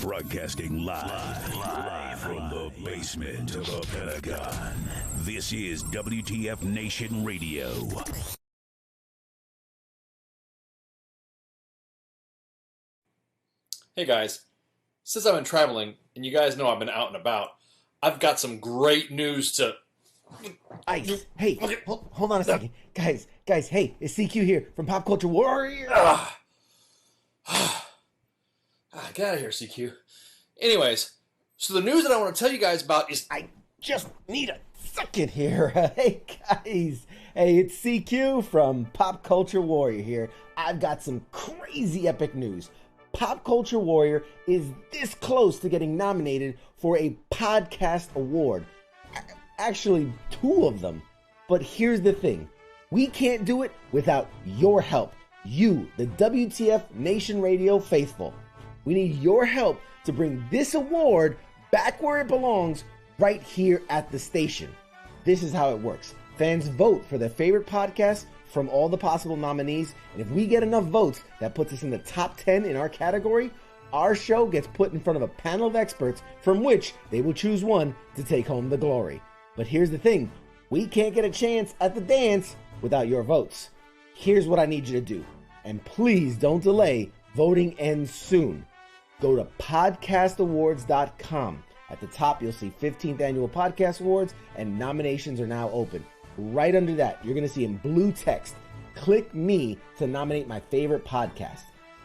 Broadcasting live from the basement of the Pentagon. This is WTF Nation Radio. Hey guys, since I've been traveling, and you guys know I've been out and about, I've got some great news to... Ice. Hey, hold on a second. Guys, hey, it's CQ here from Pop Culture Warrior. Get out of here, CQ. Anyways, so the news that I want to tell you guys about is... I just need a second here. Hey, guys. Hey, it's CQ from Pop Culture Warrior here. I've got some crazy epic news. Pop Culture Warrior is this close to getting nominated for a podcast award. Actually, 2 of them. But here's the thing. We can't do it without your help. You, the WTF Nation Radio faithful. We need your help to bring this award back where it belongs, right here at the station. This is how it works. Fans vote for their favorite podcast from all the possible nominees, and if we get enough votes that puts us in the top 10 in our category, our show gets put in front of a panel of experts from which they will choose one to take home the glory. But here's the thing, we can't get a chance at the dance without your votes. Here's what I need you to do, and please don't delay, voting ends soon. Go to podcastawards.com. At the top, you'll see 15th Annual Podcast Awards, and nominations are now open. Right under that, you're going to see in blue text, click me to nominate my favorite podcast.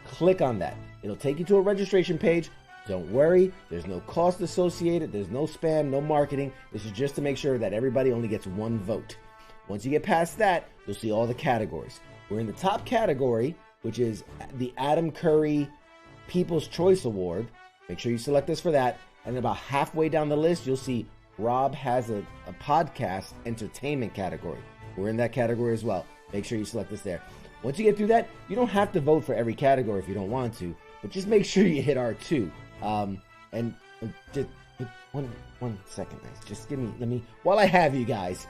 Click on that. It'll take you to a registration page. Don't worry, there's no cost associated, there's no spam, no marketing. This is just to make sure that everybody only gets 1 vote. Once you get past that, you'll see all the categories. We're in the top category, which is the Adam Curry People's Choice Award. Make sure you select us for that. And about halfway down the list, you'll see Rob has a podcast entertainment category. We're in that category as well. Make sure you select us there. Once you get through that, you don't have to vote for every category if you don't want to, but just make sure you hit R2. And just one second, guys. Just let me, while I have you guys,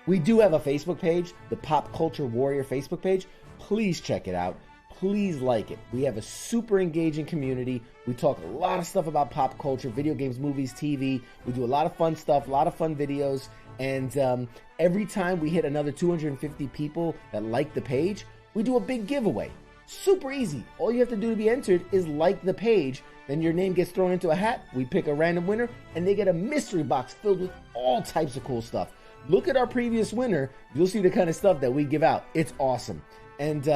we do have a Facebook page, the Pop Culture Warrior Facebook page. Please check it out. Please like it. We have a super engaging community. We talk a lot of stuff about pop culture, video games, movies, TV. We do a lot of fun stuff, a lot of fun videos. And every time we hit another 250 people that like the page, we do a big giveaway. Super easy. All you have to do to be entered is like the page. Then your name gets thrown into a hat. We pick a random winner, and they get a mystery box filled with all types of cool stuff. Look at our previous winner. You'll see the kind of stuff that we give out. It's awesome. And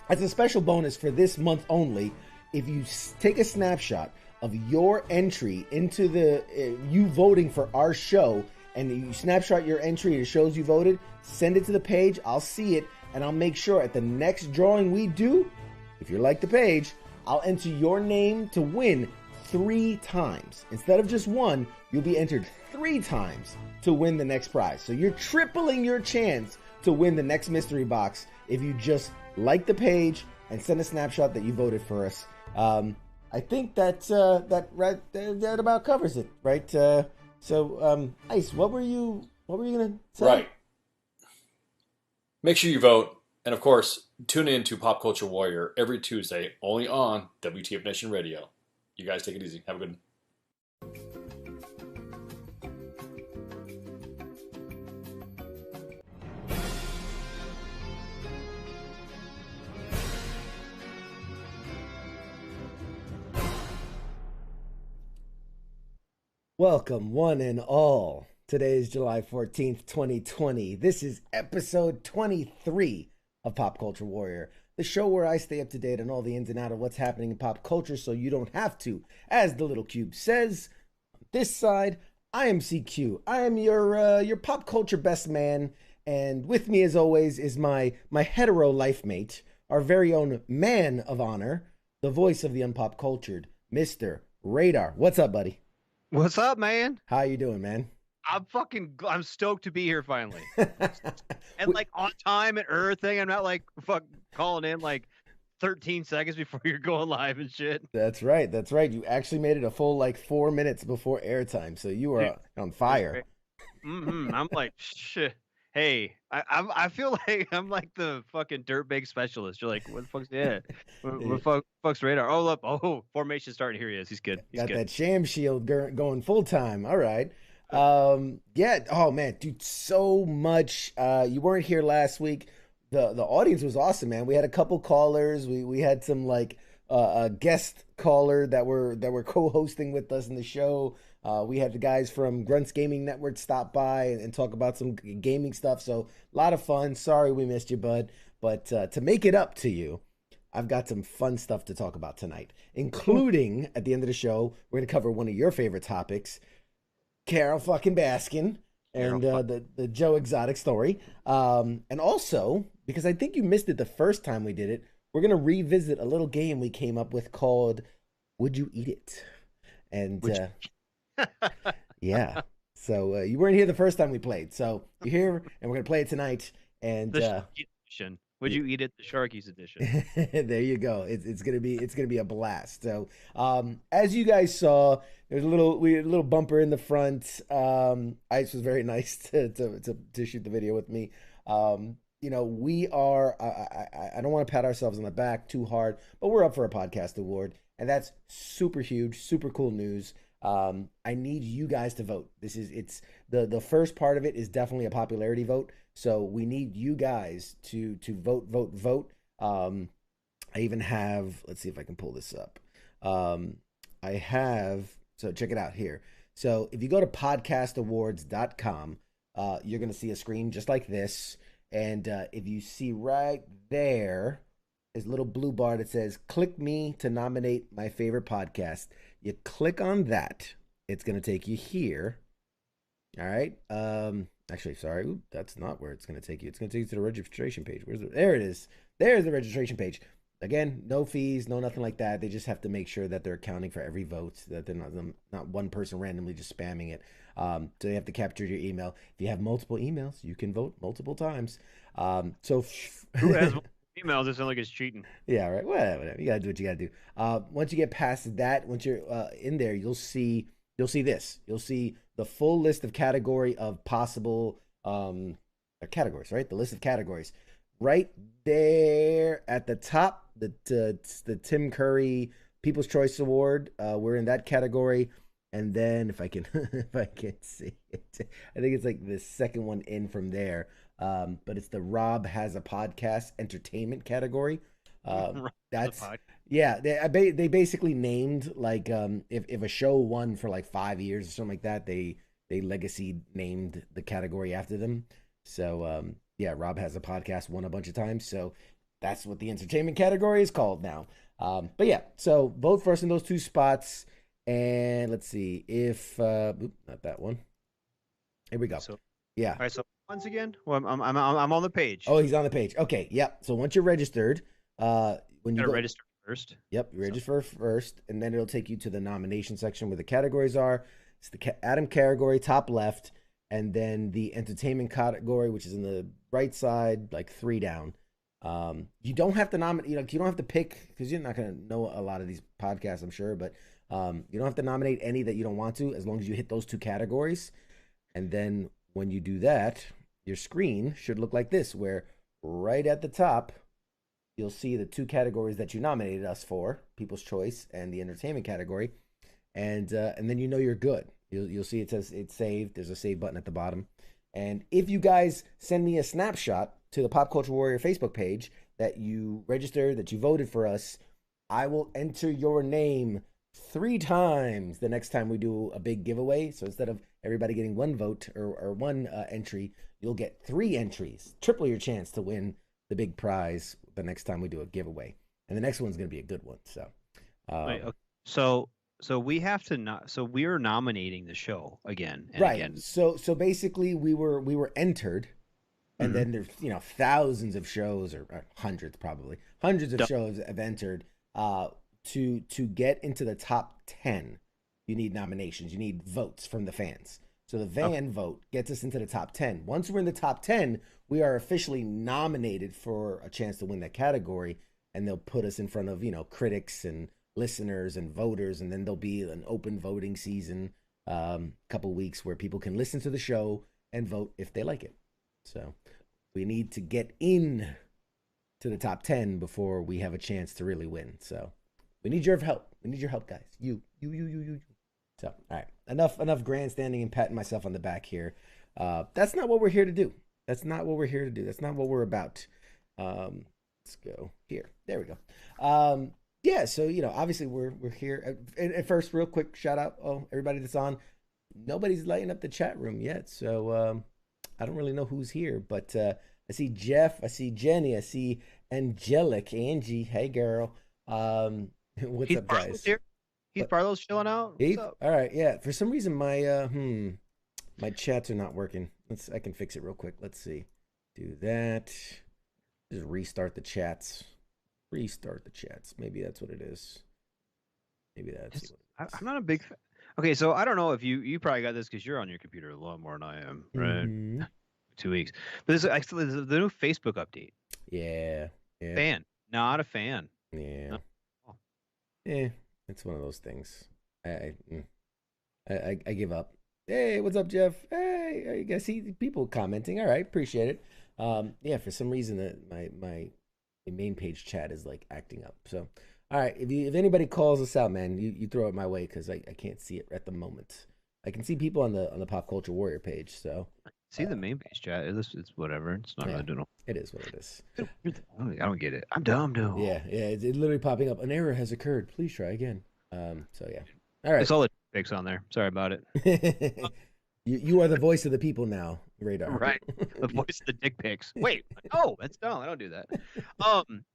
as a special bonus for this month only, if you take a snapshot of your entry into you voting for our show, and you snapshot your entry and it shows you voted, send it to the page. I'll see it, and I'll make sure at the next drawing we do, if you like the page, I'll enter your name to win 3 times. Instead of just one, you'll be entered 3 times to win the next prize. So you're tripling your chance to win the next mystery box if you just like the page and send a snapshot that you voted for us. I think that about covers it, right? So, Ice, what were you gonna say? Right. Make sure you vote, and of course, tune in to Pop Culture Warrior every Tuesday, only on WTF Nation Radio. You guys take it easy. Have a good one. Welcome, one and all. Today is July 14th, 2020. This is episode 23 of Pop Culture Warrior, the show where I stay up to date on all the ins and outs of what's happening in pop culture so you don't have to. As the little cube says, on this side, I am CQ. I am your pop culture best man, and with me as always is my hetero life mate, our very own man of honor, the voice of the unpop cultured, Mr. Radar. What's up, buddy? What's up, man? How you doing, man? I'm stoked to be here finally. And like on time and everything. I'm not like calling in like 13 seconds before you're going live and shit. That's right. You actually made it a full like 4 minutes before airtime, so you are on fire. I'm like, shit. Hey, I feel like I'm like the fucking dirtbag specialist. You're like, what the fuck's that? What fuck's Radar? Oh, look. Oh, formation starting. Here he is. He's good. He's got good. That sham shield going full time. All right. Yeah. Oh man, dude, so much. You weren't here last week. The audience was awesome, man. We had a couple callers. We had some like a guest caller that were co-hosting with us in the show. We had the guys from Grunts Gaming Network stop by and talk about some gaming stuff. So a lot of fun. Sorry we missed you, bud. But to make it up to you, I've got some fun stuff to talk about tonight, including at the end of the show, we're going to cover one of your favorite topics, Carol fucking Baskin and the Joe Exotic story. And also, because I think you missed it the first time we did it, we're going to revisit a little game we came up with called Would You Eat It? And yeah, so you weren't here the first time we played, so you're here, and we're gonna play it tonight. And the Sharkies edition. Would you eat it? The Sharkies edition. There you go. It's gonna be a blast. So as you guys saw, there's we had a little bumper in the front. Ice was very nice to shoot the video with me. You know, we are. I don't want to pat ourselves on the back too hard, but we're up for a podcast award, and that's super huge, super cool news. I need you guys to vote. It's the first part of it is definitely a popularity vote. So we need you guys to vote. I even have, let's see if I can pull this up. So check it out here. So if you go to podcastawards.com, you're going to see a screen just like this. And if you see right there, there's a little blue bar that says, click me to nominate my favorite podcast. You click on that. It's going to take you here. All right. Actually, sorry. Ooh, that's not where it's going to take you. It's going to take you to the registration page. There it is. There's the registration page. Again, no fees, no nothing like that. They just have to make sure that they're accounting for every vote, that they're not one person randomly just spamming it. So they have to capture your email. If you have multiple emails, you can vote multiple times. Who has emails? It sounds like it's cheating. Yeah, right. Whatever. You gotta do what you gotta do. Once you get past that, once you're in there, you'll see this. You'll see the full list of category of possible categories, right? The list of categories. Right there at the top, the Tim Curry People's Choice Award. We're in that category, and then if I can see it, I think it's like the second one in from there. But it's the Rob Has a Podcast Entertainment category. That's yeah. They basically named like if a show won for like 5 years or something like that, they legacy named the category after them. So yeah, Rob Has a Podcast won a bunch of times, so that's what the entertainment category is called now. But yeah, so vote for us in those two spots, and let's see if not that one. Here we go. So, yeah. All right. So once again, well, I'm on the page. Oh, he's on the page. Okay. Yep. So once you're registered, when you gotta register first. Yep, you register first, and then it'll take you to the nomination section where the categories are. It's the Adam category, top left, and then the entertainment category, which is in the right side, like 3 down. You don't have to nominate. You don't have to pick, because you're not gonna know a lot of these podcasts, I'm sure. But you don't have to nominate any that you don't want to, as long as you hit those 2 categories. And then when you do that, your screen should look like this, where right at the top, you'll see the 2 categories that you nominated us for, People's Choice and the entertainment category, and then you're good. You'll see it says it's saved. There's a save button at the bottom. And if you guys send me a snapshot to the Pop Culture Warrior Facebook page that you registered, that you voted for us, I will enter your name 3 times the next time we do a big giveaway. So instead of everybody getting 1 vote or 1 entry, you'll get 3 entries, triple your chance to win the big prize the next time we do a giveaway. And the next one's going to be a good one. So, Wait, okay. So we have to so we're nominating the show again and right. again. So basically we were entered, and then there's thousands of shows, or hundreds of shows have entered. To get into the top 10, you need nominations. You need votes from the fans. So the fan vote gets us into the top 10. Once we're in the top 10, we are officially nominated for a chance to win that category, and they'll put us in front of critics and listeners and voters, and then there'll be an open voting season, couple weeks where people can listen to the show and vote if they like it. So we need to get in to the top 10 before we have a chance to really win. So we need your help. We need your help, guys. You. So, all right. Enough grandstanding and patting myself on the back here. That's not what we're here to do. That's not what we're about. Let's go here. There we go. Yeah, so obviously we're here. At first, real quick shout out, everybody that's on. Nobody's lighting up the chat room yet, so I don't really know who's here, but I see Jeff, I see Jenny, I see Angie. Hey, girl. What's Keith up, guys? Barlow's here. Keith Barlow's chilling out. Keith? All right, yeah. For some reason, my chats are not working. I can fix it real quick. Let's see. Do that. Just restart the chats. Maybe that's what it is. Maybe that's. I'm not a big fan. Okay, so I don't know if you probably got this because you're on your computer a lot more than I am, right? Mm-hmm. 2 weeks. But this actually the new Facebook update. Yeah. Fan, not a fan. Yeah. No. Yeah, it's one of those things. I give up. Hey, what's up, Jeff? Hey, I see people commenting. All right, appreciate it. Yeah, for some reason my main page chat is like acting up. So, all right, if anybody calls us out, man, you throw it my way, because I can't see it at the moment. I can see people on the Pop Culture Warrior page. So see the main page chat. It's whatever. It's not really doing it. It is what it is. I don't get it. I'm dumb, dude. Yeah. It's literally popping up. An error has occurred. Please try again. So yeah. All right. It's all the pics on there. Sorry about it. You are the voice of the people now, Radar. Right. The voice of the dick pics. Wait. No, that's dumb. I don't do that.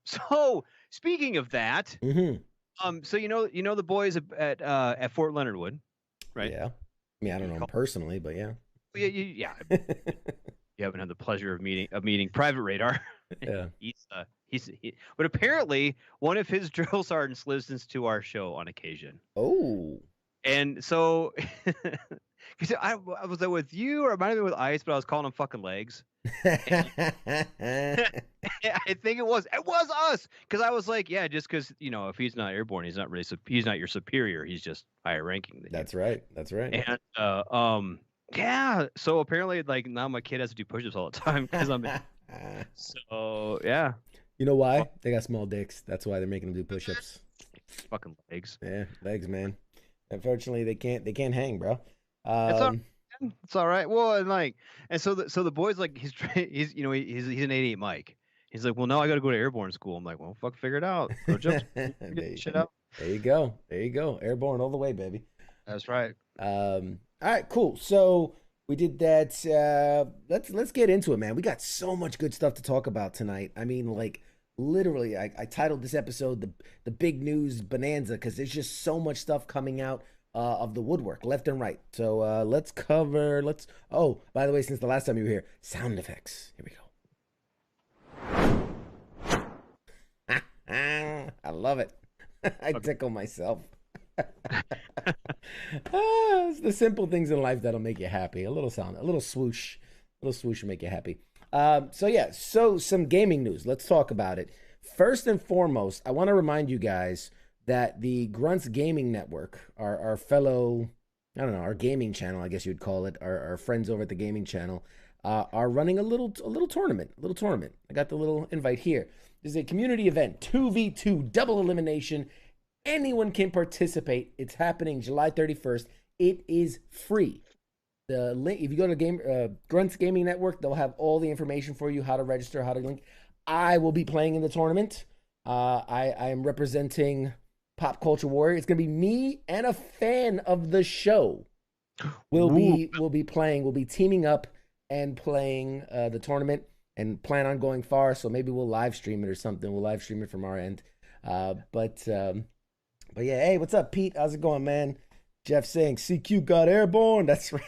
So speaking of that, so you know the boys at Fort Leonard Wood, right? Yeah. I mean, I don't know them personally, but yeah. Yeah. You haven't had the pleasure of meeting Private Radar. Yeah. But apparently one of his drill sergeants listens to our show on occasion. Oh. And so, because I was there with you, or I might have been with Ice, but I was calling him fucking legs. I think it was us, because I was like, yeah, just because if he's not airborne, he's not really he's not your superior, he's just higher ranking than That's you. right. That's right. And yeah. So apparently, like now my kid has to do push-ups all the time because I'm. So yeah. You know why? They got small dicks. That's why they're making them do push-ups. Fucking legs. Yeah, legs, man. Unfortunately, they can't hang, bro. It's all right. Well, and so the boy's like, he's he's an 88 Mike. He's like, well, now I got to go to airborne school. I'm like, well, fuck, figure it out. Go jump shit out. There you go. There you go. Airborne all the way, baby. That's right. All right, cool. So we did that. Let's get into it, man. We got so much good stuff to talk about tonight. I mean, like literally, I titled this episode the big news bonanza because there's just so much stuff coming out of the woodwork, left and right. So let's cover. Oh, by the way, since the last time you were here, sound effects. Here we go. I love it. I tickle myself. It's the simple things in life that'll make you happy. A little sound, a little swoosh will make you happy. So some gaming news. Let's talk about it. First and foremost, I want to remind you guys that the Grunts Gaming Network, our fellow, I don't know, our gaming channel, I guess you'd call it, our friends over at the gaming channel, are running a little tournament. I got the little invite here. There's a community event, 2v2 double elimination. Anyone can participate. It's happening July 31st. It is free. The link, if you go to Grunts Gaming Network, they'll have all the information for you, how to register, how to link. I will be playing in the tournament. I am representing Pop Culture Warrior. It's gonna be me and a fan of the show. We'll be playing. We'll be teaming up and playing the tournament, and plan on going far. So maybe we'll live stream it or something. We'll live stream it from our end. But yeah, hey, what's up, Pete? How's it going, man? Jeff saying CQ got airborne. That's right.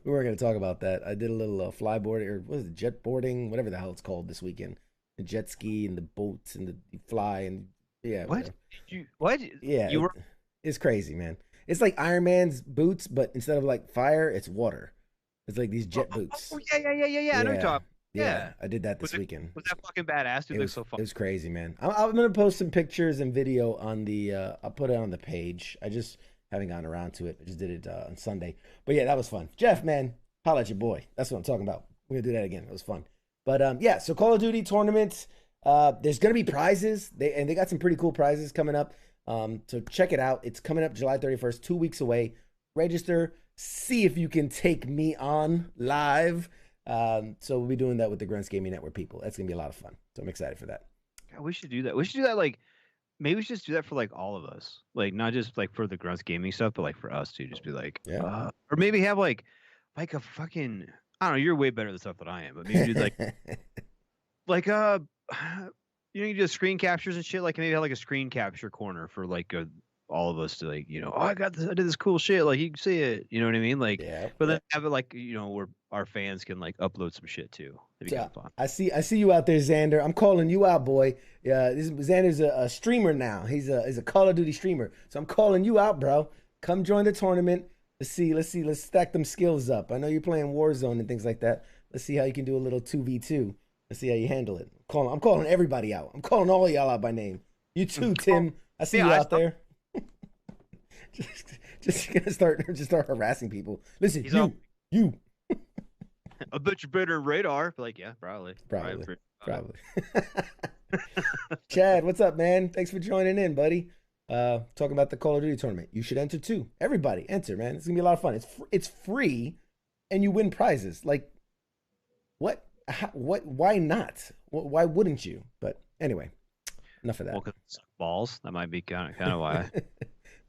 We weren't going to talk about that. I did a little flyboarding, or what is it, jet boarding, whatever the hell it's called this weekend. The jet ski and the boats and the fly and yeah. What? Yeah, you were. It's crazy, man. It's like Iron Man's boots, but instead of like fire, it's water. It's like these jet boots. Oh, yeah. I know you're talking. Yeah, I did that this weekend. Was that fucking badass? Dude, looks so fun. It was crazy, man. I'm gonna post some pictures and video on the. I'll put it on the page. I just haven't gotten around to it. I just did it on Sunday. But yeah, that was fun. Jeff, man, holla at your boy. That's what I'm talking about. We're gonna do that again. It was fun. But yeah, so Call of Duty tournaments. There's gonna be prizes. They got some pretty cool prizes coming up. So check it out. It's coming up July 31st, 2 weeks away. Register. See if you can take me on live. So we'll be doing that with the Grunts Gaming Network people. That's gonna be a lot of fun. So I'm excited for that. Yeah, we should do that. We should do that. Like, maybe we should just do that for like all of us. Like, not just like for the Grunts Gaming stuff, but like for us too. Just be like, yeah. Or maybe have like a fucking. I don't know. You're way better at the stuff than I am, but maybe do like you do screen captures and shit. Like maybe have like a screen capture corner for like all of us to like, I did this cool shit. Like you can see it. You know what I mean? Like, yeah. But then have it like, where our fans can like upload some shit too. That'd be kind of fun. I see you out there, Xander. I'm calling you out, boy. Yeah, Xander's a streamer now. He's a Call of Duty streamer. So I'm calling you out, bro. Come join the tournament. Let's stack them skills up. I know you're playing Warzone and things like that. Let's see how you can do a little 2v2. Let's see how you handle it. I'm calling everybody out. I'm calling all y'all out by name. You too, Tim. I see you out there. just gonna start harassing people. Listen, you. I bet you're better than Radar. Like, yeah, probably. Chad, what's up, man? Thanks for joining in, buddy. Talking about the Call of Duty tournament. You should enter too. Everybody, enter, man. It's gonna be a lot of fun. It's free, and you win prizes. Like, what? Why not? Why wouldn't you? But anyway, enough of that. Well, 'cause balls. That might be kind of why.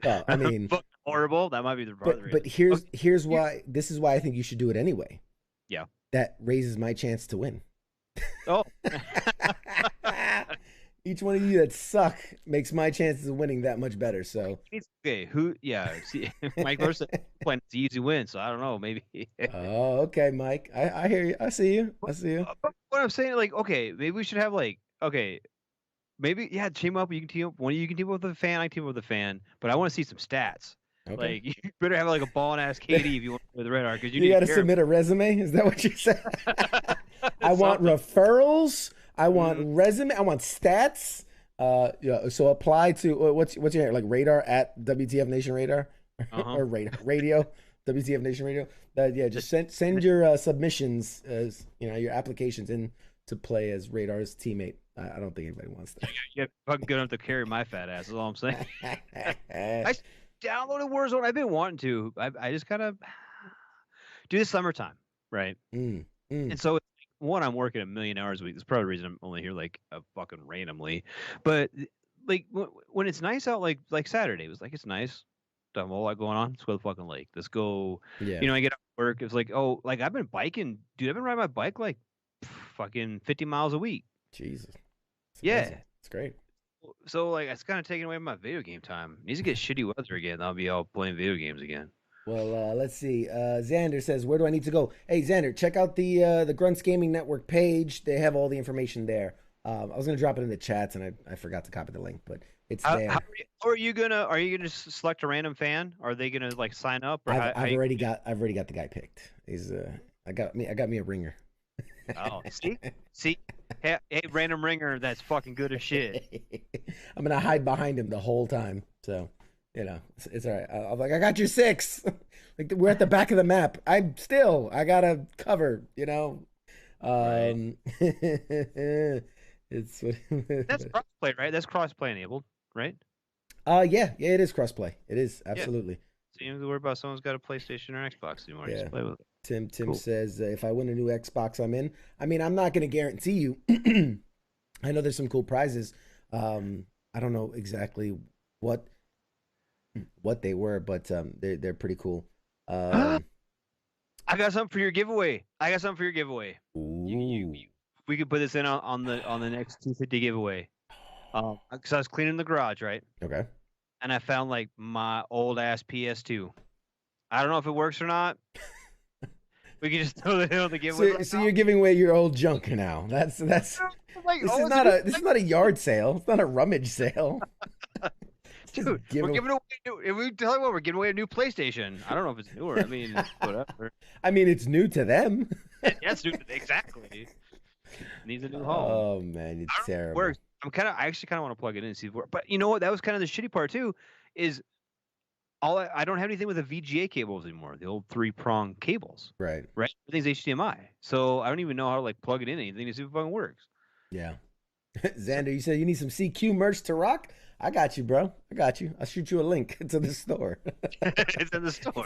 Well, I mean, horrible. That might be the but here's why. This is why I think you should do it anyway. Yeah. That raises my chance to win. Oh. Each one of you that suck makes my chances of winning that much better. So, Okay, who? Yeah, see, Mike versus playing it's easy win. So I don't know, maybe. oh, okay, Mike. I hear you. I see you. I see you. But what I'm saying, like, okay, maybe we should have like, okay, maybe yeah, team up. You can team up. One of you can team up with a fan. I team up with a fan. But I want to see some stats. Okay. Like, you better have like a ball and ass KD if you want to play the radar because you You need got to to submit a resume. Is that what you said? I want referrals. I want resume. I want stats. Yeah. So apply to what's your like radar at WTF Nation Radar or radar radio WTF Nation Radio. Yeah, just send your submissions as your applications in to play as Radar's teammate. I don't think anybody wants that. Yeah, fucking good enough to carry my fat ass. Is all I'm saying. I downloaded Warzone. I've been wanting to. I just gotta do the summertime, right? And so, one, I'm working 1,000,000 hours a week. That's probably the reason I'm only here like fucking randomly. But like when it's nice out, like Saturday was like it's nice. Don't have a whole lot going on. Let's go to the fucking lake. Let's go. Yeah. I get out of work. It's like, oh, like I've been biking, dude. I've been riding my bike like fucking 50 miles a week. Jesus. That's yeah, amazing. It's great. So like it's kind of taking away my video game time. Needs to get shitty weather again. I'll be all playing video games again. Well, let's see. Xander says, "Where do I need to go?" Hey, Xander, check out the Grunts Gaming Network page. They have all the information there. I was gonna drop it in the chats, and I forgot to copy the link, but it's there. Are you gonna select a random fan? Are they gonna like sign up? Or I've already got the guy picked. He's I got me a ringer. Oh, see, hey, random ringer, that's fucking good as shit. I'm gonna hide behind him the whole time, so it's all right. I'm like, I got your 6. Like we're at the back of the map. I got a cover. Right. It's that's crossplay, right? That's crossplay enabled, right? Yeah, it is crossplay. It is absolutely. Yeah. So you don't have to worry about someone's got a PlayStation or Xbox anymore. Yeah. Just play with it. Tim Cool. says if I win a new Xbox, I'm in. I mean, I'm not going to guarantee you. I know there's some cool prizes. I don't know exactly what they were, but they're pretty cool. I got something for your giveaway. Ooh. We could put this in on the next 250 giveaway. Because I was cleaning the garage, right? Okay. And I found like my old ass PS2. I don't know if it works or not. We can just throw it on the giveaway. So you're giving away your old junk now. That's like, this is not a yard sale. It's not a rummage sale. Dude, we're giving away. If we tell you what, we're giving away a new PlayStation. I don't know if it's newer. I mean, whatever. I mean, it's new to them. Yeah, it's new. Exactly. Needs a new home. Oh man, it's terrible. Works. I actually kind of want to plug it in and see if it works. But you know what? That was kind of the shitty part too. Is I don't have anything with the VGA cables anymore. The old 3-prong cables. Right. Everything's HDMI. So I don't even know how to like plug it in anything to see if it fucking works. Yeah. Xander, you said you need some CQ merch to rock? I got you, bro. I got you. I'll shoot you a link to the store. It's in the store.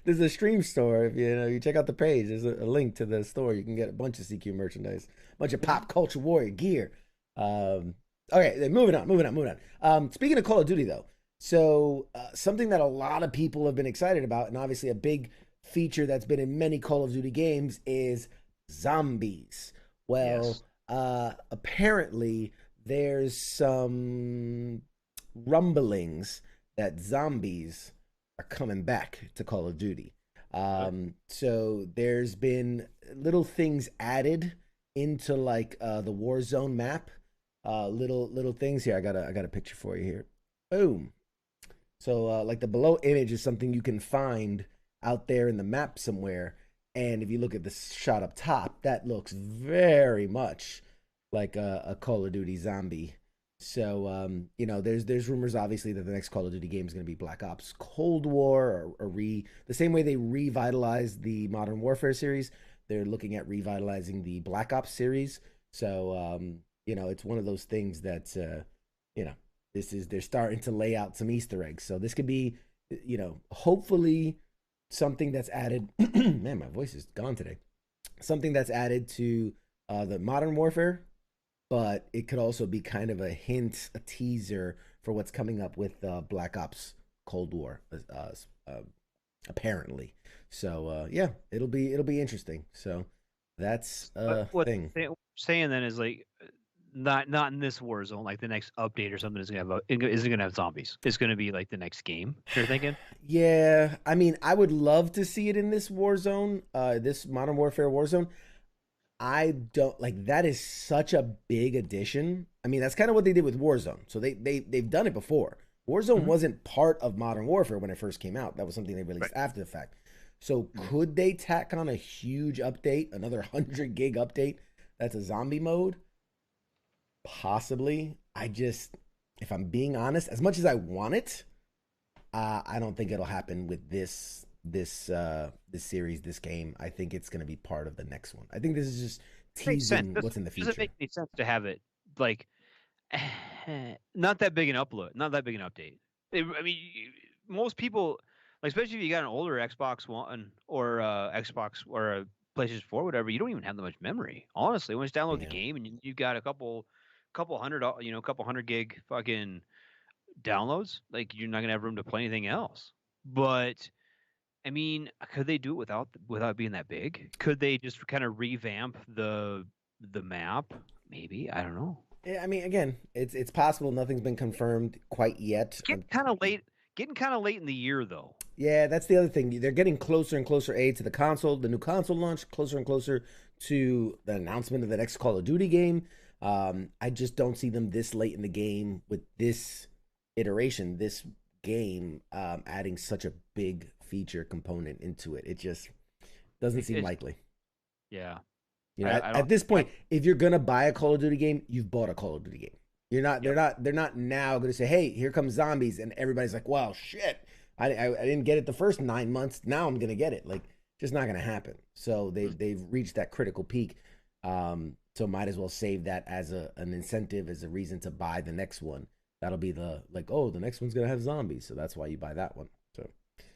There's a stream store. If you check out the page, there's a link to the store. You can get a bunch of CQ merchandise, a bunch of Pop Culture Warrior gear. Okay, moving on. Speaking of Call of Duty, though, so something that a lot of people have been excited about, and obviously a big feature that's been in many Call of Duty games, is zombies. Well, yes. Apparently there's some rumblings that zombies are coming back to Call of Duty. So there's been little things added into like the Warzone map. Little things here. I got a picture for you here. Boom. So like the below image is something you can find out there in the map somewhere. And if you look at the shot up top, that looks very much like a Call of Duty zombie. So there's rumors obviously that the next Call of Duty game is going to be Black Ops Cold War or the same way they revitalized the Modern Warfare series. They're looking at revitalizing the Black Ops series. So it's one of those things that they're starting to lay out some Easter eggs. So this could be hopefully something that's added. Man, my voice is gone today. Something that's added to the Modern Warfare. But it could also be kind of a hint, a teaser for what's coming up with Black Ops Cold War, apparently. So it'll be interesting. So that's what thing. What you're saying then is like not in this Warzone. Like the next update or something isn't gonna have zombies. It's gonna be like the next game. You're thinking? Yeah, I mean, I would love to see it in this Warzone, this Modern Warfare Warzone. I don't like that is such a big addition. I mean, that's kind of what they did with Warzone. So they've done it before. Warzone wasn't part of Modern Warfare when it first came out. That was something they released after the fact. So could they tack on a huge update, another 100 gig update that's a zombie mode? Possibly. If I'm being honest, as much as I want it, I don't think it'll happen with this series, this game. I think it's going to be part of the next one. I think this is just teasing what's in the future. Doesn't make any sense to have it like not that big an upload, not that big an update. I mean, most people, like especially if you got an older Xbox One or Xbox or a PlayStation 4, whatever, you don't even have that much memory. Honestly, when you download the game and you've got a couple hundred, couple hundred gig fucking downloads, like you're not gonna have room to play anything else. But I mean, could they do it without being that big? Could they just kind of revamp the map? Maybe, I don't know. Yeah, I mean, again, it's possible. Nothing's been confirmed quite yet. It's getting kind of late in the year though. Yeah, that's the other thing. They're getting closer and closer, to the console, the new console launch, closer and closer to the announcement of the next Call of Duty game. I just don't see them this late in the game with this iteration, this game, adding such a big feature component into it. It just doesn't seem likely. Yeah. You know, at this point, if you're gonna buy a Call of Duty game, you've bought a Call of Duty game. You're not. They're not now going to say, "Hey, here comes zombies," and everybody's like, "Well, shit, I didn't get it the first 9 months. Now I'm gonna get it." Like, just not gonna happen. So they've reached that critical peak. So might as well save that as an incentive, as a reason to buy the next one. That'll be the next one's gonna have zombies, so that's why you buy that one. So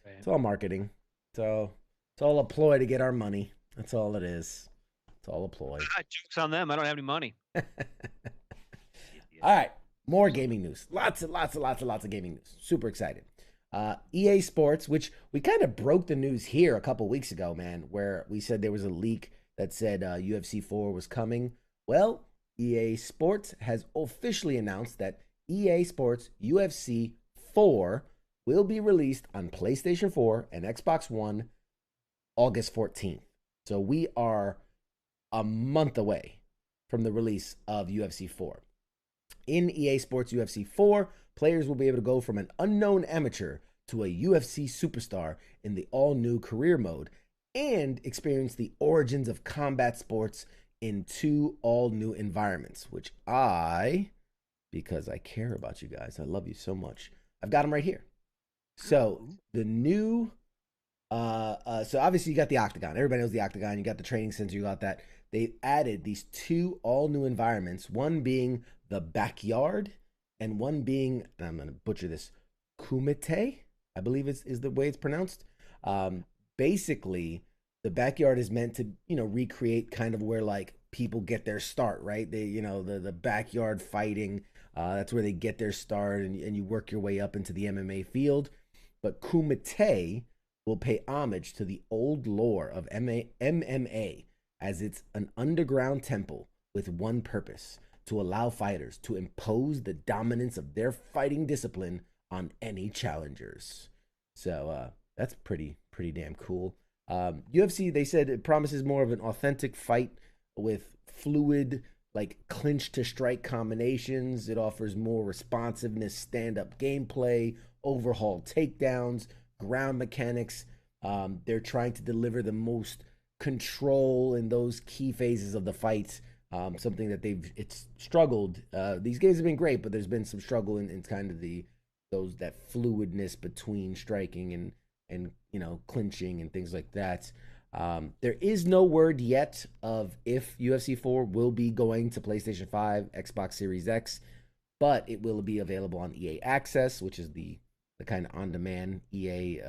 it's all marketing. So it's all a ploy to get our money. That's all it is. It's all a ploy. Jokes on them. I don't have any money. All right, more gaming news. Lots of gaming news. Super excited. EA Sports, which we kind of broke the news here a couple weeks ago, man, where we said there was a leak that said UFC 4 was coming. Well, EA Sports has officially announced that EA Sports UFC 4 will be released on PlayStation 4 and Xbox One August 14th. So we are a month away from the release of UFC 4. In EA Sports UFC 4, players will be able to go from an unknown amateur to a UFC superstar in the all-new career mode and experience the origins of combat sports in 2 all-new environments, which because I care about you guys, I love you so much, I've got them right here. So the new, so obviously you got the Octagon. Everybody knows the Octagon. You got the training center. You got that. They added these 2 all-new environments, one being the backyard and one being, and I'm going to butcher this, Kumite, I believe is the way it's pronounced. Basically, the backyard is meant to, recreate kind of where like people get their start, right? They, the backyard fighting, that's where they get their start, and you work your way up into the MMA field. But Kumite will pay homage to the old lore of MMA, as it's an underground temple with one purpose: to allow fighters to impose the dominance of their fighting discipline on any challengers. So that's pretty damn cool. UFC, they said, it promises more of an authentic fight with fluid, like clinch to strike combinations. It offers more responsiveness, stand-up gameplay, overhauled takedowns, ground mechanics. They're trying to deliver the most control in those key phases of the fight. Something that it's struggled. These games have been great, but there's been some struggle in kind of that fluidness between striking and clinching and things like that. There is no word yet of if UFC 4 will be going to PlayStation 5, Xbox Series X, but it will be available on EA Access, which is the kind of on-demand EA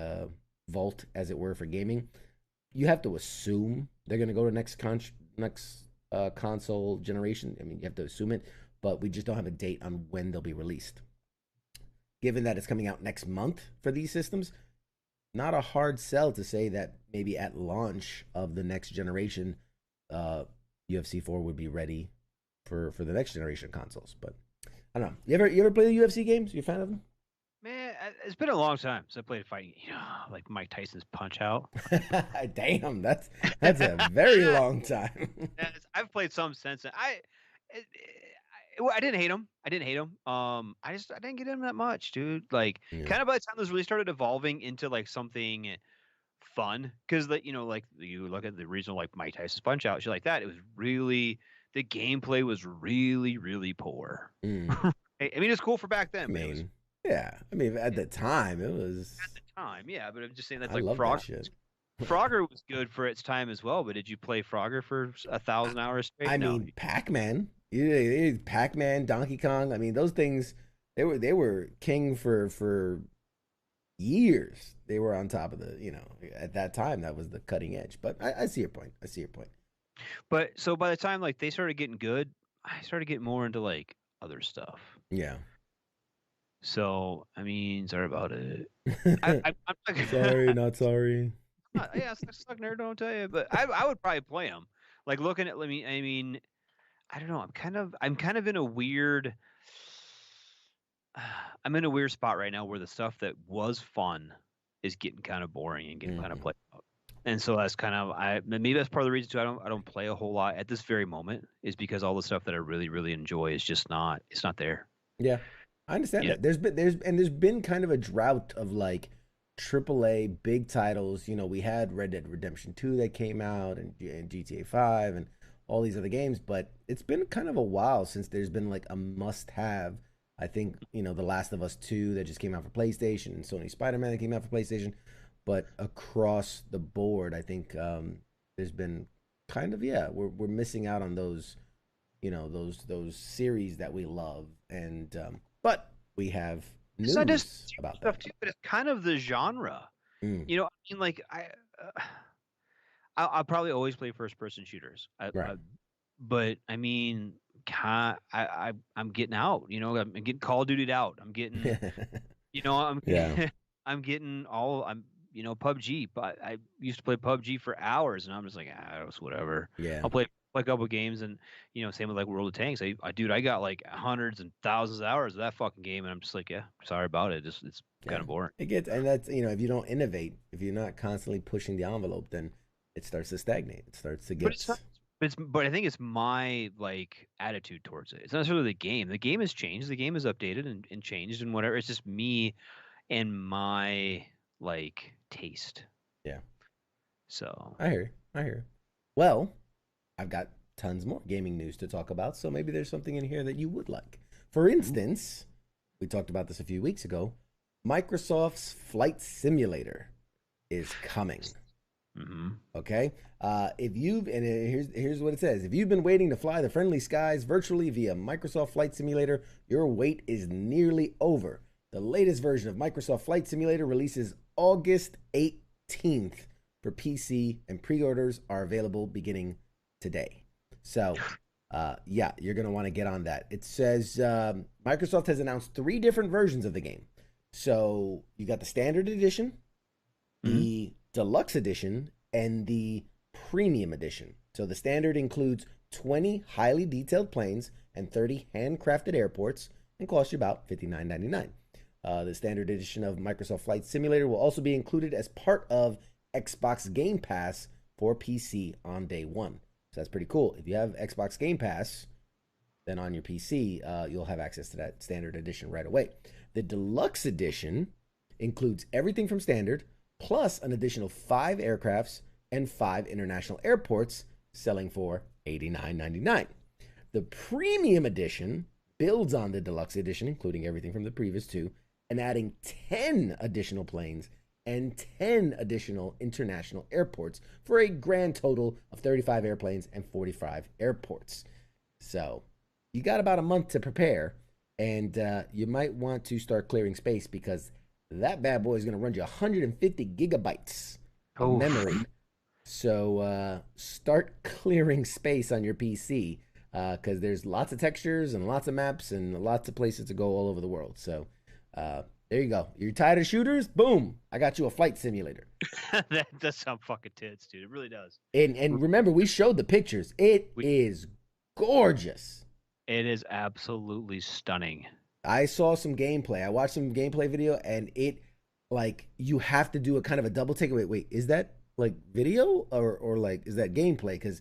vault, as it were, for gaming. You have to assume they're going to go to next console generation. I mean, you have to assume it, but we just don't have a date on when they'll be released. Given that it's coming out next month for these systems, not a hard sell to say that maybe at launch of the next generation, UFC 4 would be ready for the next generation consoles. But I don't know. You ever play the UFC games? You a fan of them? Man, it's been a long time since I played a fighting. Like Mike Tyson's Punch Out. Damn, that's a very long time. I've played some since then. I didn't hate him. I didn't hate him. I didn't get him that much, dude. Like, kind of by the time this really started evolving into like something fun, because like like you look at the original like Mike Tyson's Punch Out, shit like that. It was really the gameplay was really really poor. I mean, it's cool for back then. Yeah. I mean, at the time, it was. At the time, yeah. But I'm just saying that's I like love that shit. Frogger was good for its time as well. But did you play Frogger for 1,000 hours straight? I mean, Pac-Man. Pac-Man, Donkey Kong. I mean, those things. They were king for years. They were on top of the. At that time, that was the cutting edge. But I see your point. But so by the time like they started getting good, I started getting more into like other stuff. Yeah. So, I mean, sorry about it. I'm sorry, not sorry. Yeah, suck nerd, don't tell you. But I would probably play them. Like looking at, I mean, I don't know. I'm kind of in a weird. I'm in a weird spot right now where the stuff that was fun is getting kind of boring and getting kind of played out. And so that's kind of maybe that's part of the reason too. I don't play a whole lot at this very moment is because all the stuff that I really really enjoy is just not. It's not there. Yeah. I understand that. There's been kind of a drought of like AAA big titles. We had Red Dead Redemption 2 that came out and GTA 5 and all these other games, but it's been kind of a while since there's been like a must-have. I think, The Last of Us 2 that just came out for PlayStation and Sony Spider-Man that came out for PlayStation, but across the board, I think there's been kind of we're missing out on those, those series that we love and but we have news about that too, but it's kind of the genre. I mean, like I'll probably always play first-person shooters. But I mean, I'm getting out. I'm getting Call of Duty out. I'm getting, I'm getting all. PUBG. But I used to play PUBG for hours, and I'm just like, it's whatever. Yeah, I'll play a couple games, and same with like World of Tanks. I got like hundreds and thousands of hours of that fucking game, and I'm just like, sorry about it. It's kind of boring. It gets, and that's if you don't innovate, if you're not constantly pushing the envelope, then it starts to stagnate. It starts to get. But I think it's my like attitude towards it. It's not necessarily the game. The game has changed. The game is updated and changed and whatever. It's just me and my like taste. Yeah. So I hear you. Well, I've got tons more gaming news to talk about, so maybe there's something in here that you would like. For instance, we talked about this a few weeks ago. Microsoft's Flight Simulator is coming. Okay. Here's what it says. If you've been waiting to fly the friendly skies virtually via Microsoft Flight Simulator, your wait is nearly over. The latest version of Microsoft Flight Simulator releases August 18th for PC, and pre-orders are available beginning today. So, you're going to want to get on that. It says Microsoft has announced 3 different versions of the game. So, you got the standard edition, the deluxe edition, and the premium edition. So the standard includes 20 highly detailed planes and 30 handcrafted airports and costs you about $59.99. The standard edition of Microsoft Flight Simulator will also be included as part of Xbox Game Pass for PC on day one. So that's pretty cool. If you have Xbox Game Pass, then on your PC, you'll have access to that standard edition right away. The deluxe edition includes everything from standard, plus an additional 5 aircrafts and 5 international airports, selling for $89.99. The premium edition builds on the deluxe edition, including everything from the previous 2, and adding 10 additional planes and 10 additional international airports for a grand total of 35 airplanes and 45 airports. So you got about a month to prepare, and you might want to start clearing space because that bad boy is going to run you 150 gigabytes of memory. So start clearing space on your PC because there's lots of textures and lots of maps and lots of places to go all over the world. So there you go. You're tired of shooters? Boom. I got you a flight simulator. That does sound fucking tits, dude. It really does. And remember, we showed the pictures. It is gorgeous. It is absolutely stunning. I saw some gameplay. I watched some gameplay video, and it like you have to do a kind of a double take. Wait, is that like video or like is that gameplay? Because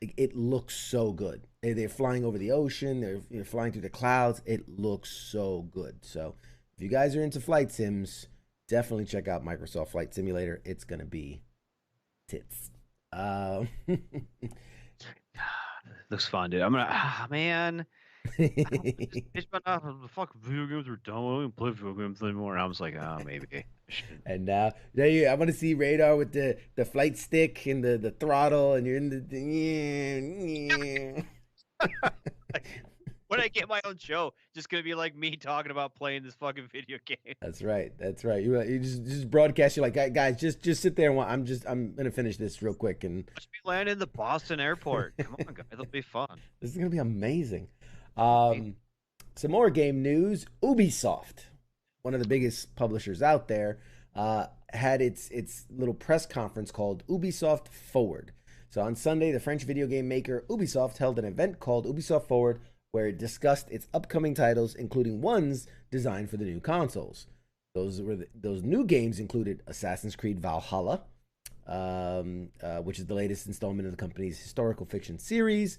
it looks so good. They're flying over the ocean. They're flying through the clouds. It looks so good. So if you guys are into flight sims, definitely check out Microsoft Flight Simulator. It's gonna be tits. Looks fun, dude. I'm gonna, man. It's been the fuck video games are dumb. I don't even play video games anymore. And I was like, oh, maybe. I should. And now I want to see Radar with the flight stick and the throttle, and you're in the. When I get my own show, just gonna be like me talking about playing this fucking video game. That's right. That's right. You just broadcast. You're like, guys, just sit there and I'm gonna finish this real quick. And Watch me land in the Boston airport. Come on, guys, it'll be fun. this is gonna be amazing. Some more game news. Ubisoft, one of the biggest publishers out there, had its little press conference called Ubisoft Forward. So on Sunday, the French video game maker Ubisoft held an event called Ubisoft Forward, where it discussed its upcoming titles, including ones designed for the new consoles. Those new games included Assassin's Creed Valhalla, which is the latest installment of the company's historical fiction series,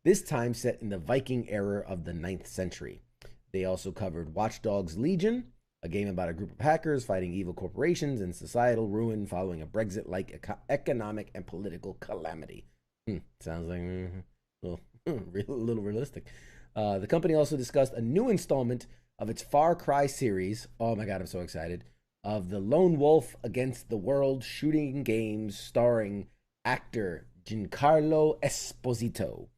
this time set in the Viking era of the 9th century. They also covered Watch Dogs Legion, a game about a group of hackers fighting evil corporations and societal ruin following a Brexit-like economic and political calamity. Sounds like a little realistic. The company also discussed a new installment of its Far Cry series. Oh my god, I'm so excited. Of the Lone Wolf Against the World shooting games starring actor Giancarlo Esposito.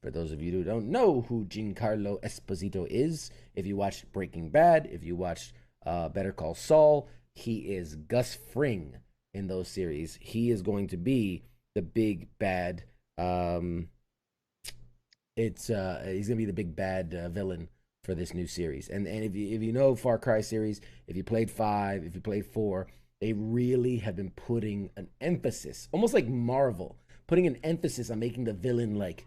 For those of you who don't know who Giancarlo Esposito is, if you watched Breaking Bad, if you watched Better Call Saul, he is Gus Fring in those series. He is going to be the big bad. He's gonna be the big bad villain for this new series. And if you know Far Cry series, if you played 5, if you played 4, they really have been putting an emphasis, almost like Marvel, putting an emphasis on making the villain like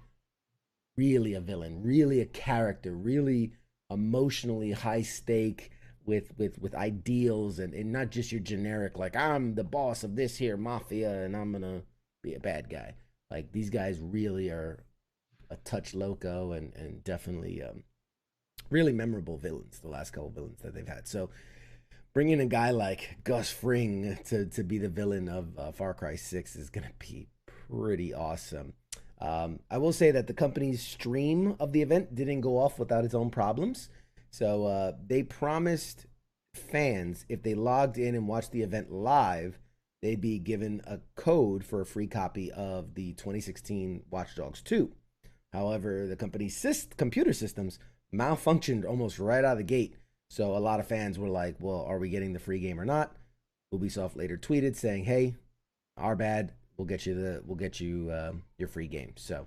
really a villain, really a character, really emotionally high stake with ideals and not just your generic like I'm the boss of this here mafia and I'm gonna be a bad guy. Like these guys really are a touch loco and definitely really memorable villains, the last couple villains that they've had. So bringing a guy like Gus Fring to be the villain of Far Cry 6 is gonna be pretty awesome. I will say that the company's stream of the event didn't go off without its own problems. So they promised fans if they logged in and watched the event live, they'd be given a code for a free copy of the 2016 Watch Dogs 2. However, the company's computer systems malfunctioned almost right out of the gate. So a lot of fans were like, well, are we getting the free game or not? Ubisoft later tweeted saying, hey, our bad. We'll get you your free game. So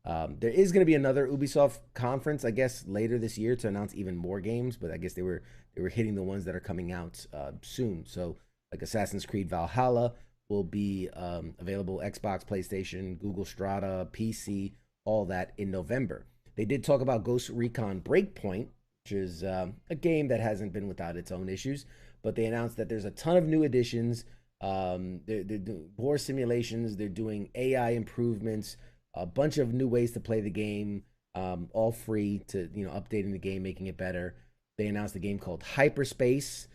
there is going to be another Ubisoft conference, I guess, later this year to announce even more games. But I guess they were hitting the ones that are coming out soon. So like Assassin's Creed Valhalla will be available Xbox, PlayStation, Google Strata, PC, all that in November. They did talk about Ghost Recon Breakpoint, which is a game that hasn't been without its own issues. But they announced that there's a ton of new additions. They're doing war simulations, they're doing AI improvements, a bunch of new ways to play the game, all free to, updating the game, making it better. They announced a game called Hyperscape,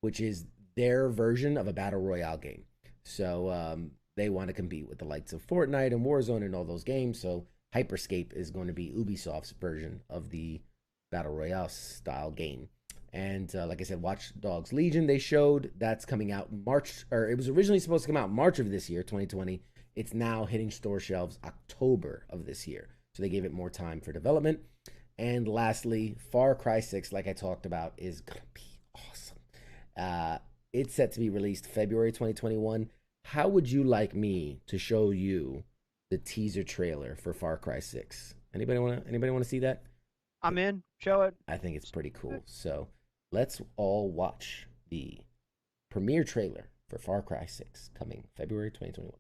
which is their version of a battle royale game. So they want to compete with the likes of Fortnite and Warzone and all those games. So Hyperscape is going to be Ubisoft's version of the battle royale style game. And like I said, Watch Dogs Legion, they showed that's coming out March, or it was originally supposed to come out March of this year, 2020. It's now hitting store shelves October of this year. So they gave it more time for development. And lastly, Far Cry 6, like I talked about, is going to be awesome. It's set to be released February 2021. How would you like me to show you the teaser trailer for Far Cry 6? Anybody want to see that? I'm in. Show it. I think it's pretty cool. So let's all watch the premiere trailer for Far Cry 6 coming February 2021.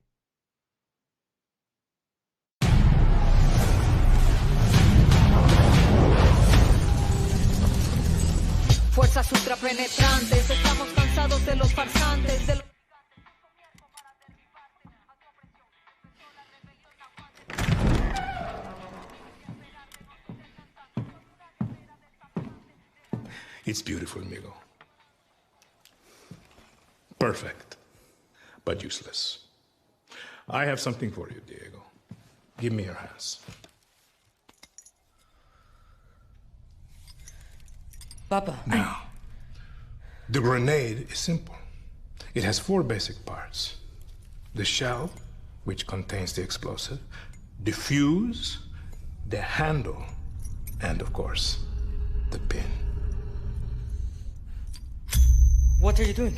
bombas ultrapenetrantes. Estamos cansados de los farsantes, de los... It's beautiful, amigo. Perfect, but useless. I have something for you, Diego. Give me your hands. Papa. Now, the grenade is simple. It has 4 basic parts. The shell, which contains the explosive, the fuse, the handle, and of course, the pin. What are you doing?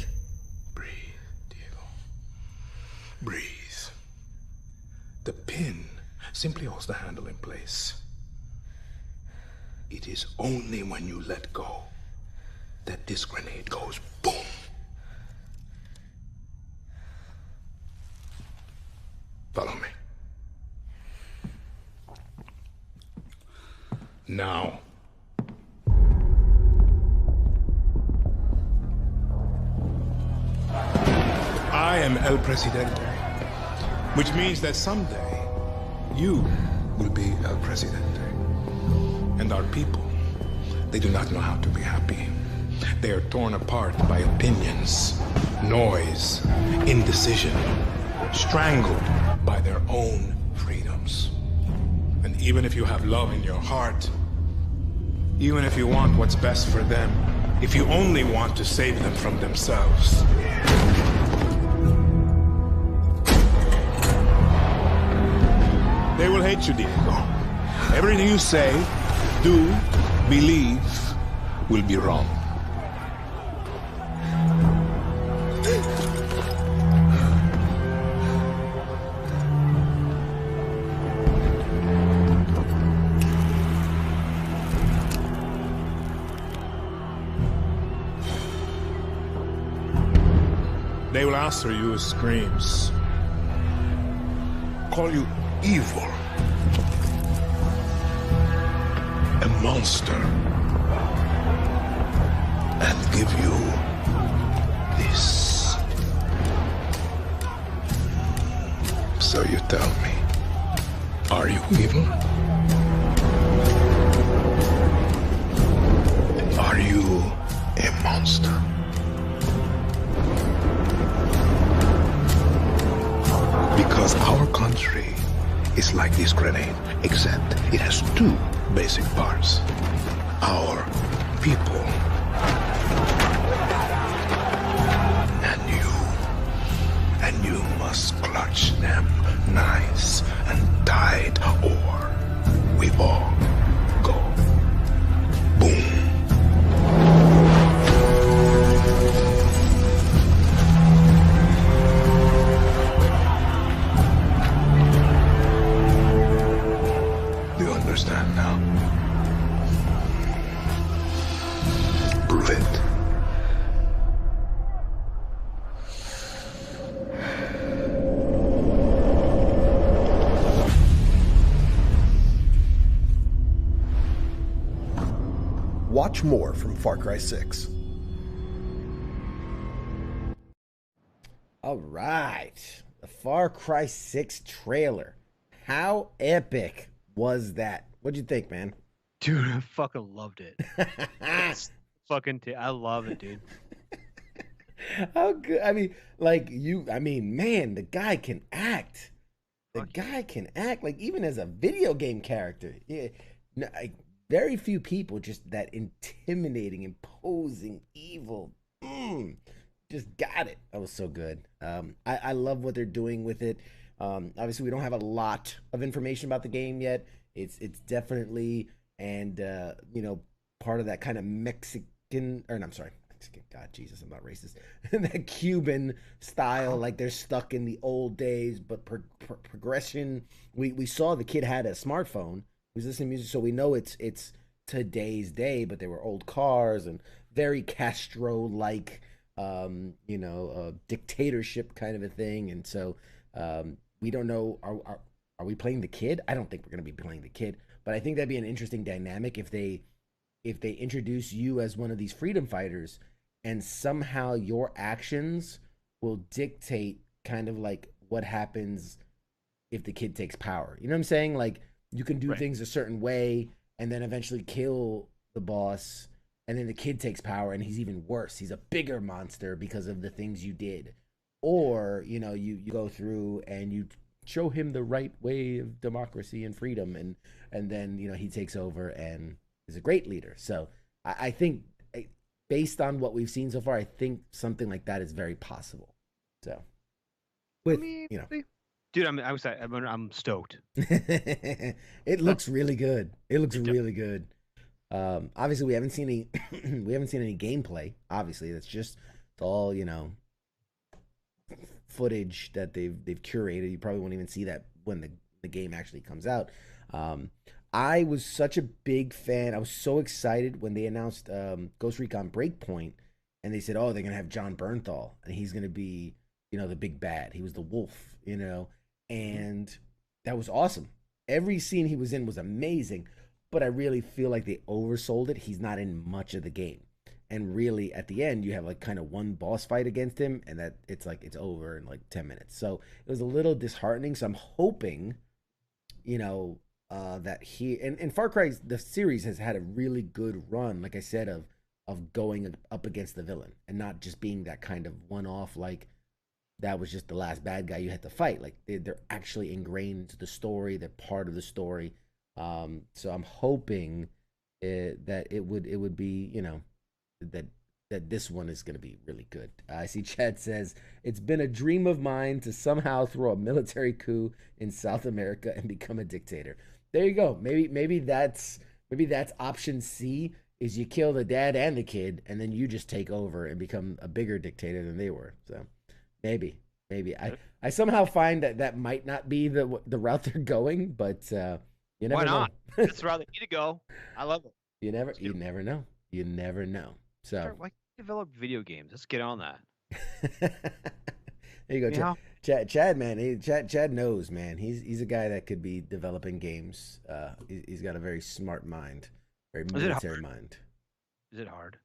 Breathe, Diego. Breathe. The pin simply holds the handle in place. It is only when you let go that this grenade goes boom. Follow me. Now. I am El Presidente, which means that someday you will be El Presidente. And our people, they do not know how to be happy. They are torn apart by opinions, noise, indecision, strangled by their own freedoms. And even if you have love in your heart, even if you want what's best for them, if you only want to save them from themselves, they will hate you, Diego. Everything you say, do, believe, will be wrong. They will answer you with screams, call you evil, a monster, and give you this. So you tell me, are you evil? Are you a monster? Because our country is like this grenade, except it has 2 basic parts. Our people and you must clutch them nice and tight, or we all go boom. Understand now? Prove it. Watch more from Far Cry 6. All right. The Far Cry 6 trailer. How epic was that? What'd you think, man? Dude, I fucking loved it. I love it, dude. How good? Man, the guy can act. The guy can act, like, even as a video game character. Yeah, no, very few people just that intimidating, imposing, evil. Just got it. That was so good. I love what they're doing with it. Obviously, we don't have a lot of information about the game yet. It's definitely part of that kind of Mexican. God, Jesus, I'm not racist. That Cuban style, like they're stuck in the old days, but progression. We saw the kid had a smartphone. He was listening to music, so we know it's today's day. But there were old cars and very Castro-like, dictatorship kind of a thing. And so we don't know. Are we playing the kid? I don't think we're going to be playing the kid, but I think that'd be an interesting dynamic if they if they introduce you as one of these freedom fighters, and somehow your actions will dictate kind of like what happens if the kid takes power. You know what I'm saying? Like you can do things a certain way and then eventually kill the boss, and then the kid takes power and he's even worse. He's a bigger monster because of the things you did. Or, you know, you go through and you show him the right way of democracy and freedom, and then, you know, he takes over and is a great leader. So I think based on what we've seen so far, I think something like that is very possible. So with, you know, dude, I'm stoked. It looks really good. It looks really good. Obviously we haven't seen any gameplay. Obviously, it's all, you know, footage that they've curated. You probably won't even see that when the game actually comes out. I was such a big fan. I was so excited when they announced Ghost Recon Breakpoint, and they said, oh, they're gonna have John Bernthal and he's gonna be, you know, the big bad. He was the wolf, you know, and that was awesome. Every scene he was in was amazing, but I really feel like they oversold it. He's not in much of the game. And really, at the end, you have like kind of one boss fight against him, and that it's over in like 10 minutes. So it was a little disheartening. So I'm hoping, you know, that he and Far Cry, the series has had a really good run, like I said, of going up against the villain and not just being that kind of one-off, like that was just the last bad guy you had to fight. Like they're actually ingrained into the story. They're part of the story. So I'm hoping that it would be, you know, that this one is going to be really good. I see Chad says, it's been a dream of mine to somehow throw a military coup in South America and become a dictator. There you go. Maybe that's option C, is you kill the dad and the kid and then you just take over and become a bigger dictator than they were. So maybe I somehow find that might not be the route they're going, but you never Why not? know. That's the route they need to go. I love it. You never know. You never know. So like develop video games. Let's get on that. There you go, Chad, man. Chad knows, man. He's a guy that could be developing games. He's got a very smart mind, very military mind. Is it hard?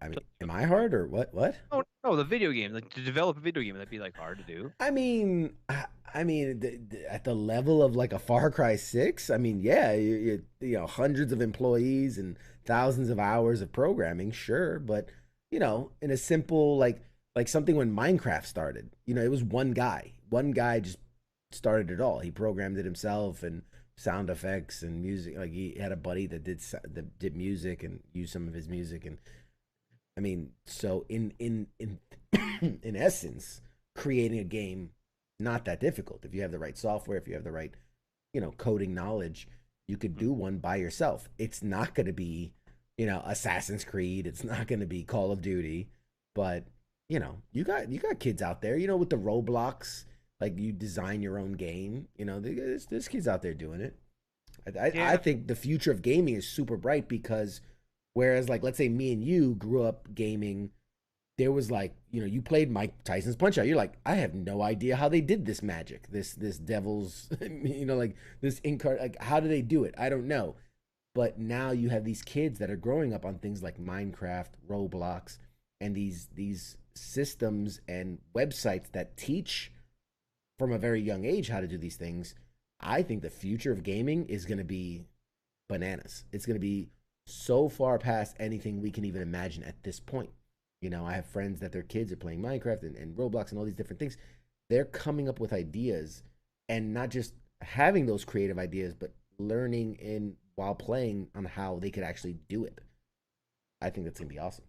I mean, am I hard or what? What? Oh no, the video game. Like to develop a video game, that'd be like hard to do. I mean, at the level of like a Far Cry 6, I mean, yeah, you know, hundreds of employees and thousands of hours of programming, sure, but you know, in a simple like something when Minecraft started, you know, it was one guy just started it all. He programmed it himself and sound effects and music. Like he had a buddy that did music and used some of his music. And I mean, so in in essence, creating a game, not that difficult. If you have the right software, if you have the right, you know, coding knowledge, you could do one by yourself. It's not going to be, you know, Assassin's Creed. It's not going to be Call of Duty, but you know, you got kids out there, you know, with the Roblox, like you design your own game. You know, there's kids out there doing it. I think the future of gaming is super bright because whereas like, let's say me and you grew up gaming, there was like, you know, you played Mike Tyson's Punch-Out. You're like, I have no idea how they did this magic, this devil's, you know, like this like how do they do it? I don't know. But now you have these kids that are growing up on things like Minecraft, Roblox, and these systems and websites that teach from a very young age how to do these things. I think the future of gaming is going to be bananas. It's going to be so far past anything we can even imagine at this point. You know, I have friends that their kids are playing Minecraft and Roblox and all these different things. They're coming up with ideas and not just having those creative ideas, but learning while playing on how they could actually do it. I think that's going to be awesome.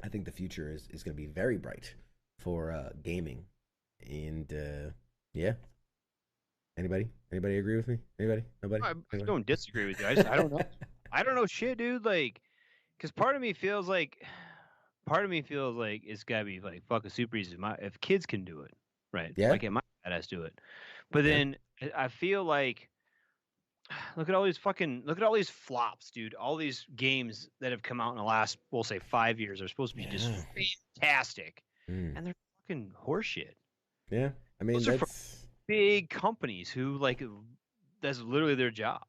I think the future is going to be very bright for gaming. And yeah. Anybody agree with me? Anybody? Nobody? I don't disagree with you. I don't know. I don't know shit, dude. Like, because part of me feels like it's gotta be like fucking super easy. If kids can do it, right? Yeah. Like, my badass do it. But then I feel like, look at all these flops, dude. All these games that have come out in the last, we'll say 5 years, are supposed to be just fantastic, and they're fucking horseshit. Yeah, I mean, those are from big companies who like that's literally their job.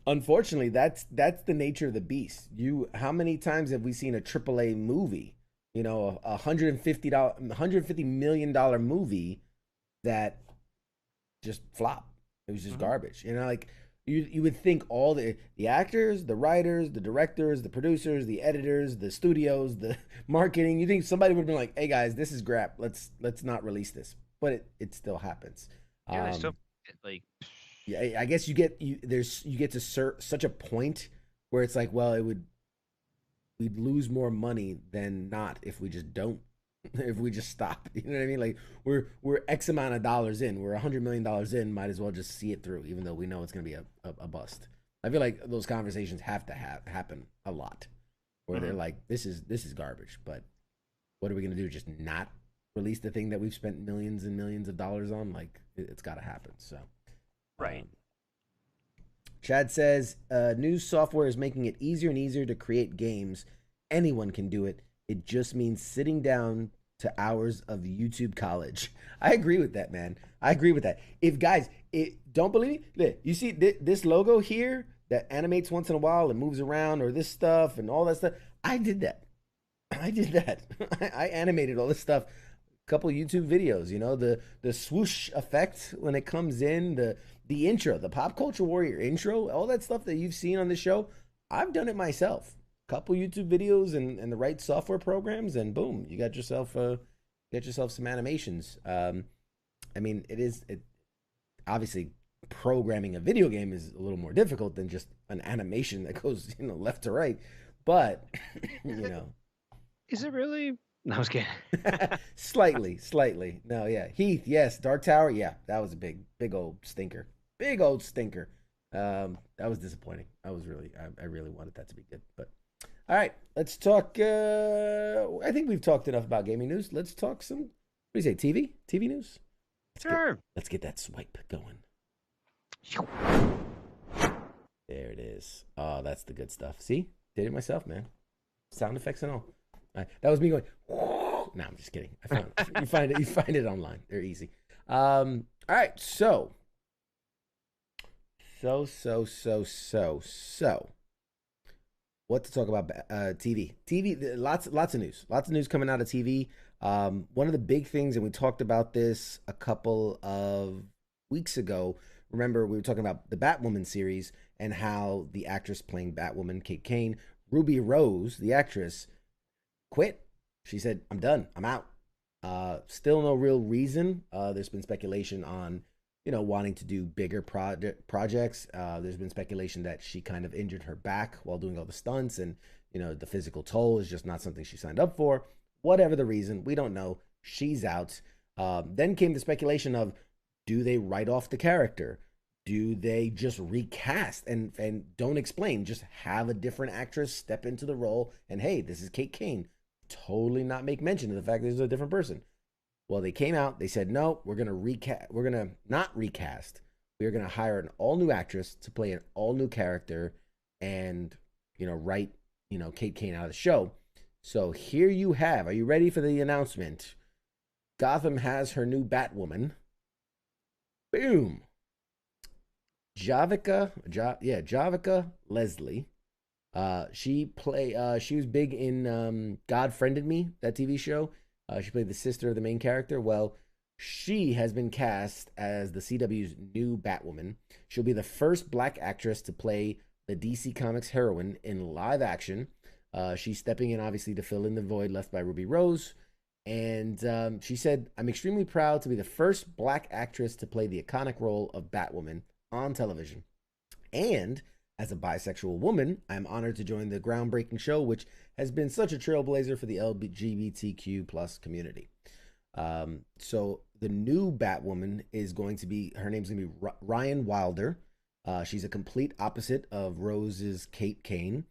unfortunately, that's the nature of the beast. How many times have we seen a AAA movie, you know, a $150 million movie that just flop? It was just garbage. You know, like you would think all the actors, the writers, the directors, the producers, the editors, the studios, the marketing, you think somebody would have been like, "Hey guys, this is crap. Let's not release this." But it still happens. Yeah, they still like. Yeah, I guess you get to such a point where it's like, well, we'd lose more money than not if we just don't, if we just stop. You know what I mean? Like we're X amount of dollars in, we're $100 million in, might as well just see it through, even though we know it's gonna be a bust. I feel like those conversations have to happen a lot, where they're like, this is garbage, but what are we gonna do? Just not release the thing that we've spent millions and millions of dollars on? Like it's got to happen. So. Right. Chad says, new software is making it easier and easier to create games. Anyone can do it. It just means sitting down to hours of YouTube college. I agree with that, man. I agree with that. If guys, don't believe me, you see this logo here that animates once in a while and moves around, or this stuff and all that stuff. I did that. I animated all this stuff. Couple YouTube videos, you know, the swoosh effect when it comes in, the intro, the Pop Culture Warrior intro, all that stuff that you've seen on the show, I've done it myself. Couple YouTube videos and the right software programs, and boom, you got yourself some animations. I mean, it obviously programming a video game is a little more difficult than just an animation that goes, you know, left to right, but you know, is it really? No, I was kidding. Slightly. No, yeah. Heath, yes. Dark Tower, yeah. That was a big old stinker. Big old stinker. That was disappointing. I really wanted that to be good. But all right, let's talk. I think we've talked enough about gaming news. Let's talk some. What do you say? TV news. Let's get that swipe going. There it is. Oh, that's the good stuff. See, did it myself, man. Sound effects and all. That was me going. No, I'm just kidding. I found you find it online. They're easy. All right, so. What to talk about? TV. Lots of news. Lots of news coming out of TV. One of the big things, and we talked about this a couple of weeks ago. Remember, we were talking about the Batwoman series and how the actress playing Batwoman, Kate Kane, Ruby Rose, the actress, quit. She said, I'm done. I'm out. Still no real reason. There's been speculation on, wanting to do bigger projects. There's been speculation that she kind of injured her back while doing all the stunts, and, the physical toll is just not something she signed up for. Whatever the reason, we don't know. She's out. Then came the speculation of, do they write off the character? Do they just recast and don't explain? Just have a different actress step into the role, and hey, this is Kate Kane. Totally not make mention of the fact that this is a different person. Well, they came out. They said, no, we're gonna recast. We're gonna not recast. We're gonna hire an all new actress to play an all new character, and write Kate Kane out of the show. So here you have. Are you ready for the announcement? Gotham has her new Batwoman. Boom. Javicia Leslie. She was big in God Friended Me, that TV show. She played the sister of the main character. Well, she has been cast as the CW's new Batwoman. She'll be the first black actress to play the DC Comics heroine in live action. She's stepping in, obviously, to fill in the void left by Ruby Rose. And she said, I'm extremely proud to be the first black actress to play the iconic role of Batwoman on television. And as a bisexual woman, I'm honored to join the groundbreaking show, which has been such a trailblazer for the LGBTQ plus community. So the new Batwoman is going to be, her name's going to be Ryan Wilder. She's a complete opposite of Rose's Kate Kane.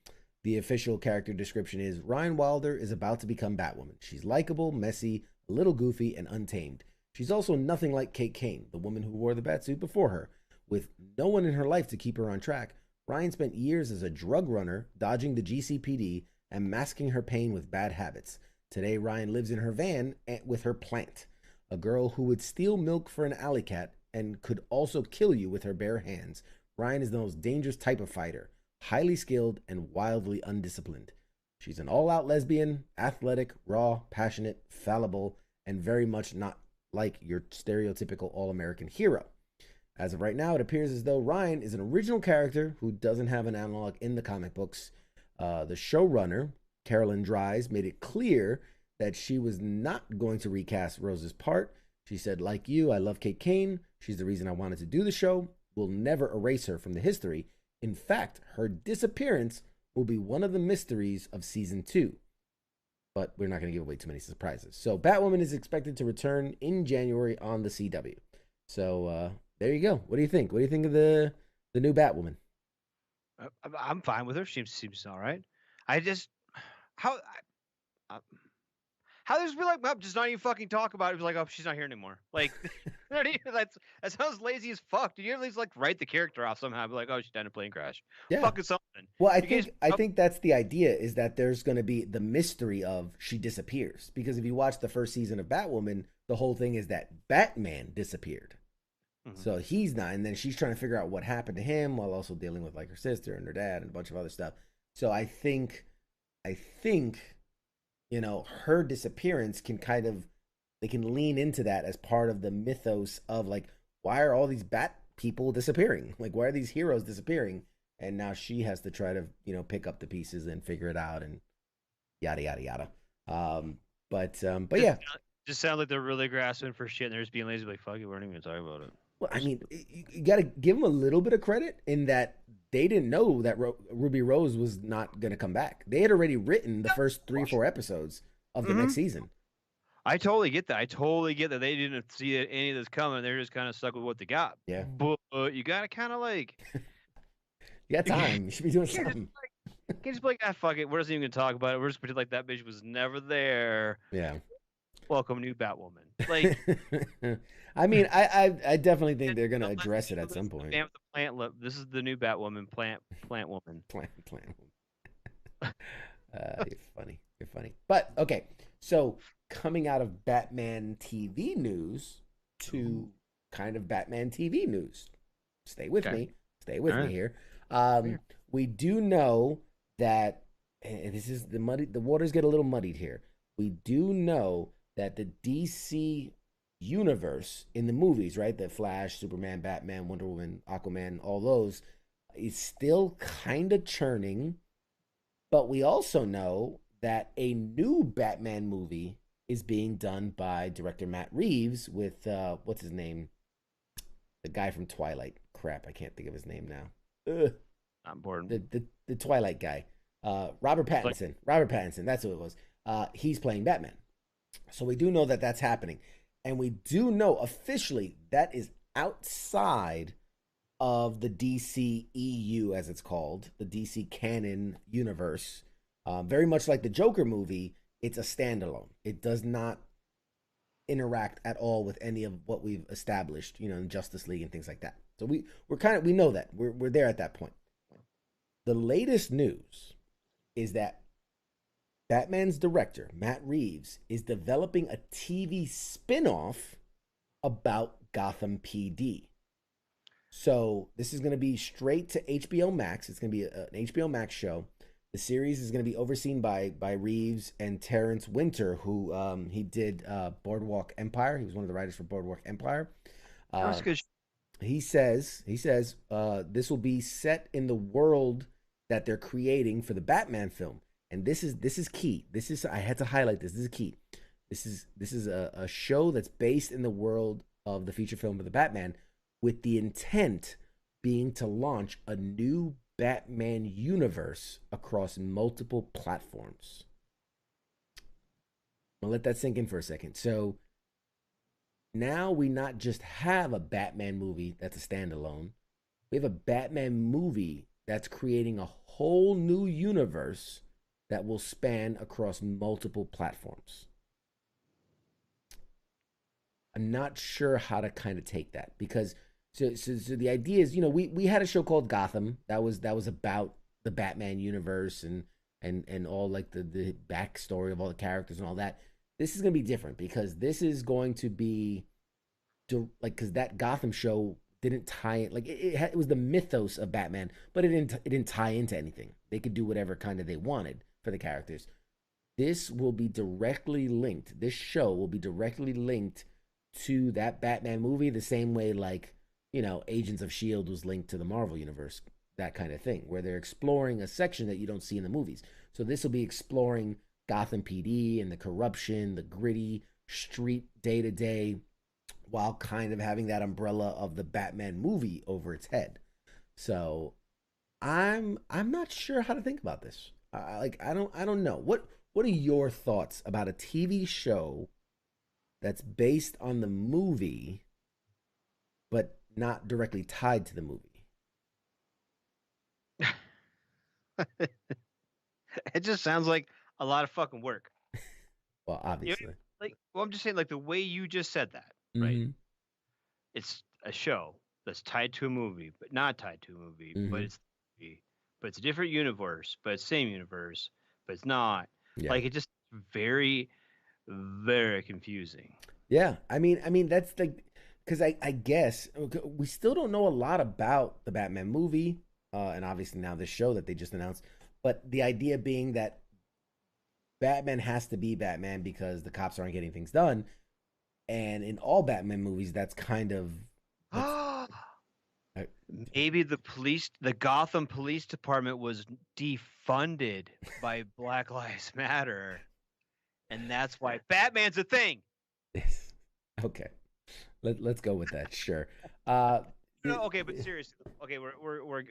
The official character description is, Ryan Wilder is about to become Batwoman. She's likable, messy, a little goofy, and untamed. She's also nothing like Kate Kane, the woman who wore the batsuit before her. With no one in her life to keep her on track, Ryan spent years as a drug runner, dodging the GCPD and masking her pain with bad habits. Today, Ryan lives in her van with her plant, a girl who would steal milk for an alley cat and could also kill you with her bare hands. Ryan is the most dangerous type of fighter, highly skilled and wildly undisciplined. She's an all-out lesbian, athletic, raw, passionate, fallible, and very much not like your stereotypical all-American hero. As of right now, it appears as though Ryan is an original character who doesn't have an analog in the comic books. The showrunner, Carolyn Dries, made it clear that she was not going to recast Rose's part. She said, like you, I love Kate Kane. She's the reason I wanted to do the show. We'll never erase her from the history. In fact, her disappearance will be one of the mysteries of season 2. But we're not going to give away too many surprises. So Batwoman is expected to return in January on the CW. So there you go. What do you think? What do you think of the new Batwoman? I'm fine with her. She seems all right. I just how there's be like, well, just not even fucking talk about it. It was like, oh, she's not here anymore. Like, that sounds lazy as fuck. Did you at least like write the character off somehow? Be like, oh, she died in a plane crash. Yeah. Fucking something. Well, I think that's the idea, is that there's going to be the mystery of she disappears. Because if you watch the first season of Batwoman, the whole thing is that Batman disappeared. Mm-hmm. So he's not, and then she's trying to figure out what happened to him while also dealing with like her sister and her dad and a bunch of other stuff. So I think her disappearance they can lean into that as part of the mythos of like, why are all these bat people disappearing? Like, why are these heroes disappearing? And now she has to try to, pick up the pieces and figure it out and yada, yada, yada. But yeah. Just sounds like they're really grasping for shit and they're just being lazy. Like, fuck it, we're not even going to talk about it. Well, I mean, you got to give them a little bit of credit in that they didn't know that Ruby Rose was not going to come back. They had already written the first 3 or 4 episodes of the next season. I totally get that. They didn't see any of this coming. They're just kind of stuck with what they got. Yeah. But you got to kind of like... You got time. You should be doing something. Can't just be like, fuck it. We're just even going to talk about it. We're just pretend like that bitch was never there. Yeah. Welcome, new Batwoman. Like, I mean, I definitely think they're gonna address it at some point. The plant lip. This is the new Batwoman. Plant woman. Plant woman. You're funny. But okay, so coming out of Batman TV news to kind of Batman TV news. Stay with me. Stay with me here. We do know that, and this is the waters get a little muddied here. We do know that the DC universe in the movies, right? The Flash, Superman, Batman, Wonder Woman, Aquaman, all those, is still kind of churning. But we also know that a new Batman movie is being done by director Matt Reeves with, what's his name? The guy from Twilight. Crap, I can't think of his name now. I'm bored. The Twilight guy. Robert Pattinson. Robert Pattinson, that's who it was. He's playing Batman. So we do know that that's happening. And we do know officially that is outside of the DC EU, as it's called, the DC canon universe. Very much like the Joker movie, it's a standalone. It does not interact at all with any of what we've established, in Justice League and things like that. So we know that. We're there at that point. The latest news is that Batman's director, Matt Reeves, is developing a TV spin-off about Gotham PD. So this is going to be straight to HBO Max. It's going to be an HBO Max show. The series is going to be overseen by Reeves and Terrence Winter, who he did Boardwalk Empire. He was one of the writers for Boardwalk Empire. That's good. He says this will be set in the world that they're creating for the Batman film. And this is key. I had to highlight this. This is key. This is a show that's based in the world of the feature film of the Batman, with the intent being to launch a new Batman universe across multiple platforms. I'll let that sink in for a second. So now we not just have a Batman movie that's a standalone. We have a Batman movie that's creating a whole new universe that will span across multiple platforms. I'm not sure how to kind of take that, because so the idea is, we had a show called Gotham that was about the Batman universe and all like the backstory of all the characters and all that. This is going to be different, because this is going to be because that Gotham show didn't tie it like it was the mythos of Batman, but it didn't tie into anything. They could do whatever kind of they wanted for the characters. This will be directly linked. This show will be directly linked to that Batman movie, the same way like Agents of Shield was linked to the Marvel universe, that kind of thing, where they're exploring a section that you don't see in the movies. So this will be exploring Gotham PD and the corruption, the gritty street day to day, while kind of having that umbrella of the Batman movie over its head. So I'm not sure how to think about this. I don't know. What are your thoughts about a TV show that's based on the movie but not directly tied to the movie? It just sounds like a lot of fucking work. Well, obviously. I'm just saying, like the way you just said that, right? Mm-hmm. It's a show that's tied to a movie, but not tied to a movie, but it's a different universe, but it's same universe, but it's not. Yeah. Like it just very, very confusing. Yeah, I mean that's like because I guess we still don't know a lot about the Batman movie, and obviously now this show that they just announced. But the idea being that Batman has to be Batman because the cops aren't getting things done, and in all Batman movies, that's kind of maybe the Gotham Police Department was defunded by Black Lives Matter, and that's why Batman's a thing. Okay, let's go with that. Sure. No, okay, but seriously, okay, we're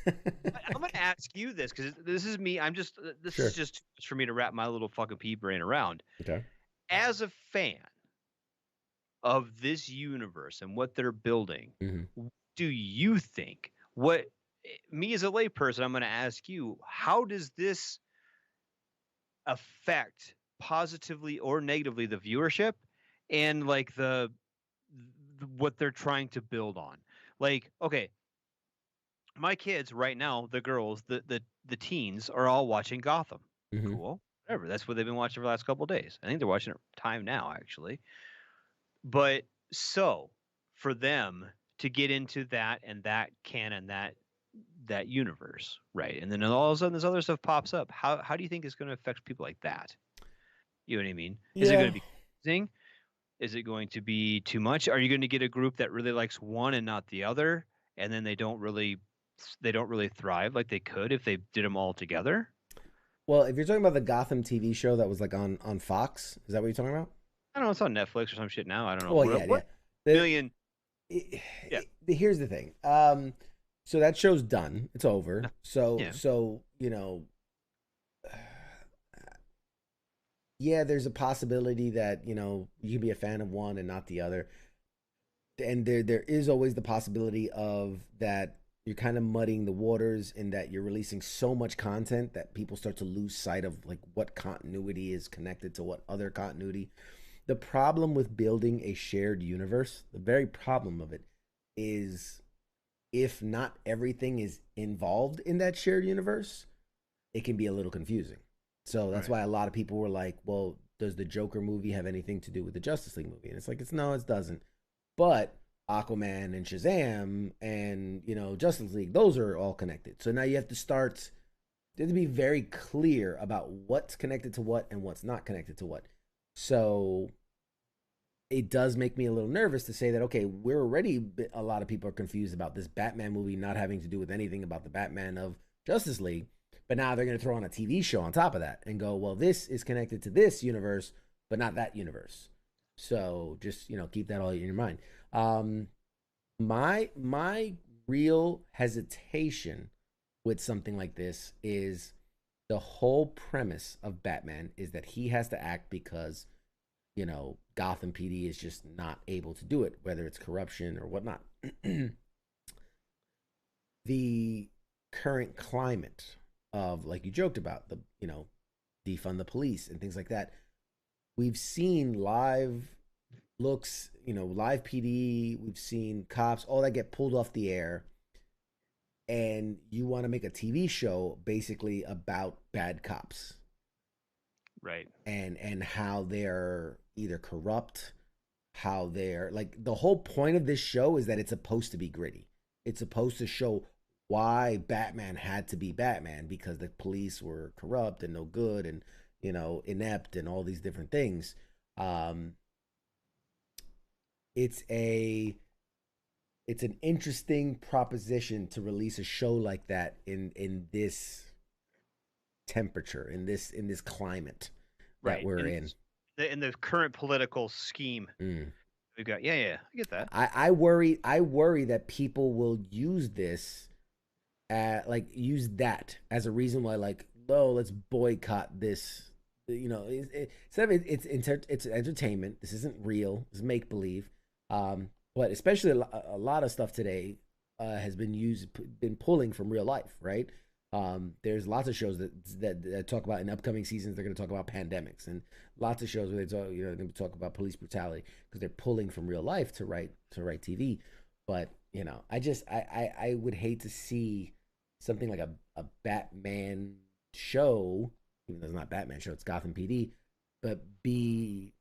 I'm going to ask you this because this is me. This is just for me to wrap my little fucking pea brain around. Okay. As a fan of this universe and what they're building, do you think me as a layperson, I'm going to ask you, how does this affect positively or negatively the viewership and like the what they're trying to build on? Like, okay, my kids right now, the girls, the teens are all watching Gotham. Cool. Whatever. That's what they've been watching for the last couple of days. I think they're watching it time now, actually. But so for them to get into that and that canon, that universe, right? And then all of a sudden this other stuff pops up. How do you think it's going to affect people like that? You know what I mean? Is it going to be confusing? Is it going to be too much? Are you going to get a group that really likes one and not the other? And then they don't really thrive like they could if they did them all together? Well, if you're talking about the Gotham TV show that was like on Fox, is that what you're talking about? I don't know. It's on Netflix or some shit now. I don't know. Well, Here's the thing. So that show's done. It's over. So there's a possibility that you can be a fan of one and not the other, and there is always the possibility of that you're kind of muddying the waters in that you're releasing so much content that people start to lose sight of like what continuity is connected to what other continuity. The problem with building a shared universe, the very problem of it is if not everything is involved in that shared universe, it can be a little confusing. So that's why a lot of people were like, well, does the Joker movie have anything to do with the Justice League movie? And it's like, no, it doesn't. But Aquaman and Shazam and, Justice League, those are all connected. So now you have to be very clear about what's connected to what and what's not connected to what. So it does make me a little nervous to say that, okay, a lot of people are confused about this Batman movie not having to do with anything about the Batman of Justice League. But now they're going to throw on a TV show on top of that and go, well, this is connected to this universe, but not that universe. So just, keep that all in your mind. My real hesitation with something like this is the whole premise of Batman is that he has to act because, Gotham PD is just not able to do it, whether it's corruption or whatnot. The current climate of, like you joked about, the, defund the police and things like that. We've seen live looks, live PD, we've seen cops, all that get pulled off the air. And you want to make a TV show basically about bad cops. Right. And how they're either corrupt, how they're like, the whole point of this show is that it's supposed to be gritty. It's supposed to show why Batman had to be Batman, because the police were corrupt and no good and, you know, inept and all these different things. It's an interesting proposition to release a show like that in this temperature, in this climate that we're in. In the current political scheme. We've got I get that. I worry that people will use this use that as a reason why, like, oh, let's boycott this. You know, it's entertainment. This isn't real. It's make believe. But especially a lot of stuff today has been pulling from real life, right? There's lots of shows that talk about, in upcoming seasons, they're going to talk about pandemics, and lots of shows where they're going to talk about police brutality because they're pulling from real life to write TV. But, you know, I would hate to see something like a Batman show, even though it's not a Batman show, it's Gotham PD, but be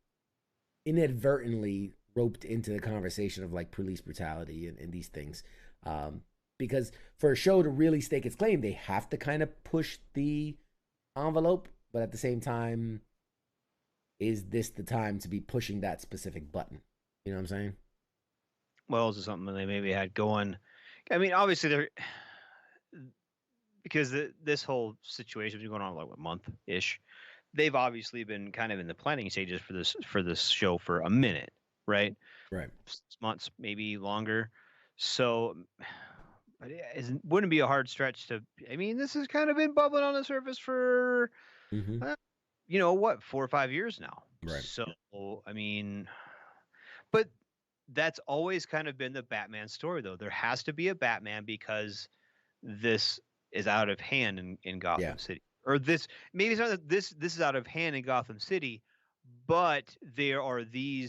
inadvertently roped into the conversation of like police brutality and these things. Because for a show to really stake its claim, they have to kind of push the envelope, but at the same time, is this the time to be pushing that specific button? You know what I'm saying? Well, is it something they maybe had going? I mean, obviously they're, because this whole situation has been going on like a month-ish. They've obviously been kind of in the planning stages for this show for a minute, right? Right. 6 months, maybe longer. So, but it wouldn't be a hard stretch to. I mean, this has kind of been bubbling on the surface for, 4 or 5 years now. Right. So, I mean, but that's always kind of been the Batman story, though. There has to be a Batman because this is out of hand in Gotham City. Or this, maybe it's not that this is out of hand in Gotham City, but there are the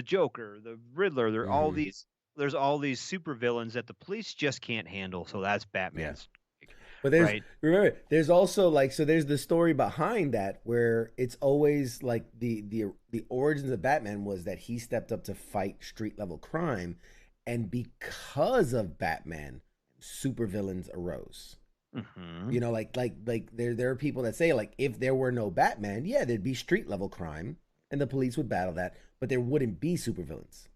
Joker, the Riddler, there's all these supervillains that the police just can't handle. So that's Batman's. Yeah. But remember, there's also there's the story behind that where it's always like the origins of Batman was that he stepped up to fight street level crime, and because of Batman, supervillains arose. Mm-hmm. You know, like there are people that say, like, if there were no Batman, there'd be street level crime and the police would battle that, but there wouldn't be supervillains,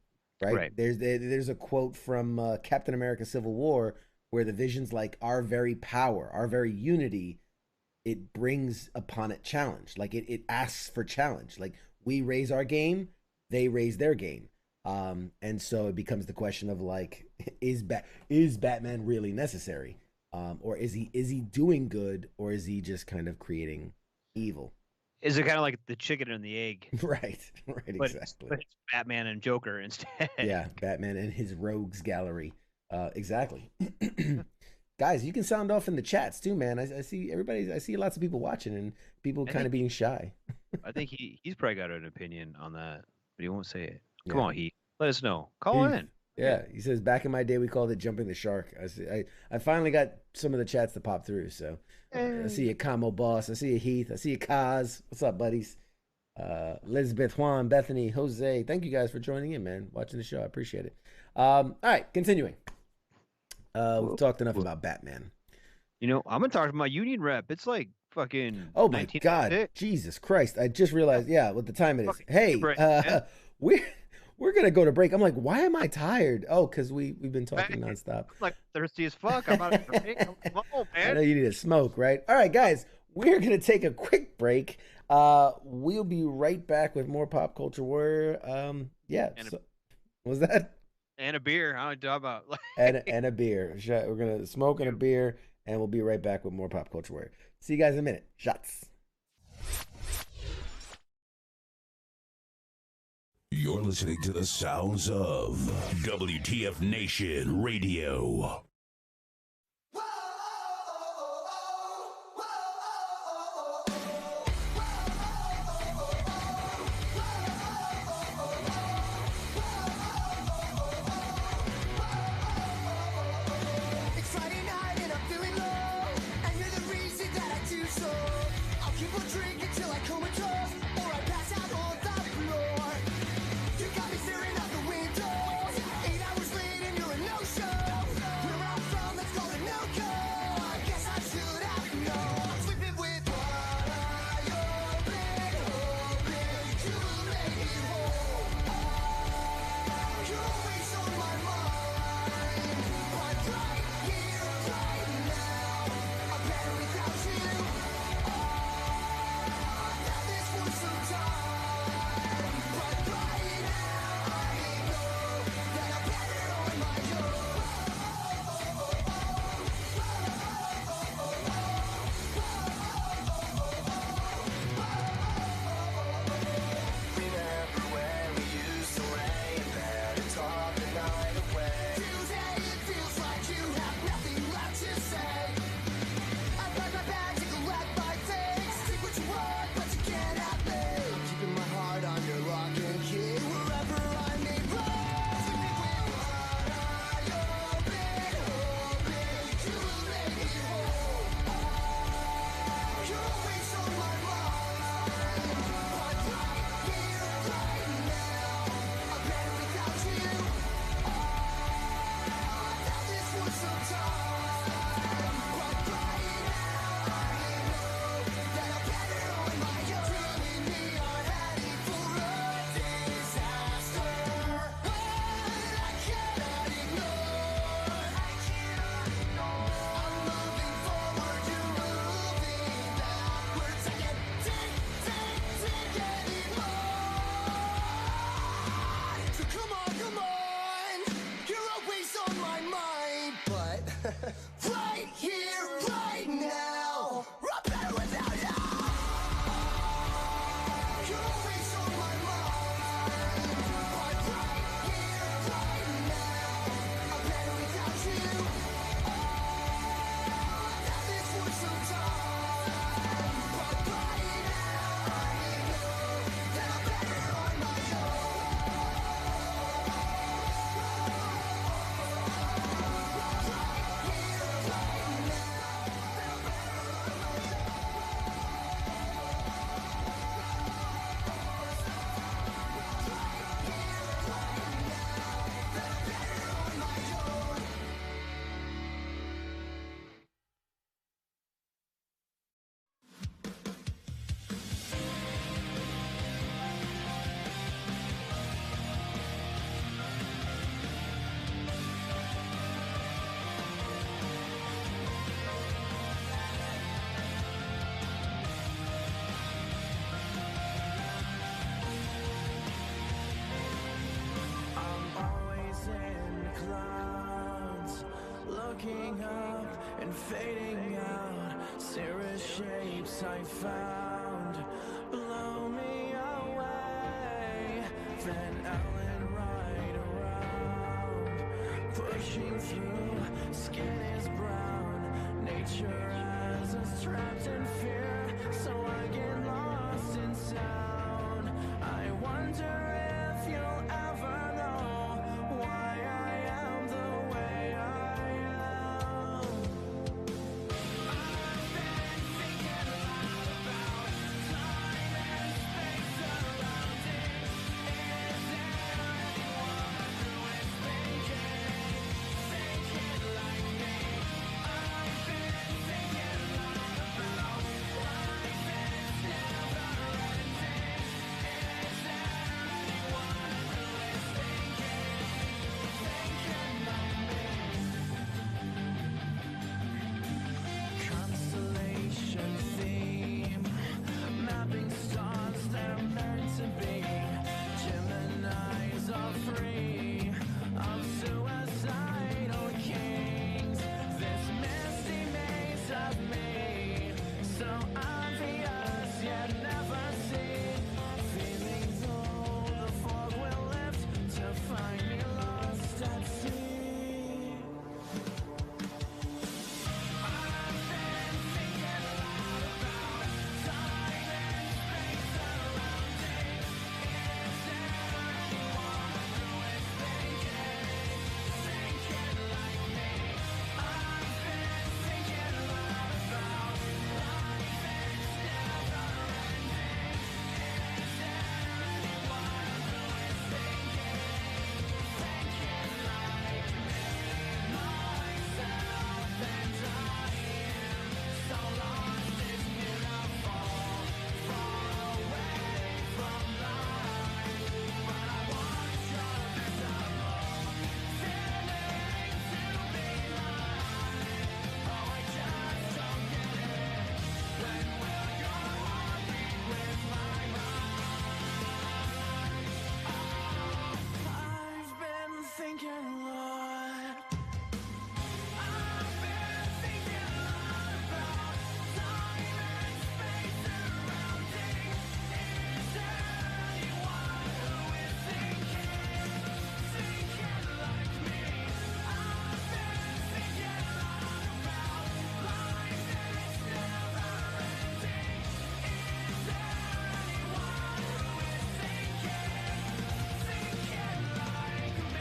right? There's a quote from Captain America: Civil War where the Vision's like, our very power, our very unity, it brings upon it challenge. Like it asks for challenge. Like, we raise our game, they raise their game. And so it becomes the question of like, is Batman really necessary? Or is he doing good, or is he just kind of creating evil? Is it kind of like the chicken and the egg? Right, exactly. But it's Batman and Joker instead. Yeah, Batman and his rogues gallery. Exactly. Guys, you can sound off in the chats too, man. I see everybody. I see lots of people watching and people kind of being shy. I think he's probably got an opinion on that, but he won't say it. Come on, let us know. Call in. Yeah, he says, back in my day we called it jumping the shark. I finally got some of the chats to pop through. So I see you, Camo Boss. I see you, Heath. I see you, Kaz. What's up, buddies? Elizabeth, Juan, Bethany, Jose. Thank you guys for joining in, man. Watching the show. I appreciate it. All right, continuing. We've talked enough about Batman. You know, I'm gonna talk to my union rep. It's like fucking. Oh my God, Jesus Christ! I just realized. Yeah, what the time it is. Hey, we're gonna go to break. I'm like, why am I tired? Oh, because we've been talking nonstop. I'm like thirsty as fuck. I'm about to break. Come on, man. I know you need a smoke, right? All right, guys, we're gonna take a quick break. We'll be right back with more Pop Culture Warrior. What was that? And a beer. I don't know about. and a beer. We're gonna smoke and a beer, and we'll be right back with more Pop Culture Warrior. See you guys in a minute. Shots. You're listening to the sounds of WTF Nation Radio. Drink until I comatose, or I pass out on the floor. You got me looking up and fading out. Cirrus shapes I found blow me away. Van Allen right around, pushing through. Skin is brown. Nature has us trapped in fear, so I get lost in sound. I wonder if you'll ever know why I am the way I am. I've been thinking a lot about time and space surrounding. Is there anyone who is thinking like me? I've been thinking a lot about life is never ending. Is there anyone who is thinking like me? Constellation theme, mapping stars they're meant to be. Geminis are free of suicidal kings. This misty maze of me, so obvious yet never seen. Feeling though the fog will lift to find me lost at sea. I've been thinking a lot about time and space surrounding. Is there anyone who is thinking like me? I've been thinking a lot about life is never ending. Is there anyone who is thinking like me? Myself and I am so lost, it's beautiful, far away from life. But I want your visible feeling to be mine. Oh, I just don't get it. When will your heart beat with my mind? Oh, I've been thinking a lot. I've been thinking a lot about time and space surrounding. Is there anyone who is thinking like me? I've been thinking a lot about life that's never ending. Is there anyone who is thinking like me?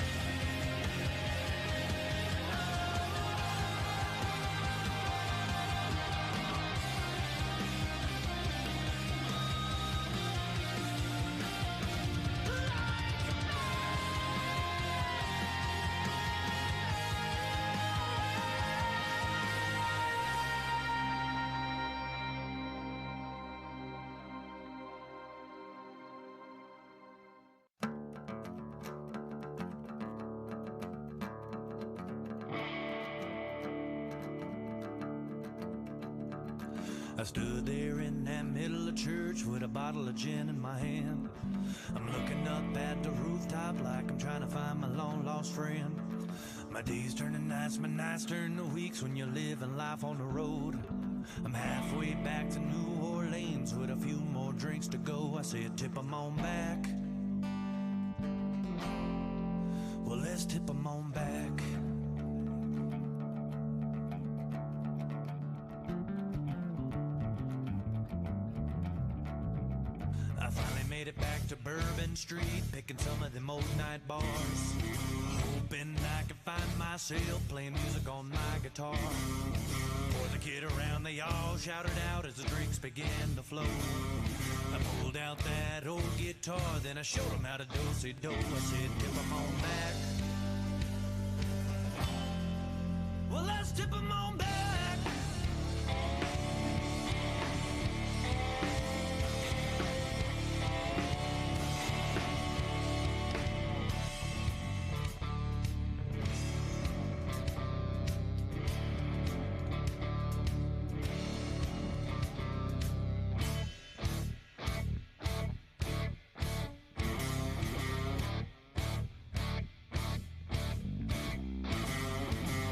I stood there in that middle of church with a bottle of gin in my hand. I'm looking up at the rooftop like I'm trying to find my long lost friend. My days turn to nights, my nights turn to weeks when you're living life on the road. I'm halfway back to New Orleans with a few more drinks to go. I said, tip 'em on back. Well, let's tip 'em on back. I finally made it back to Bourbon Street, picking some of them old night bars, hoping I could find myself playing music on my guitar. For the kid around, they all shouted out as the drinks began to flow. I pulled out that old guitar, then I showed them how to do-si-do. I said, tip 'em on back. Well, let's tip 'em on back.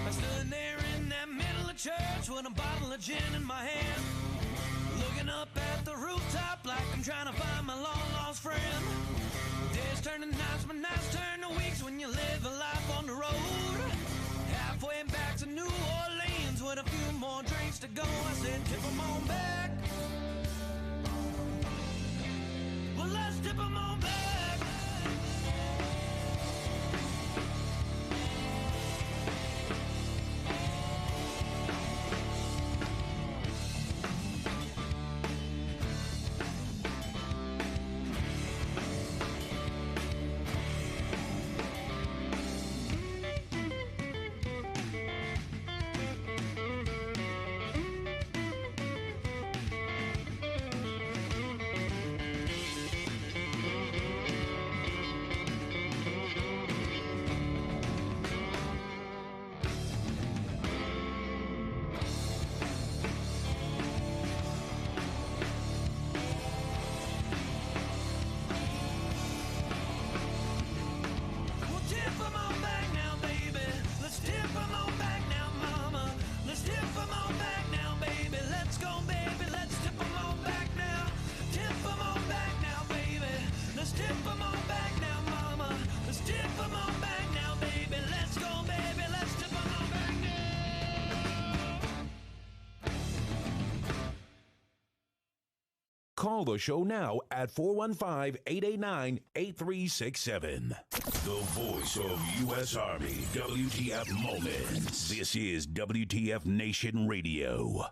I stood there with a bottle of gin in my hand. Looking up at the rooftop like I'm trying to find my long lost friend. Days turn to nights, but nights turn to weeks when you live a life on the road. Halfway back to New Orleans with a few more drinks to go. I said, tip 'em on back. Well, let's tip 'em on back. Call the show now at 415-889-8367. The voice of U.S. Army, WTF Moments. This is WTF Nation Radio.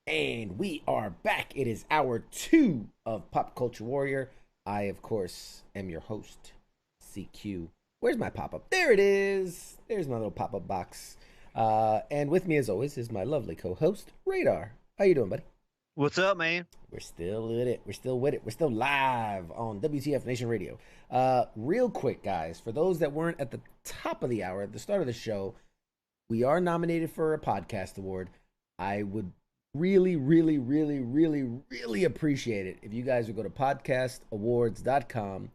And we are back. It is hour 2 of Pop Culture Warrior. I, of course, am your host, CQ. Where's my pop-up? There it is. There's my little pop-up box. And with me, as always, is my lovely co-host, Radar. How you doing, buddy? What's up, man? We're still with it. We're still with it. We're still live on WTF Nation Radio. Real quick, guys, for those that weren't at the top of the hour, at the start of the show, we are nominated for a podcast award. I would really, really, really, really, really appreciate it if you guys would go to podcastawards.com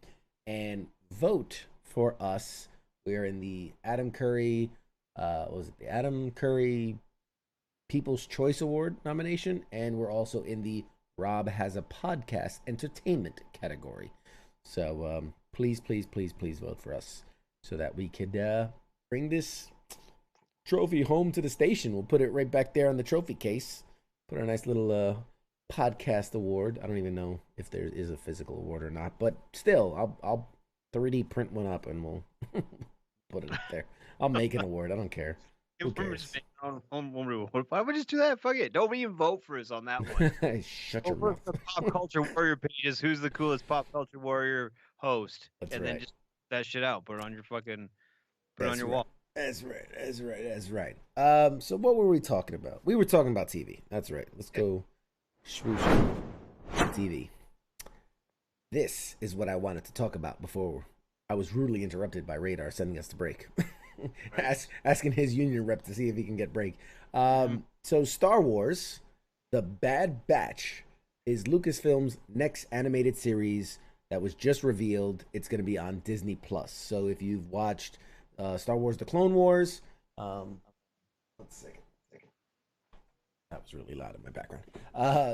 and vote for us. We're in the Adam Curry, the Adam Curry People's Choice Award nomination, and we're also in the Rob Has a Podcast Entertainment category. So please, please, please, please vote for us so that we could bring this trophy home to the station. We'll put it right back there on the trophy case. Put a nice little podcast award. I don't even know if there is a physical award or not, but still, I'll 3D print one up and we'll put it up there. I'll make an award. I don't care. Who cares? Why would we just do that? Fuck it. Don't even vote for us on that one. Shut your Vote for mouth. the Pop Culture Warrior pages. Who's the coolest Pop Culture Warrior host? That's and right. then just that shit out. Put it on your fucking. Put it on your right. wall. That's right. That's right. That's right. So what were we talking about? We were talking about TV. That's right. Let's go swoosh TV. This is what I wanted to talk about before I was rudely interrupted by Radar sending us to break. Asking his union rep to see if he can get break. So Star Wars, The Bad Batch, is Lucasfilm's next animated series that was just revealed. It's going to be on Disney Plus. So if you've watched Star Wars: The Clone Wars, let's see. That was really loud in my background.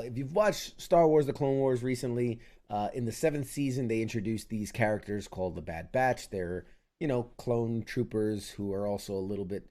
If you've watched Star Wars: The Clone Wars recently, in the 7th season, they introduced these characters called the Bad Batch. They're, clone troopers who are also a little bit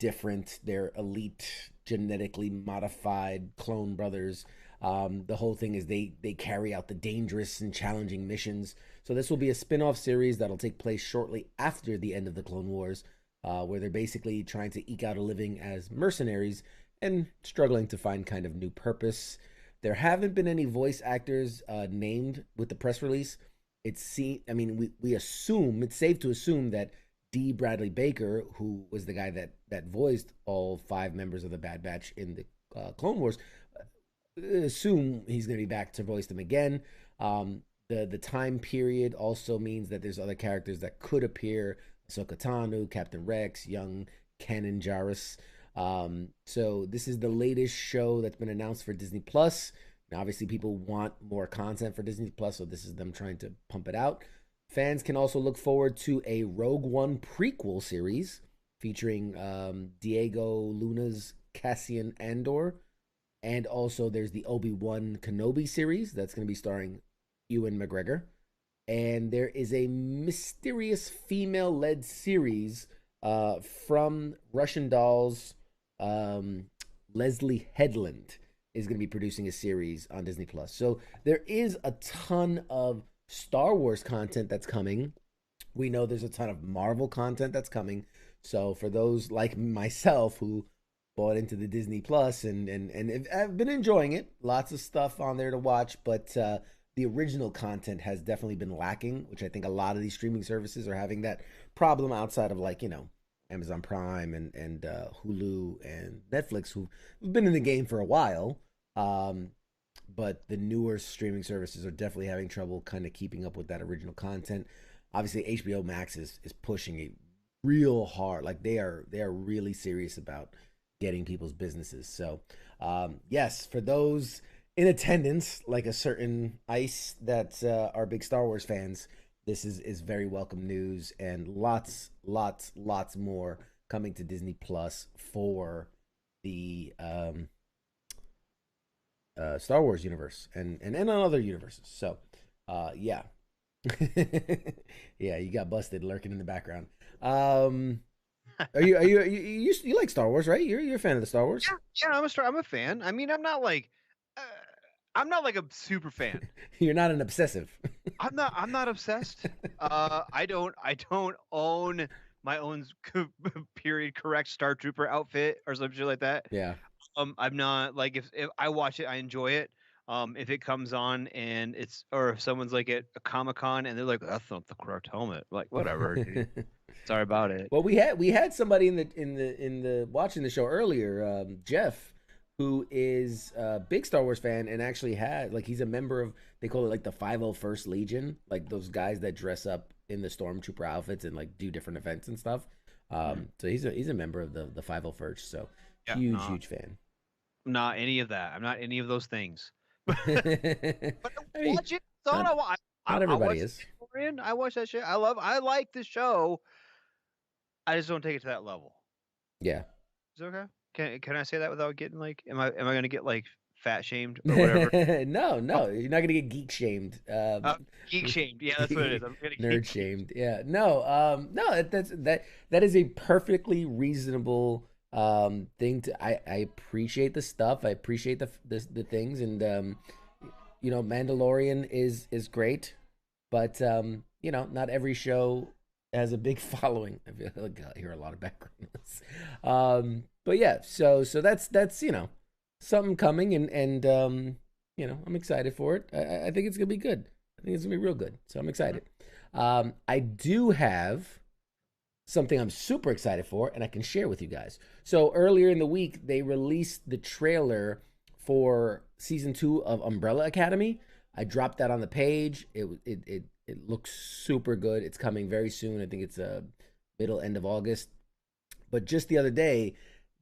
different. They're elite, genetically modified clone brothers. The whole thing is they carry out the dangerous and challenging missions. So this will be a spin-off series that'll take place shortly after the end of the Clone Wars, where they're basically trying to eke out a living as mercenaries and struggling to find kind of new purpose. There haven't been any voice actors named with the press release. We assume, it's safe to assume that D. Bradley Baker, who was the guy that voiced all 5 members of the Bad Batch in the Clone Wars, assume he's going to be back to voice them again. The time period also means that there's other characters that could appear: Ahsoka Tano, Captain Rex, young Kanan Jarrus. So this is the latest show that's been announced for Disney Plus. And obviously, people want more content for Disney Plus, so this is them trying to pump it out. Fans can also look forward to a Rogue One prequel series featuring Diego Luna's Cassian Andor. And also, there's the Obi-Wan Kenobi series that's going to be starring Ewan McGregor. And there is a mysterious female-led series from Russian Dolls. Leslie Headland is going to be producing a series on Disney Plus. So there is a ton of Star Wars content that's coming. We know there's a ton of Marvel content that's coming. So for those like myself who bought into the Disney Plus and I've been enjoying it, lots of stuff on there to watch, but the original content has definitely been lacking, which I think a lot of these streaming services are having that problem outside of, like, you know, Amazon Prime and Hulu and Netflix, who've been in the game for a while. But the newer streaming services are definitely having trouble kind of keeping up with that original content. Obviously, HBO Max is pushing it real hard. Like they are really serious about getting people's businesses. So, yes, for those in attendance, like a certain Ice that are big Star Wars fans, this is very welcome news, and lots more coming to Disney Plus for the Star Wars universe and on other universes. So, yeah. Yeah, you got busted lurking in the background. You like Star Wars, right? You're a fan of the Star Wars? Yeah, I'm a fan. I mean, I'm not like a super fan. You're not an obsessive. I'm not obsessed. I don't own my own period correct Star Trooper outfit or some shit like that. Yeah. I'm not like, if I watch it, I enjoy it. If it comes on and or if someone's like at a Comic-Con and they're like, that's not the correct helmet, like, whatever, dude. Sorry about it. Well, we had somebody in the watching the show earlier, Jeff, who is a big Star Wars fan and actually he's a member of, they call it like the 501st Legion, like those guys that dress up in the Stormtrooper outfits and like do different events and stuff. So he's a member of the 501st. So Yeah, huge fan. I'm not any of that. I'm not any of those things. But I mean, watch it. Not everybody is. I watch that shit. I like the show. I just don't take it to that level. Yeah. Is it okay? Can I say that without getting like, am I gonna get like fat shamed or whatever? No, you're not gonna get geek shamed. Geek shamed. Yeah, that's what it is. I'm gonna nerd shamed. Yeah. No. That is a perfectly reasonable thing to. I appreciate the stuff. I appreciate the things, and you know, Mandalorian is great, but you know, not every show has a big following. I feel like I hear a lot of background noise. But yeah, so that's, you know, something coming, and you know, I'm excited for it. I think it's gonna be good. I think it's gonna be real good. So I'm excited. I do have something I'm super excited for, and I can share with you guys. So earlier in the week, they released the trailer for season 2 of Umbrella Academy. I dropped that on the page. It looks super good. It's coming very soon. I think it's end of August. But just the other day,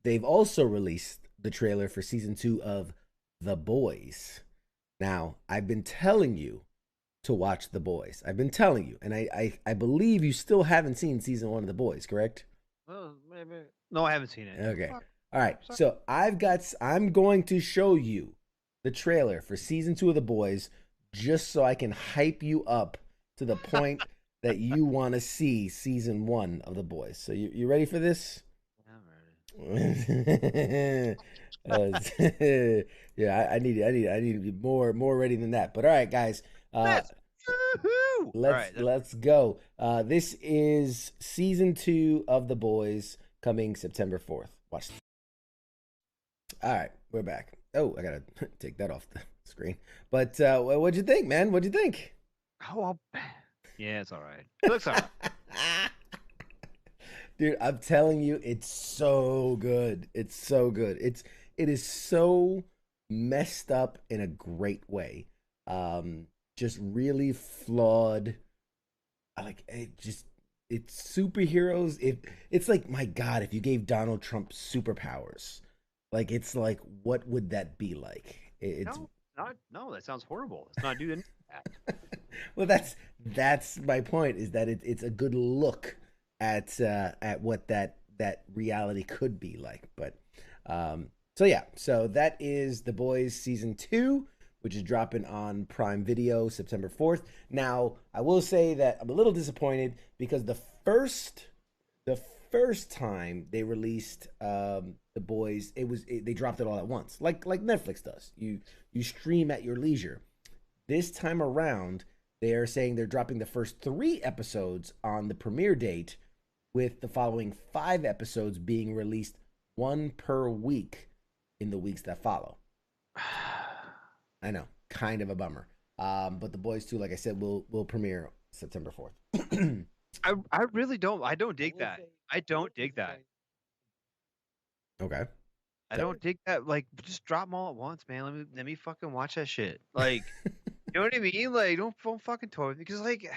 they've also released the trailer for season 2 of The Boys. Now, I've been telling you to watch The Boys. I've been telling you, and I believe you still haven't seen season 1 of The Boys, correct? Well, maybe. No, I haven't seen it. Okay. All right. So I'm going to show you the trailer for season 2 of The Boys, just so I can hype you up to the point that you want to see season 1 of The Boys. So you ready for this? I'm ready. Yeah, I need to be more ready than that. But all right, guys, let's go. This is season 2 of The Boys, coming September 4th. Watch. All right, we're back. Oh, I gotta take that off the screen. But what'd you think, man? What'd you think? Oh, yeah, it's all right. It looks all right. Dude, I'm telling you, it's so good. It's so good. It is so messed up in a great way. Just really flawed. It's superheroes. It's like, my God, if you gave Donald Trump superpowers, like, it's like, what would that be like? It's No, that sounds horrible. Let's not do that. Well, that's my point. Is that it's a good look at what that reality could be like. But so yeah, so that is The Boys season 2, which is dropping on Prime Video September 4th. Now, I will say that I'm a little disappointed because the first time they released The Boys, they dropped it all at once, like Netflix does. You stream at your leisure. This time around, they are saying they're dropping the first 3 episodes on the premiere date, with the following 5 episodes being released, 1 per week in the weeks that follow. I know, kind of a bummer. But The Boys 2, like I said, will premiere September 4th. I really don't. I don't dig that. I don't dig that. Okay. I don't dig that. Like, just drop them all at once, man. Let me fucking watch that shit. Like, you know what I mean? Like, don't fucking toy with me, because like.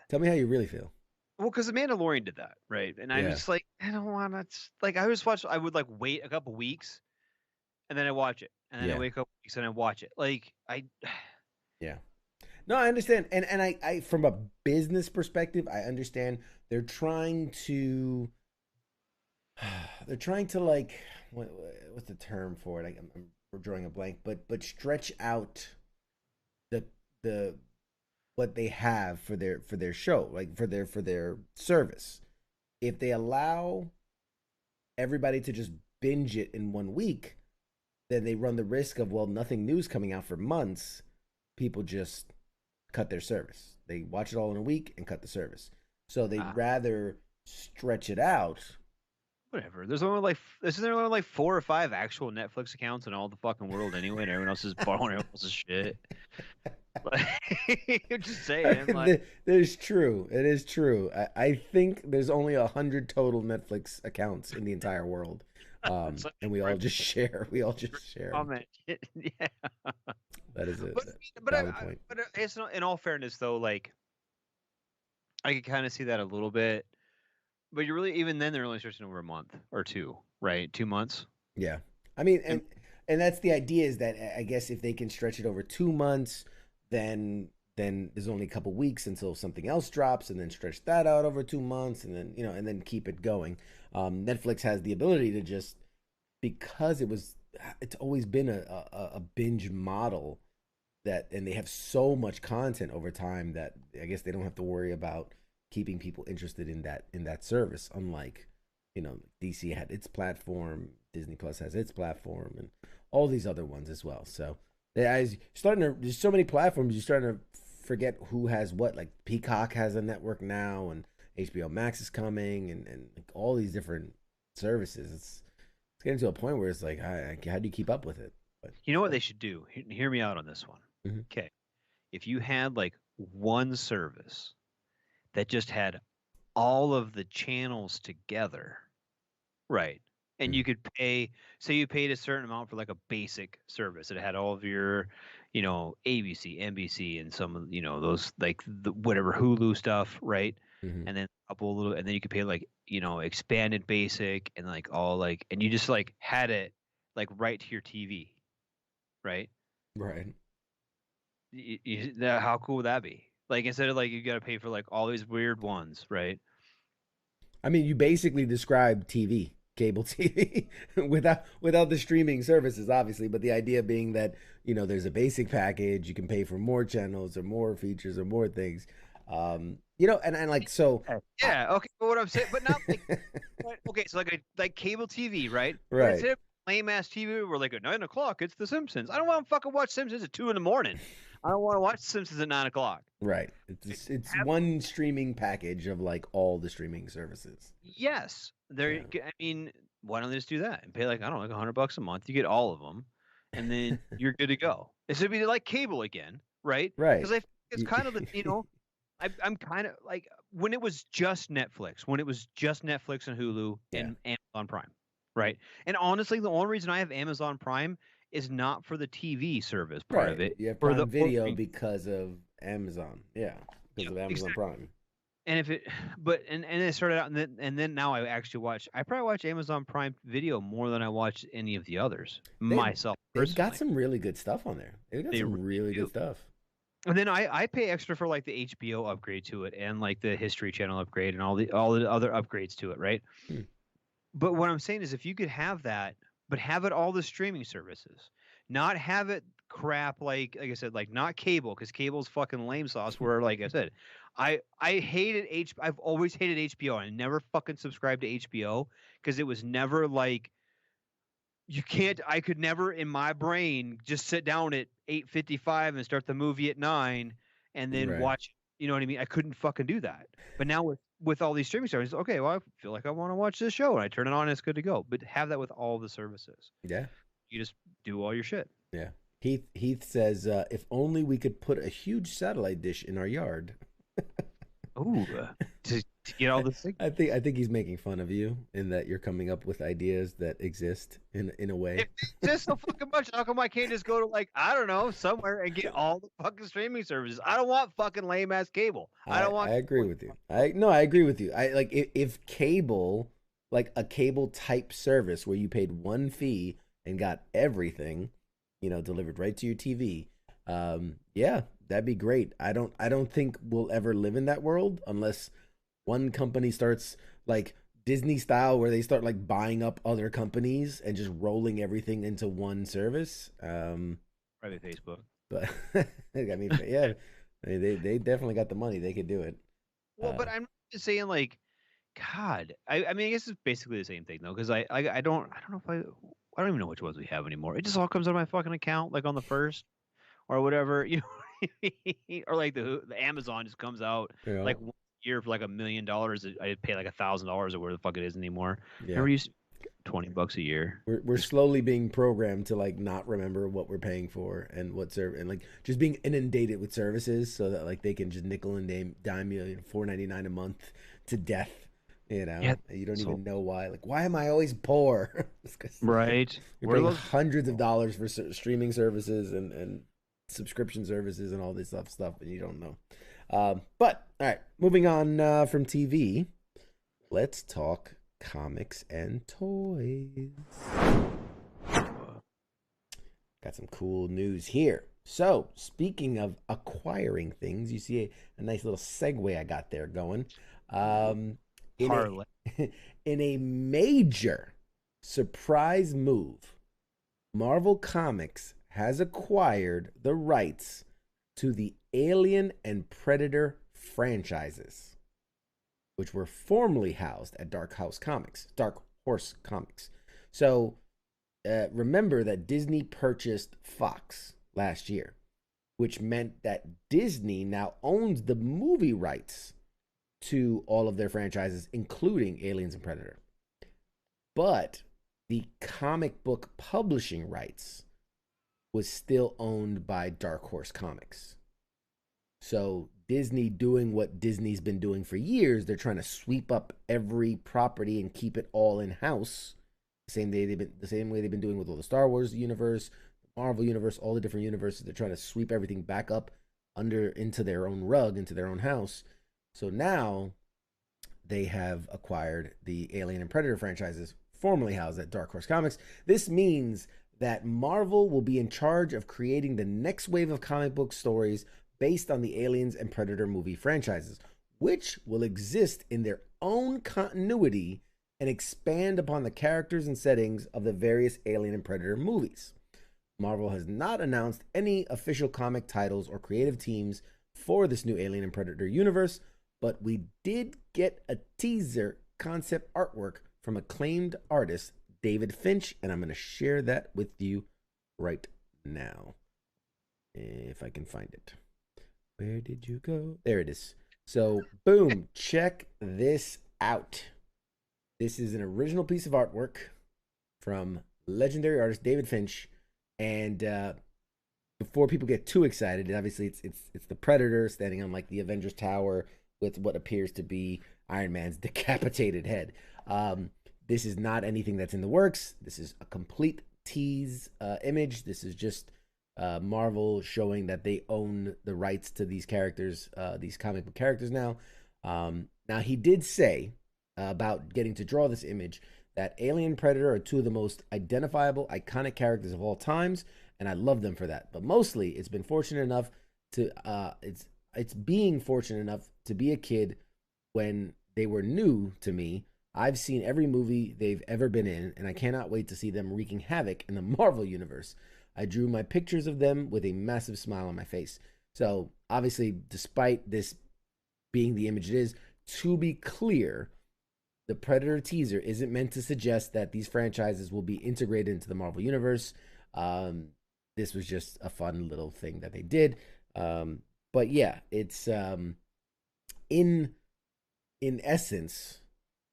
Tell me how you really feel. Well, because The Mandalorian did that, right? And I'm just like, I don't want to. Like, I just watch. I would like wait a couple weeks, and then I watch it, and then I wait a couple weeks, and I watch it. Like, Yeah. No, I understand, and I from a business perspective, I understand they're trying to like what's the term for it? I'm drawing a blank, but stretch out the what they have for their show, like for their service. If they allow everybody to just binge it in 1 week, then they run the risk of, well, nothing new's coming out for months. People just cut their service. They watch it all in a week and cut the service. So they'd rather stretch it out. Whatever. There's only like 4 or 5 actual Netflix accounts in all the fucking world anyway, and everyone else is borrowing everyone else's shit. Like, just saying. Like, It is true. It is true. I think there's only 100 total Netflix accounts in the entire world, and we all just share. Comment. Yeah. That is it. But it's not, in all fairness, though, like, I could kind of see that a little bit. But you're really, even then, they're only stretching over a month or 2, right? 2 months. Yeah, I mean, and that's the idea, is that I guess if they can stretch it over 2 months, then there's only a couple weeks until something else drops, and then stretch that out over 2 months, and then and then keep it going. Netflix has the ability to just, because it's always been a binge model, and they have so much content over time that I guess they don't have to worry about keeping people interested in that service, unlike DC had its platform, Disney Plus has its platform, and all these other ones as well. So there's so many platforms, you're starting to forget who has what. Like Peacock has a network now, and HBO Max is coming, and like all these different services. It's getting to a point where it's like, how do you keep up with it? But, you know what they should do? Hear me out on this one. Mm-hmm. Okay. If you had like one service that just had all of the channels together, right? And you could pay, say you paid a certain amount for like a basic service. It had all of your, ABC, NBC, and some of, those, like the whatever Hulu stuff, right? Mm-hmm. And then a couple little, and then you could pay like, expanded basic, and like all like, and you just like had it like right to your TV, right? Right. How cool would that be? Like, instead of like you got to pay for like all these weird ones, right? I mean, you basically described TV, cable TV, without the streaming services, obviously. But the idea being that there's a basic package, you can pay for more channels or more features or more things, and like so. Yeah. Okay. But what I'm saying, but not like, okay. So like cable TV, right? Right. Instead of lame ass TV, we're like at 9 o'clock. It's The Simpsons. I don't want to fucking watch Simpsons at 2 a.m. I don't want to watch Simpsons at 9 o'clock. Right. It's one streaming package of like all the streaming services. Yes. I mean, why don't they just do that and pay like, I don't know, like $100 a month? You get all of them, and then you're good to go. It should be like cable again, right? Right. Because it's kind of I'm kind of like when it was just Netflix, and Hulu and Amazon Prime, right? And honestly, the only reason I have Amazon Prime is not for the TV service part of it. You have Prime Video because of Amazon. Yeah, because of Amazon exactly. Prime. And if it, but and it started out, and then now I probably watch Amazon Prime Video more than I watch any of the others myself They've got some really good stuff on there. They've got They some really really do. good stuff. And then I pay extra for like the HBO upgrade to it and like the History Channel upgrade and all the other upgrades to it, right? Hmm. But what I'm saying is, if you could have that, but have it all the streaming services, not have it crap like I said, like not cable, because cable's fucking lame sauce. Where like I said, I hated I've always hated HBO. I never fucking subscribed to HBO because it was never like you can't. I could never in my brain just sit down at 8:55 and start the movie at 9 and then Right. watch. You know what I mean? I couldn't fucking do that. But now with all these streaming services, okay, well I feel like I want to watch this show and I turn it on and it's good to go. But have that with all the services. Yeah. You just do all your shit. Yeah. Heath says, if only we could put a huge satellite dish in our yard. Ooh, to get all this. I think he's making fun of you in that you're coming up with ideas that exist in a way. If it's just so fucking much, how come I can't just go to like I don't know somewhere and get all the fucking streaming services? I don't want fucking lame ass cable. I don't want. I agree with you. I agree with you. I like if cable, like a cable type service where you paid one fee and got everything, delivered right to your TV. Yeah, that'd be great. I don't think we'll ever live in that world unless one company starts like Disney style where they start like buying up other companies and just rolling everything into one service. Probably Facebook. But I mean, yeah, they definitely got the money. They could do it. Well, but I'm just saying, like, God, I mean, I guess it's basically the same thing though, because I don't know if I don't even know which ones we have anymore. It just all comes out of my fucking account, like on the first or whatever, or like the Amazon just comes out like one year for like $1 million. I pay like $1,000 or where the fuck it is anymore. Yeah. Remember, used $20 a year. We're slowly being programmed to like not remember what we're paying for and what and like just being inundated with services so that like they can just nickel and dime you $4.99 a month to death. Yeah, you don't even know why. Like, why am I always poor? Right. You're paying hundreds of dollars for streaming services and subscription services and all this stuff, and you don't know. But all right, moving on from TV, let's talk comics and toys. Got some cool news here. So, speaking of acquiring things, you see a nice little segue I got there going. In a major surprise move, Marvel Comics has acquired the rights to the Alien and Predator franchises, which were formerly housed at Dark Horse Comics. So remember that Disney purchased Fox last year, which meant that Disney now owns the movie rights to all of their franchises, including Aliens and Predator. But the comic book publishing rights was still owned by Dark Horse Comics. So Disney doing what Disney's been doing for years, they're trying to sweep up every property and keep it all in-house. The same way they've been doing with all the Star Wars universe, the Marvel universe, all the different universes. They're trying to sweep everything back up into their own rug, into their own house. So now they have acquired the Alien and Predator franchises formerly housed at Dark Horse Comics. This means that Marvel will be in charge of creating the next wave of comic book stories based on the Aliens and Predator movie franchises, which will exist in their own continuity and expand upon the characters and settings of the various Alien and Predator movies. Marvel has not announced any official comic titles or creative teams for this new Alien and Predator universe, but we did get a teaser concept artwork from acclaimed artist David Finch, and I'm going to share that with you right now. If I can find it. Where did you go? There it is. So, boom, check this out. This is an original piece of artwork from legendary artist David Finch, and before people get too excited, obviously it's the Predator standing on like the Avengers Tower with what appears to be Iron Man's decapitated head. This is not anything that's in the works. This is a complete tease image. This is just Marvel showing that they own the rights to these characters, these comic book characters now. Now, he did say about getting to draw this image that Alien Predator are two of the most identifiable, iconic characters of all times, and I love them for that. But mostly, it's been fortunate enough to it's being fortunate enough to be a kid when they were new to me. I've seen every movie they've ever been in, and I cannot wait to see them wreaking havoc in the Marvel Universe. I drew my pictures of them with a massive smile on my face. So, obviously, despite this being the image it is, to be clear, the Predator teaser isn't meant to suggest that these franchises will be integrated into the Marvel Universe. This was just a fun little thing that they did. But yeah, it's in essence,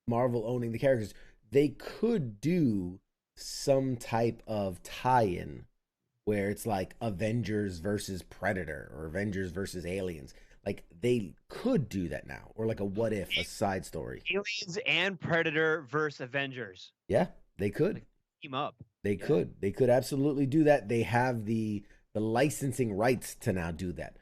Marvel owning the characters. They could do some type of tie-in where it's like Avengers versus Predator or Avengers versus Aliens. Like, they could do that now, or like a what if, a side story. Aliens and Predator versus Avengers. Yeah, they could. Like, team up. They could. They could absolutely do that. They have the licensing rights to now do that.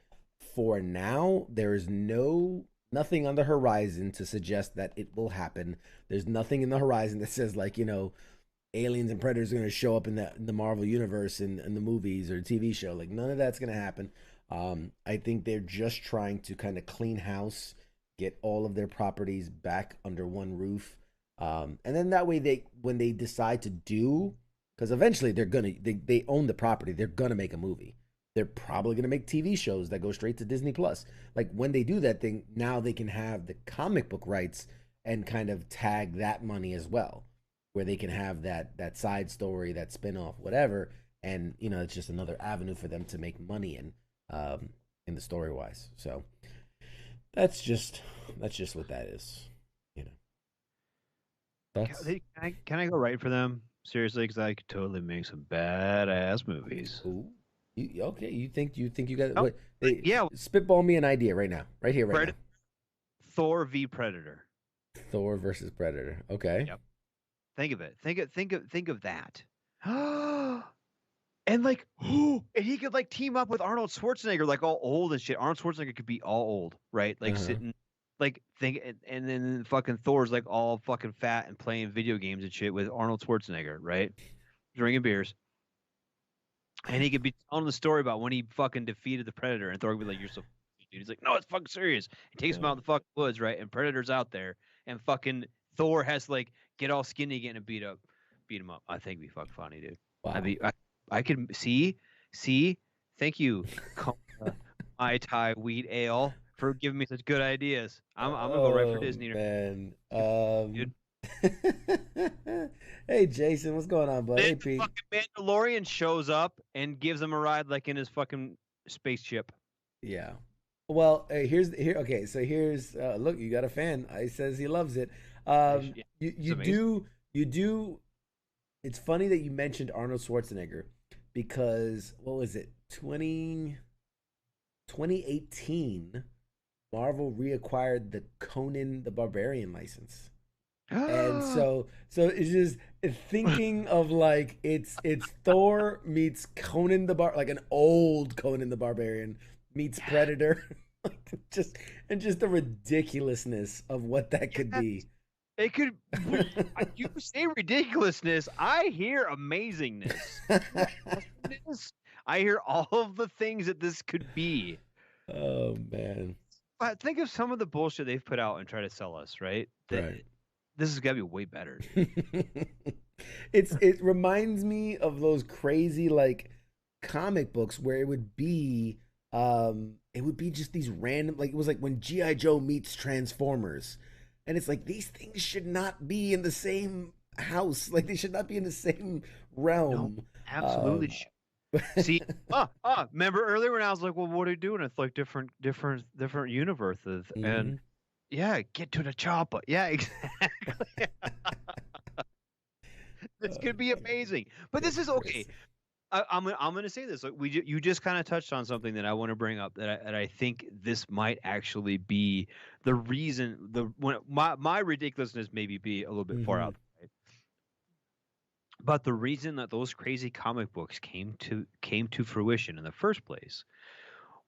For now, there is nothing on the horizon to suggest that it will happen. There's nothing in the horizon that says, like, you know, aliens and predators are going to show up in the Marvel universe in the movies or TV show. Like, none of that's going to happen. I think they're just trying to kind of clean house, get all of their properties back under one roof. And then that way when they decide to do, because eventually they own the property, they're going to make a movie. They're probably going to make TV shows that go straight to Disney Plus. Like, when they do that thing, now they can have the comic book rights and kind of tag that money as well, where they can have that side story, that spinoff, whatever. And, you know, it's just another avenue for them to make money in the story wise. So that's just what that is, you know. Can I go right for them? Seriously, because I could totally make some badass movies. Ooh. Okay, you think you got Oh, what? yeah. Spitball me an idea right now, right here, right now. Thor v Predator. Thor versus Predator. Okay. Yep. Think of it. Think of that. And like, and he could like team up with Arnold Schwarzenegger, like all old and shit. Arnold Schwarzenegger could be all old, right? Like sitting, like and then fucking Thor's like all fucking fat and playing video games and shit with Arnold Schwarzenegger, right? Drinking beers. And he could be telling the story about when he fucking defeated the Predator, and Thor would be like, "You're so," dude. He's like, "No, it's fucking serious." He takes him out in the fucking woods, right? And Predator's out there, and fucking Thor has to like get all skinny again and beat him up. I think it'd be fucking funny, dude. Wow. I could see. Thank you, Mai Tai Wheat Ale, for giving me such good ideas. I'm gonna go right for Disney. Man. Dude. Hey Jason, what's going on, buddy? Hey Then Pete. fucking Mandalorian shows up and gives him a ride like in his fucking spaceship. Yeah. Well, okay. So here's look, you got a fan. He says he loves it. You do. It's funny that you mentioned Arnold Schwarzenegger because what was it? 2018, Marvel reacquired the Conan the Barbarian license. And so it's just thinking of like it's Thor meets Conan like an old Conan the Barbarian meets Predator, just the ridiculousness of what that could be. It could. You say ridiculousness, I hear amazingness. I hear all of the things that this could be. Oh man! But think of some of the bullshit they've put out and try to sell us, right? Right. This has got to be way better. It reminds me of those crazy like comic books where it would be just these random, like it was like when G.I. Joe meets Transformers, and it's like these things should not be in the same house, like they should not be in the same realm. No, absolutely. See, remember earlier when I was like, "Well, what are you doing?" It's like different universes, and yeah, get to the chopper. Yeah, exactly. This could be amazing, but this is okay. I'm going to say this. Like you just kind of touched on something that I want to bring up that I think this might actually be the reason. My ridiculousness maybe be a little bit far out. But the reason that those crazy comic books came to fruition in the first place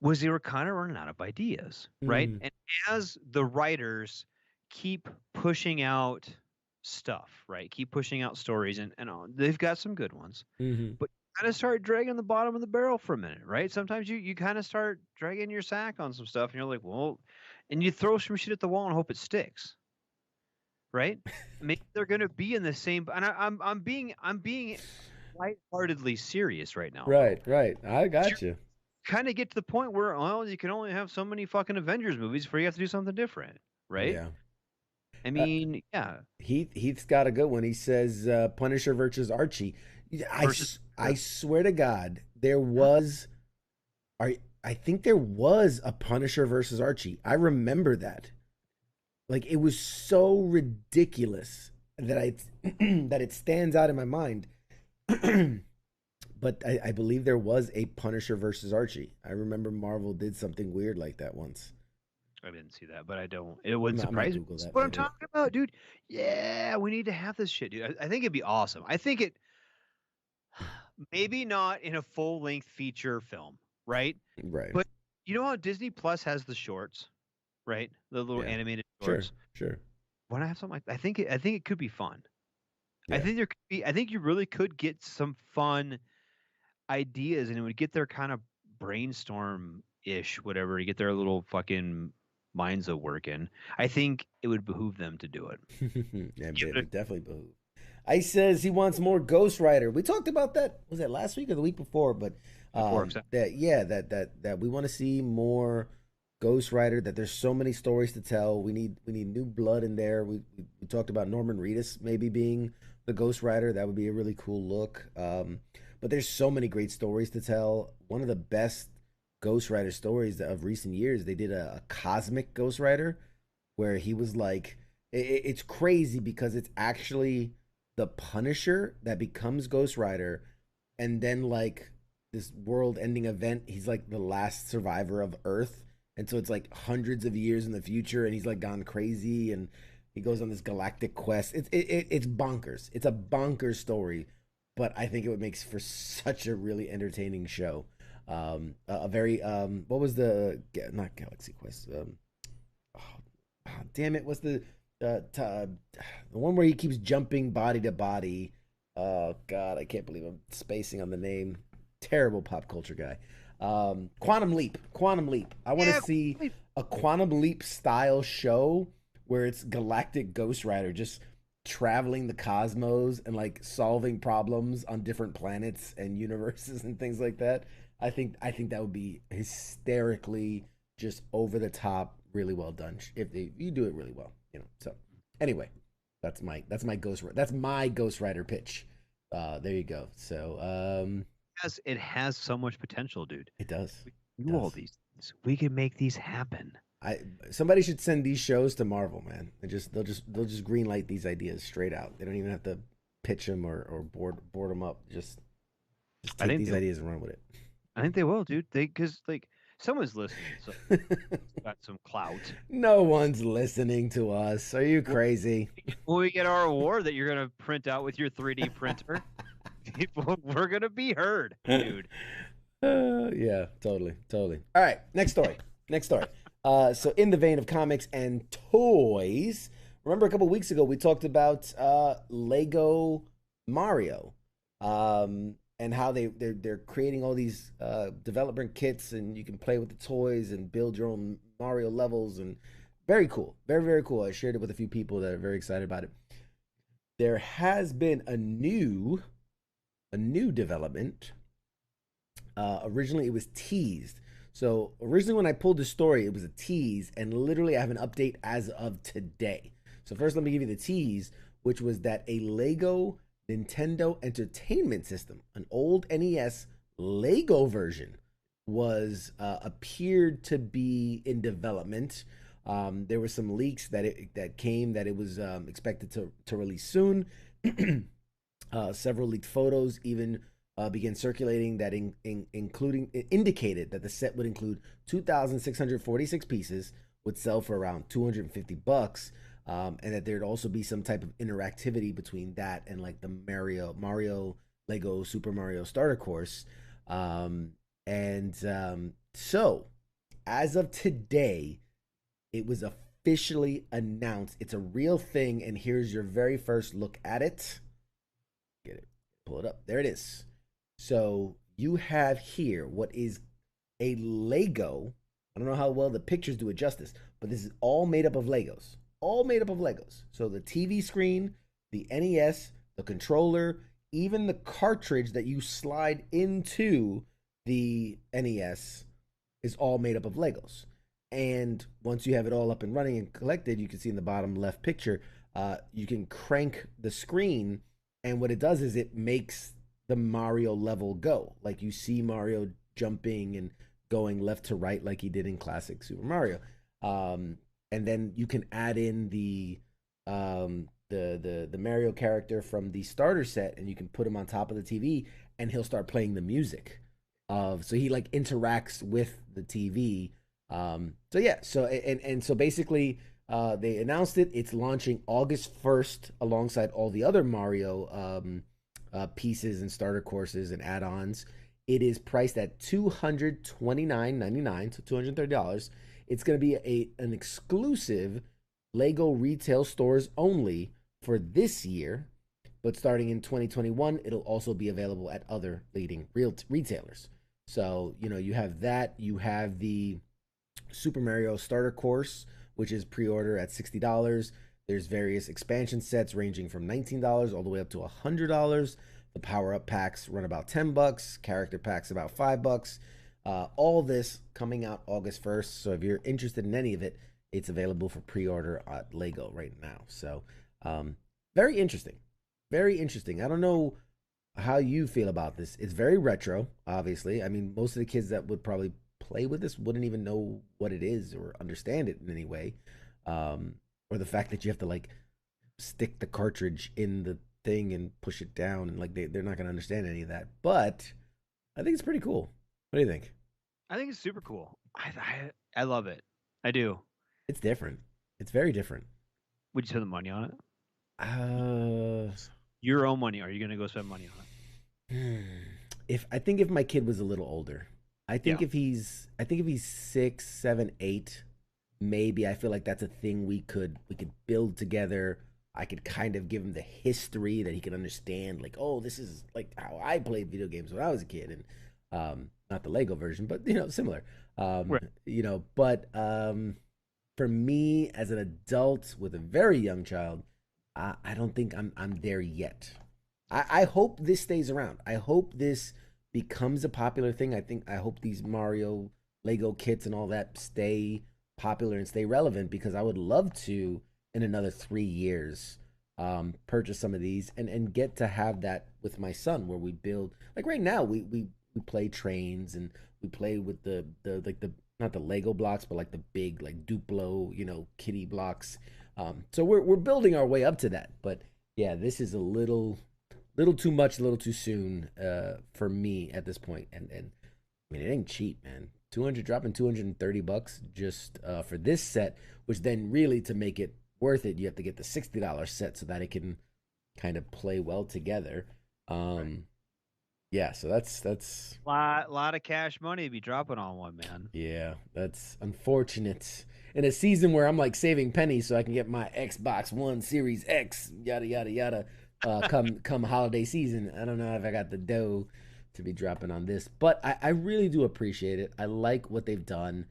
was they were kind of running out of ideas, right? And as the writers keep pushing out stuff, right? Keep pushing out stories, and they've got some good ones. Mm-hmm. But kind of start dragging the bottom of the barrel for a minute, right? Sometimes you kind of start dragging your sack on some stuff, and you're like, well, and you throw some shit at the wall and hope it sticks, right? Maybe they're gonna be in the same. And I'm being lightheartedly serious right now. Right. I got you. Kind of get to the point where, well, you can only have so many fucking Avengers movies before you have to do something different, right? Yeah. I mean, yeah. Heath's got a good one. He says Punisher versus Archie. I swear to God, there was. I think there was a Punisher versus Archie. I remember that. Like, it was so ridiculous that that it stands out in my mind. But I believe there was a Punisher versus Archie. I remember Marvel did something weird like that once. I didn't see that, but I don't. It would I'm surprise gonna me. Google That's that what I'm later. talking about, dude. Yeah, we need to have this shit, dude. I think it'd be awesome. I think it. Maybe not in a full-length feature film, right? Right. But you know how Disney Plus has the shorts, right? The little animated shorts. Sure. Why not have something like? I think it could be fun. Yeah. I think there could be. I think you really could get some fun ideas, and it would get their kind of brainstorm-ish, whatever. You get their little fucking minds a working. I think it would behoove them to do it. Yeah, it would definitely behoove. Ice says he wants more Ghost Rider. We talked about that. Was that last week or the week before? But that we want to see more Ghost Rider. That there's so many stories to tell. We need new blood in there. We talked about Norman Reedus maybe being the Ghost Rider. That would be a really cool look. But there's so many great stories to tell. One of the best Ghost Rider stories of recent years, they did a cosmic Ghost Rider where he was like, it's crazy because it's actually the Punisher that becomes Ghost Rider, and then like this world-ending event, he's like the last survivor of Earth, and so it's like hundreds of years in the future, and he's like gone crazy, and he goes on this galactic quest. It's bonkers. It's a bonkers story, but I think it would make for such a really entertaining show. A very what was the not Galaxy Quest? Damn it! What's the one where he keeps jumping body to body? Oh God, I can't believe I'm spacing on the name. Terrible pop culture guy. Quantum Leap. I want to see a Quantum Leap style show where it's galactic Ghost Rider just traveling the cosmos and like solving problems on different planets and universes and things like that. I think that would be hysterically just over the top, really well done. If you do it really well, you know. So anyway, that's my Ghost Rider pitch. There you go. So it has so much potential, dude. It does. We do all these things. We can make these happen. Somebody should send these shows to Marvel, man. They'll just greenlight these ideas straight out. They don't even have to pitch them or board them up. Just take these ideas and run with it. I think they will, dude. Because like someone's listening, so got some clout. No one's listening to us. Are you crazy? When we get our award that you're gonna print out with your 3D printer, we're gonna be heard, dude. Yeah, totally. All right, next story. So in the vein of comics and toys, remember a couple weeks ago we talked about Lego Mario, and how they're creating all these development kits, and you can play with the toys and build your own Mario levels, and very cool, very, very cool. I shared it with a few people that are very excited about it. There has been a new development. Originally it was teased. So originally when I pulled the story, it was a tease, and literally I have an update as of today. So first let me give you the tease, which was that a Lego Nintendo Entertainment System, an old NES Lego version, was appeared to be in development. There were some leaks that came that it was expected to release soon. Several leaked photos even began circulating that indicated that the set would include 2,646 pieces, would sell for around $250, and that there'd also be some type of interactivity between that and like the Mario Lego Super Mario Starter Course. So as of today, it was officially announced. It's a real thing, and here's your very first look at it. Get it. Pull it up. There it is. So you have here what is a Lego. I don't know how well the pictures do it justice, but this is all made up of Legos. All made up of Legos. So the TV screen, the NES, the controller, even the cartridge that you slide into the NES is all made up of Legos. And once you have it all up and running and collected, you can see in the bottom left picture, you can crank the screen, and what it does is it makes the Mario level go. Like you see Mario jumping and going left to right like he did in classic Super Mario. And then you can add in the Mario character from the starter set, and you can put him on top of the TV, and he'll start playing the music. So he like interacts with the TV. So basically, they announced it. It's launching August 1st alongside all the other Mario pieces and starter courses and add-ons. It is priced at $229.99, so $230. It's going to be an exclusive Lego retail stores only for this year, but starting in 2021, it'll also be available at other leading retailers. So, you have that. You have the Super Mario starter course, which is pre-order at $60. There's various expansion sets ranging from $19 all the way up to $100. The power-up packs run about $10. Character packs about $5. All this coming out August 1st. So if you're interested in any of it, it's available for pre-order at Lego right now. So very interesting. Very interesting. I don't know how you feel about this. It's very retro, obviously. I mean, most of the kids that would probably play with this wouldn't even know what it is or understand it in any way. Or the fact that you have to like stick the cartridge in the thing and push it down, and like they're not going to understand any of that. But I think it's pretty cool. What do you think? I think it's super cool. I love it. I do. It's different. It's very different. Would you spend the money on it? Uh, Your own money. Are you going to go spend money on it? if my kid was a little older, I think if he's 6, 7, 8, maybe I feel like that's a thing we could build together. I could kind of give him the history that he can understand, like, oh, this is like how I played video games when I was a kid, and not the Lego version, but similar. Right. But for me as an adult with a very young child, I don't think I'm there yet. I hope this stays around. I hope this becomes a popular thing. I hope these Mario Lego kits and all that stay popular and stay relevant, because I would love to, in another 3 years, purchase some of these and get to have that with my son, where we build, like right now we play trains, and we play with the not the Lego blocks, but like the big like Duplo, kitty blocks. So we're building our way up to that. But yeah, this is a little too much, a little too soon for me at this point. And I mean, it ain't cheap, man. Dropping $230 just for this set, which then really, to make it worth it, you have to get the $60 set so that it can kind of play well together. Yeah, so that's lot of cash money to be dropping on one, man. Yeah, that's unfortunate. In a season where I'm like saving pennies so I can get my Xbox One Series X, yada yada yada, come holiday season. I don't know if I got the dough to be dropping on this, but I really do appreciate it. I like what they've done.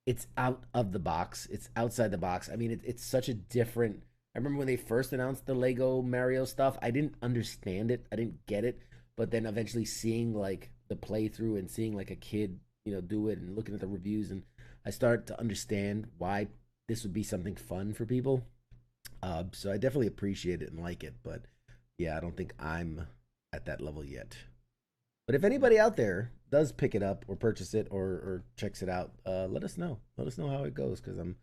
It's out of the box. It's outside the box. I mean, it's such a different. I remember when they first announced the Lego Mario stuff, I didn't understand it. I didn't get it. But then eventually seeing like the playthrough and seeing like a kid, do it, and looking at the reviews, and I started to understand why this would be something fun for people. So I definitely appreciate it and like it. But yeah, I don't think I'm at that level yet. But if anybody out there does pick it up or purchase it or checks it out, let us know. Let us know how it goes, because I'm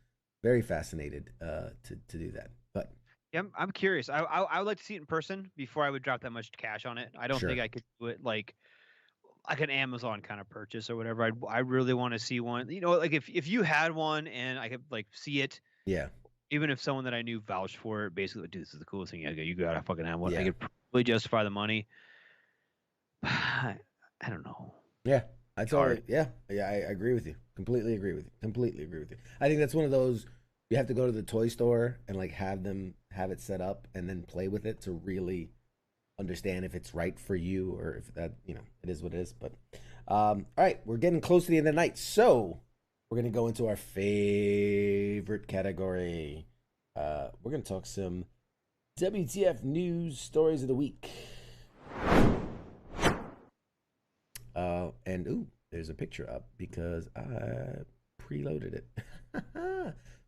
very fascinated to do that. But Yeah, I'm curious. I would like to see it in person before I would drop that much cash on it. I don't Sure. think I could do it like an Amazon kind of purchase or whatever. I really want to see one. Like if you had one and I could like see it, yeah, even if someone that I knew vouched for it, basically, dude, this is the coolest thing. You gotta fucking have one. Yeah. I could probably justify the money. I don't know. Yeah, I hard. totally. Yeah, I agree with you. Completely agree with you. I think that's one of those You have to go to the toy store and like have it set up and then play with it to really understand if it's right for you or if that, it is what it is. But all right, we're getting close to the end of the night, so we're gonna go into our favorite category. We're gonna talk some WTF news stories of the week. And there's a picture up because I preloaded it.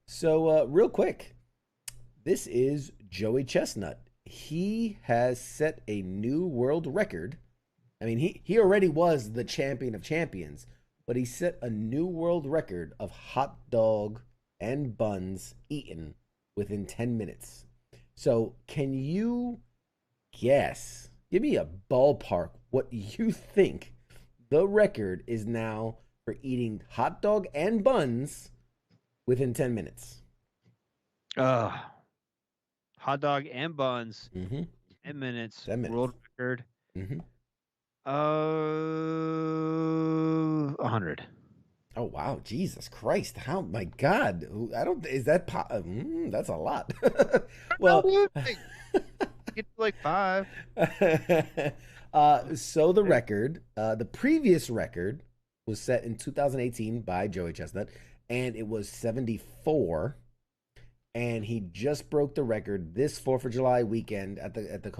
So real quick, this is Joey Chestnut. He has set a new world record. I mean, he already was the champion of champions, but he set a new world record of hot dog and buns eaten within 10 minutes. So can you guess, give me a ballpark, what you think the record is now for eating hot dog and buns within 10 minutes? Hot dog and buns. 10 minutes. 10 minutes. World record. 100. Oh wow, Jesus Christ! How, my God, is that that's a lot. Well, Get like 5. So the record, the previous record was set in 2018 by Joey Chestnut, and it was 74. And he just broke the record this 4th of July weekend at the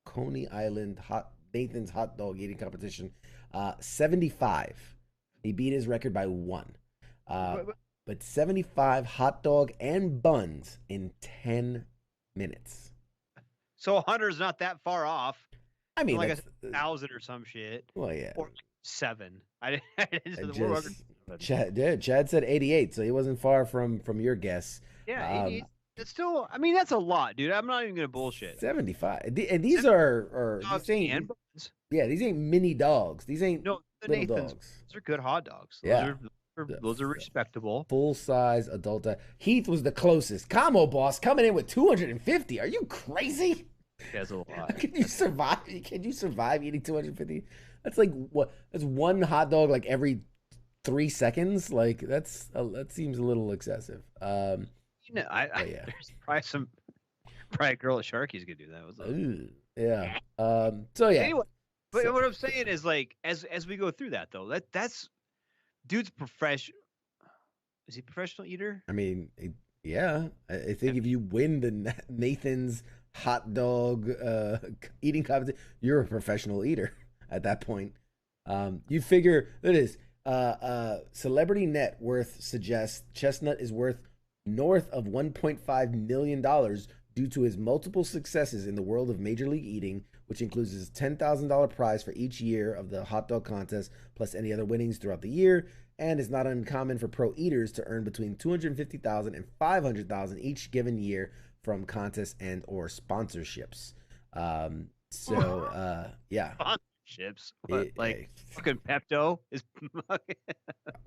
Coney Island Nathan's hot dog eating competition. 75. He beat his record by 1. But 75 hot dog and buns in 10 minutes. So 100 is not that far off. I mean, like 1,000 or some shit. Well, yeah. Or 7. I didn't. Chad said 88, so he wasn't far from your guess. Yeah, 88. It's still. I mean, that's a lot, dude. I'm not even gonna bullshit. 75, and these are dogs these ain't, and buns. Yeah, these ain't mini dogs. These ain't the little Nathans. dogs. Those are good hot dogs. Those are respectable. Full size adult. Heath was the closest. Camo boss coming in with 250. Are you crazy? That's a lot. Can you survive? Can you survive eating 250? That's like what? That's one hot dog like every 3 seconds. Like that seems a little excessive. There's probably a girl at Sharky's could do that. Yeah. So yeah. Anyway, but what I'm saying is like as we go through that though, that's dude's professional. Is he a professional eater? I mean, yeah. I think if you win the Nathan's hot dog eating competition, you're a professional eater at that point. You figure it is. Celebrity net worth suggests Chestnut is worth north of $1.5 million due to his multiple successes in the world of Major League Eating, which includes his $10,000 prize for each year of the hot dog contest, plus any other winnings throughout the year, and is not uncommon for pro eaters to earn between $250,000 and $500,000 each given year from contests and or sponsorships. Yeah. Sponsorships? What, fucking Pepto is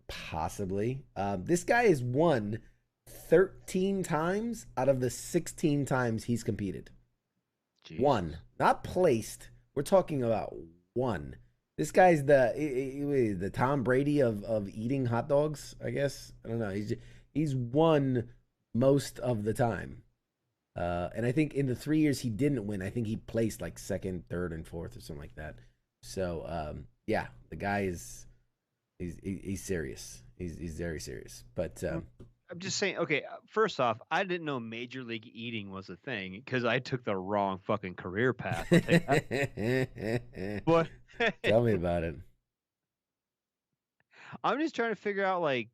possibly. This guy has won 13 times out of the 16 times he's competed. Jesus. One, not placed. We're talking about one. This guy's the Tom Brady of eating hot dogs, I guess. I don't know. He's won most of the time. And I think in the 3 years he didn't win, I think he placed like 2nd, 3rd, and 4th or something like that. So yeah, the guy is he's serious. He's very serious. But I'm just saying, okay, first off, I didn't know Major League Eating was a thing because I took the wrong fucking career path. But tell me about it. I'm just trying to figure out, like,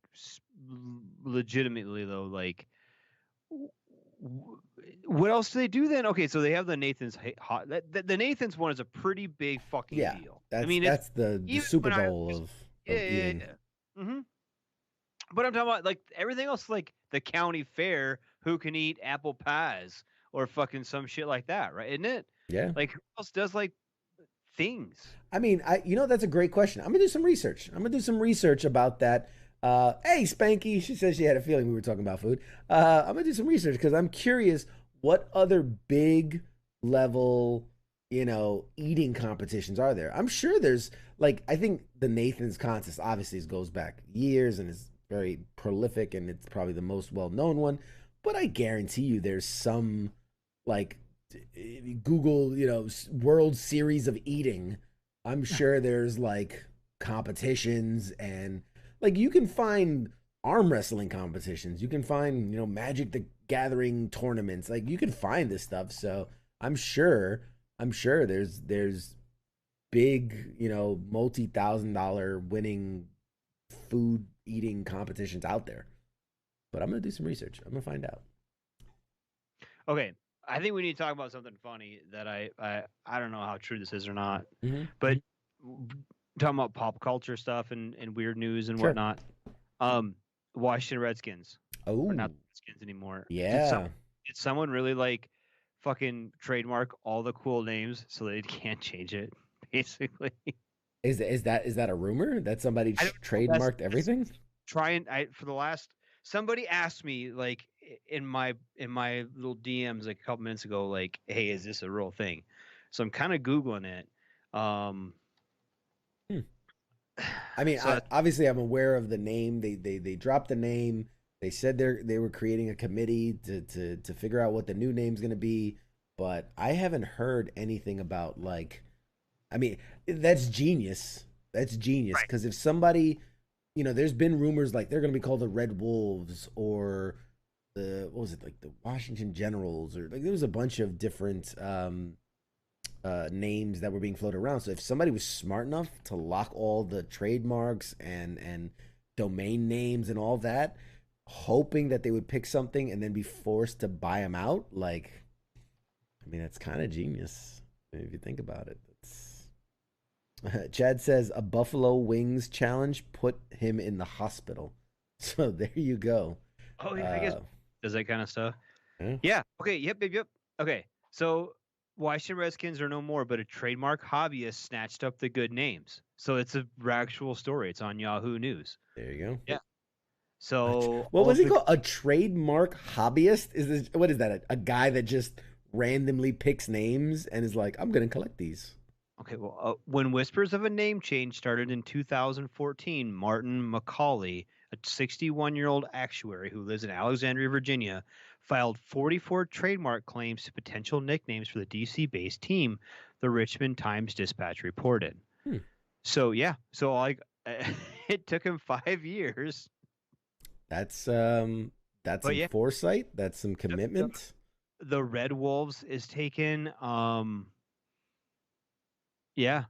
legitimately, though, like, what else do they do then? Okay, so they have the Nathan's hot. The Nathan's one is a pretty big fucking deal. That's the Super Bowl of eating. Yeah. Mm-hmm. But I'm talking about like everything else, like the county fair, who can eat apple pies or fucking some shit like that, right? Isn't it? Yeah. Like who else does like things? I mean, that's a great question. I'm gonna do some research. About that. Hey, Spanky, she said she had a feeling we were talking about food. I'm gonna do some research because I'm curious what other big level, eating competitions are there. I'm sure there's like, I think the Nathan's contest obviously goes back years and is very prolific, and it's probably the most well-known one. But I guarantee you, there's some like Google, World Series of Eating. I'm sure there's like competitions, and like you can find arm wrestling competitions. You can find, Magic the Gathering tournaments. Like you can find this stuff. So I'm sure there's big, multi-$1,000 winning food eating competitions out there. But I'm gonna do some research. I'm gonna find out. Okay, I think we need to talk about something funny that I don't know how true this is or not, Mm-hmm. but talking about pop culture stuff and weird news and Sure. whatnot. Washington Redskins. Oh, Or not the Redskins anymore. yeah. Did someone really like fucking trademark all the cool names so they can't change it? Basically, Is that a rumor that somebody I don't know, trademarked everything? for the last somebody asked me like in my little DMs like a couple minutes ago, like, hey, is this a real thing? So I'm kind of Googling it. I mean, So obviously, I'm aware of the name. They dropped the name. They said they were creating a committee to figure out what the new name's gonna be, but I haven't heard anything about like. I mean, that's genius. That's genius because if somebody, there's been rumors like they're gonna be called the Red Wolves or the what was it like the Washington Generals or like there was a bunch of different names that were being floated around. So if somebody was smart enough to lock all the trademarks and domain names and all that, hoping that they would pick something and then be forced to buy them out, like, I mean, that's kind of genius if you think about it. Chad says a Buffalo Wings challenge put him in the hospital. So there you go. Oh yeah, I guess does that kind of stuff. Yeah. Yeah. Okay. Yep. Okay. So Washington Redskins are no more, but a trademark hobbyist snatched up the good names. So it's a actual story. It's on Yahoo News. There you go. Yeah. So what was he called? A trademark hobbyist? What is that? A guy that just randomly picks names and is like, I'm gonna collect these. Okay, well, when whispers of a name change started in 2014, Martin McCauley, a 61-year-old actuary who lives in Alexandria, Virginia, filed 44 trademark claims to potential nicknames for the DC-based team, the Richmond Times-Dispatch reported. So, yeah. So, like, it took him 5 years. That's some foresight. That's some commitment. The Red Wolves is taken. Yeah,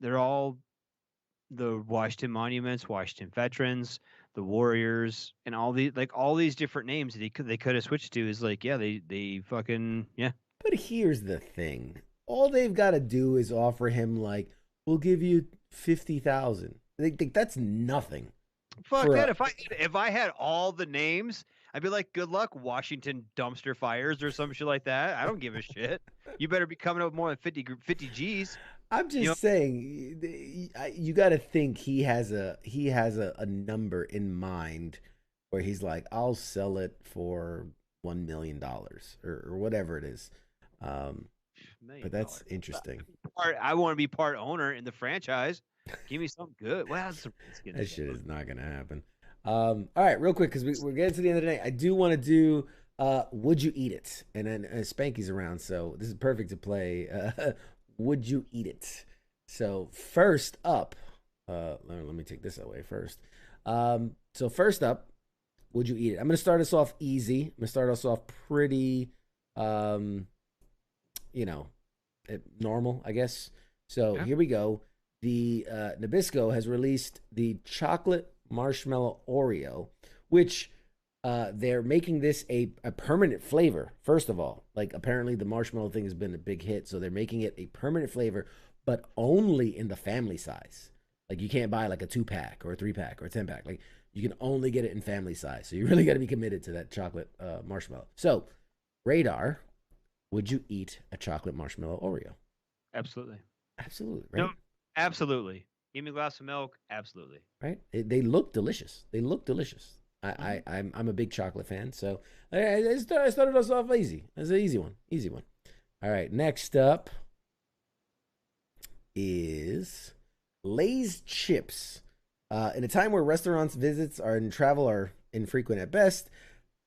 they're all the Washington Monuments, Washington Veterans, the Warriors, and all these different names that they could have switched to is like, yeah, they fucking yeah. But here's the thing: all they've got to do is offer him like, we'll give you 50,000. That's nothing. Fuck that! If I had all the names, I'd be like, good luck, Washington Dumpster Fires or some shit like that. I don't give a shit. You better be coming up with more than 50 G's. I'm just saying, you got to think he has a number in mind where he's like, I'll sell it for $1 million or whatever it is. But that's interesting. I want to be part owner in the franchise. Give me something good. Well, that shit is not gonna happen. All right, real quick because we're getting to the end of the night. I do want to do Would You Eat It? And then Spanky's around, so this is perfect to play. Would you eat it? So first up, let me take this away first. So first up, would you eat it? I'm gonna start us off easy. I'm gonna start us off pretty, normal, I guess. So Here we go. The Nabisco has released the chocolate marshmallow Oreo, which they're making this a permanent flavor. First of all, like apparently the marshmallow thing has been a big hit, so they're making it a permanent flavor, but only in the family size. Like you can't buy like a 2-pack or a 3-pack or a 10-pack. Like you can only get it in family size. So you really got to be committed to that chocolate marshmallow. So, Radar, would you eat a chocolate marshmallow Oreo? Absolutely. Absolutely. Right? No, absolutely. Give me a glass of milk. Absolutely. Right. They look delicious. I'm a big chocolate fan, so I started us off easy. It's an easy one. All right, next up is Lay's chips. In a time where restaurants visits and travel are infrequent at best,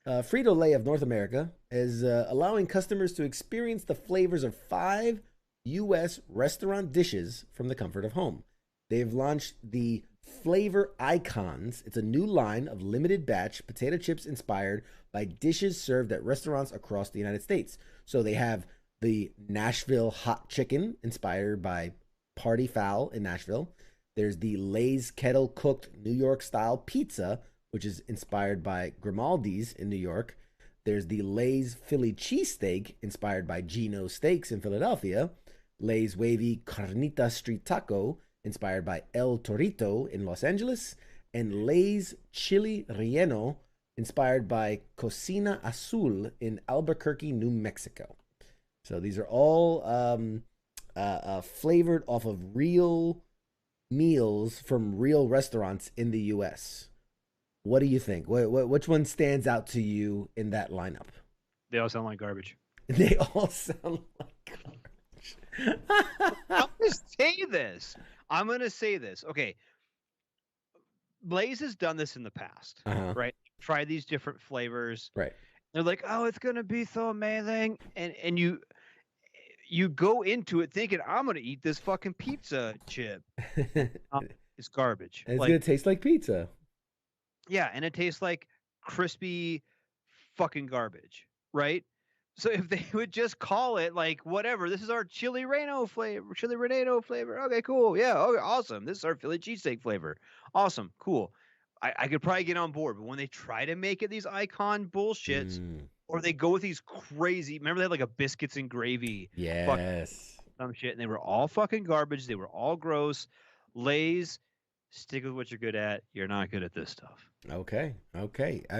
Frito-Lay of North America is allowing customers to experience the flavors of 5 U.S. restaurant dishes from the comfort of home. They've launched the Flavor Icons. It's a new line of limited batch potato chips inspired by dishes served at restaurants across the United States. So they have the Nashville Hot Chicken inspired by Party Fowl in Nashville. There's the Lay's Kettle Cooked New York Style Pizza, which is inspired by Grimaldi's in New York. There's the Lay's Philly Cheesesteak, inspired by Gino's Steaks in Philadelphia. Lay's Wavy Carnita Street Taco, inspired by El Torito in Los Angeles. And Lay's Chili Relleno, inspired by Cocina Azul in Albuquerque, New Mexico. So these are all flavored off of real meals from real restaurants in the U.S. What do you think? Which one stands out to you in that lineup? They all sound like garbage. They all sound like garbage. I'm going to say this. Okay. Lay's has done this in the past, right? Try these different flavors. Right. They're like, oh, it's going to be so amazing. And you go into it thinking, I'm going to eat this fucking pizza chip. It's garbage. And it's going to taste like pizza. Yeah, and it tastes like crispy fucking garbage, right? So if they would just call it like whatever, this is our chili relleno flavor. Okay, cool. Yeah, okay, awesome. This is our Philly cheesesteak flavor. Awesome, cool. I could probably get on board, but when they try to make it these icon bullshits, or they go with these crazy, remember they had like a biscuits and gravy, some shit, and they were all fucking garbage. They were all gross. Lay's, stick with what you're good at. You're not good at this stuff. Okay. I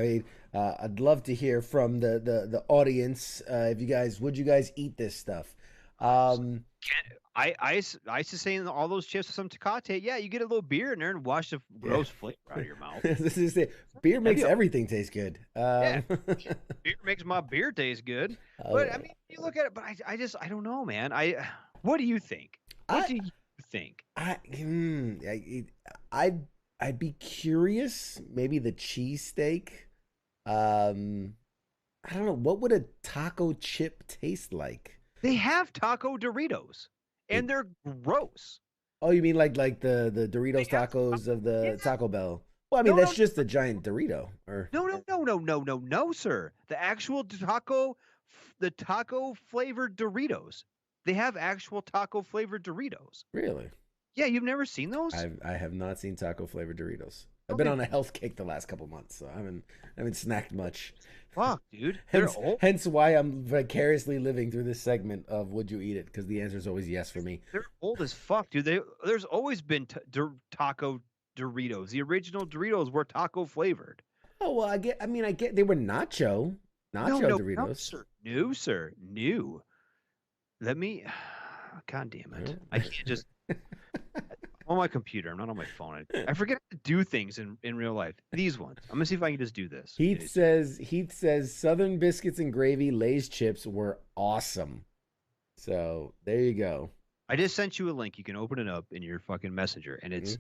mean, I'd love to hear from the audience. If you guys, would you guys eat this stuff? I used to say in all those chips with some Tecate, yeah, you get a little beer in there and wash the gross flavor out of your mouth. This is it. Beer makes everything taste good. Yeah, beer makes my beer taste good. But I mean, you look at it, but I don't know, man. What do you think? What do you think? I'd be curious. Maybe the cheesesteak. I don't know. What would a taco chip taste like? They have taco Doritos, and they're gross. Oh, you mean like the Doritos tacos of the Taco Bell? Well, I mean that's just a giant Dorito. Or No, sir. The actual taco flavored Doritos. They have actual taco flavored Doritos. Really? Yeah, you've never seen those? I have not seen taco flavored Doritos. I've been on a health kick the last couple months, so I haven't snacked much. Fuck, dude. Hence why I'm vicariously living through this segment of Would You Eat It? Because the answer is always yes for me. They're old as fuck, dude. There's always been taco Doritos. The original Doritos were taco flavored. Oh well, I get. They were nacho Doritos. No, sir. New. Let me. God damn it! I can't just. I'm on my computer. I'm not on my phone. I forget to do things in real life. These ones. I'm gonna see if I can just do this. Heath says Southern biscuits and gravy Lay's chips were awesome. So there you go. I just sent you a link. You can open it up in your fucking messenger, and it's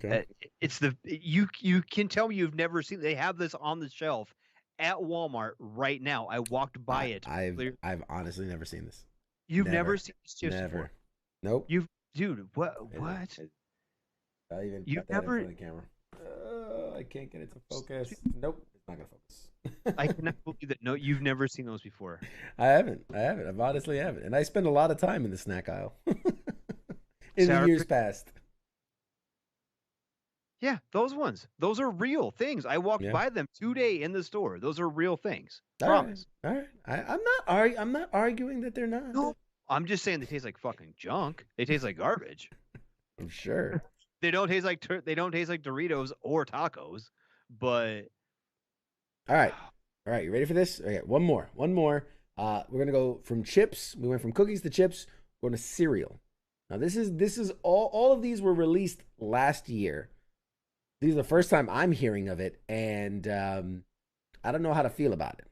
you can tell me you've never seen. They have this on the shelf at Walmart right now. I walked by it. I've honestly never seen this. You've never seen these chips before. Nope. Dude, what? I even You've got that never. in front of the camera. I can't get it to focus. Nope, it's not gonna focus. I cannot believe that. No, you've never seen those before. I haven't. I've honestly haven't, and I spend a lot of time in the snack aisle in the years past. Yeah, those ones. Those are real things. I walked by them today in the store. Those are real things. Promise. All right. I'm not arguing that they're not. No, I'm just saying they taste like fucking junk. They taste like garbage. I'm sure. They don't taste like Doritos or tacos, but all right. You ready for this? Okay, one more. We're gonna go from chips. We went from cookies to chips. We're going to cereal. Now this is all of these were released last year. This is the first time I'm hearing of it, and I don't know how to feel about it.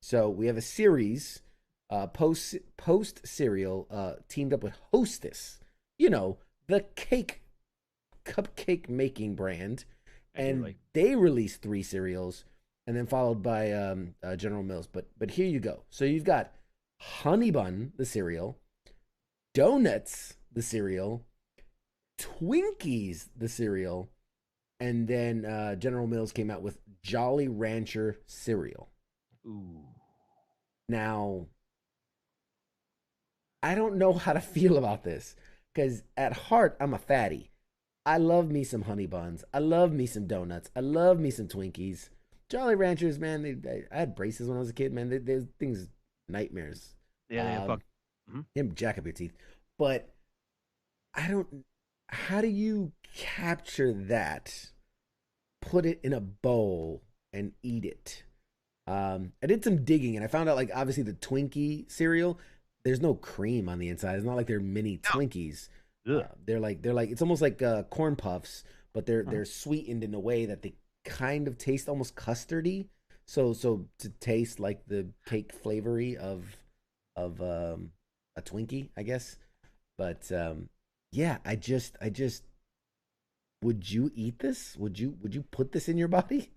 So we have a series, Post Cereal, teamed up with Hostess. You know, the cupcake making brand, and they released 3 cereals, and then followed by General Mills. But here you go. So you've got Honey Bun, the cereal, Donuts, the cereal, Twinkies, the cereal, and then General Mills came out with Jolly Rancher cereal. Ooh. Now, I don't know how to feel about this because at heart, I'm a fatty. I love me some Honey Buns. I love me some donuts. I love me some Twinkies. Jolly Ranchers, man. I had braces when I was a kid, man. There's things, nightmares. Yeah, fuck. Him jack up your teeth. But I don't. How do you capture that? Put it in a bowl and eat it. I did some digging and I found out, like, obviously the Twinkie cereal, there's no cream on the inside. It's not like they're mini Twinkies. They're like it's almost like corn puffs, but they're sweetened in a way that they kind of taste almost custardy. So to taste like the cake flavory of a Twinkie, I guess. But yeah, I just would you eat this? Would you put this in your body?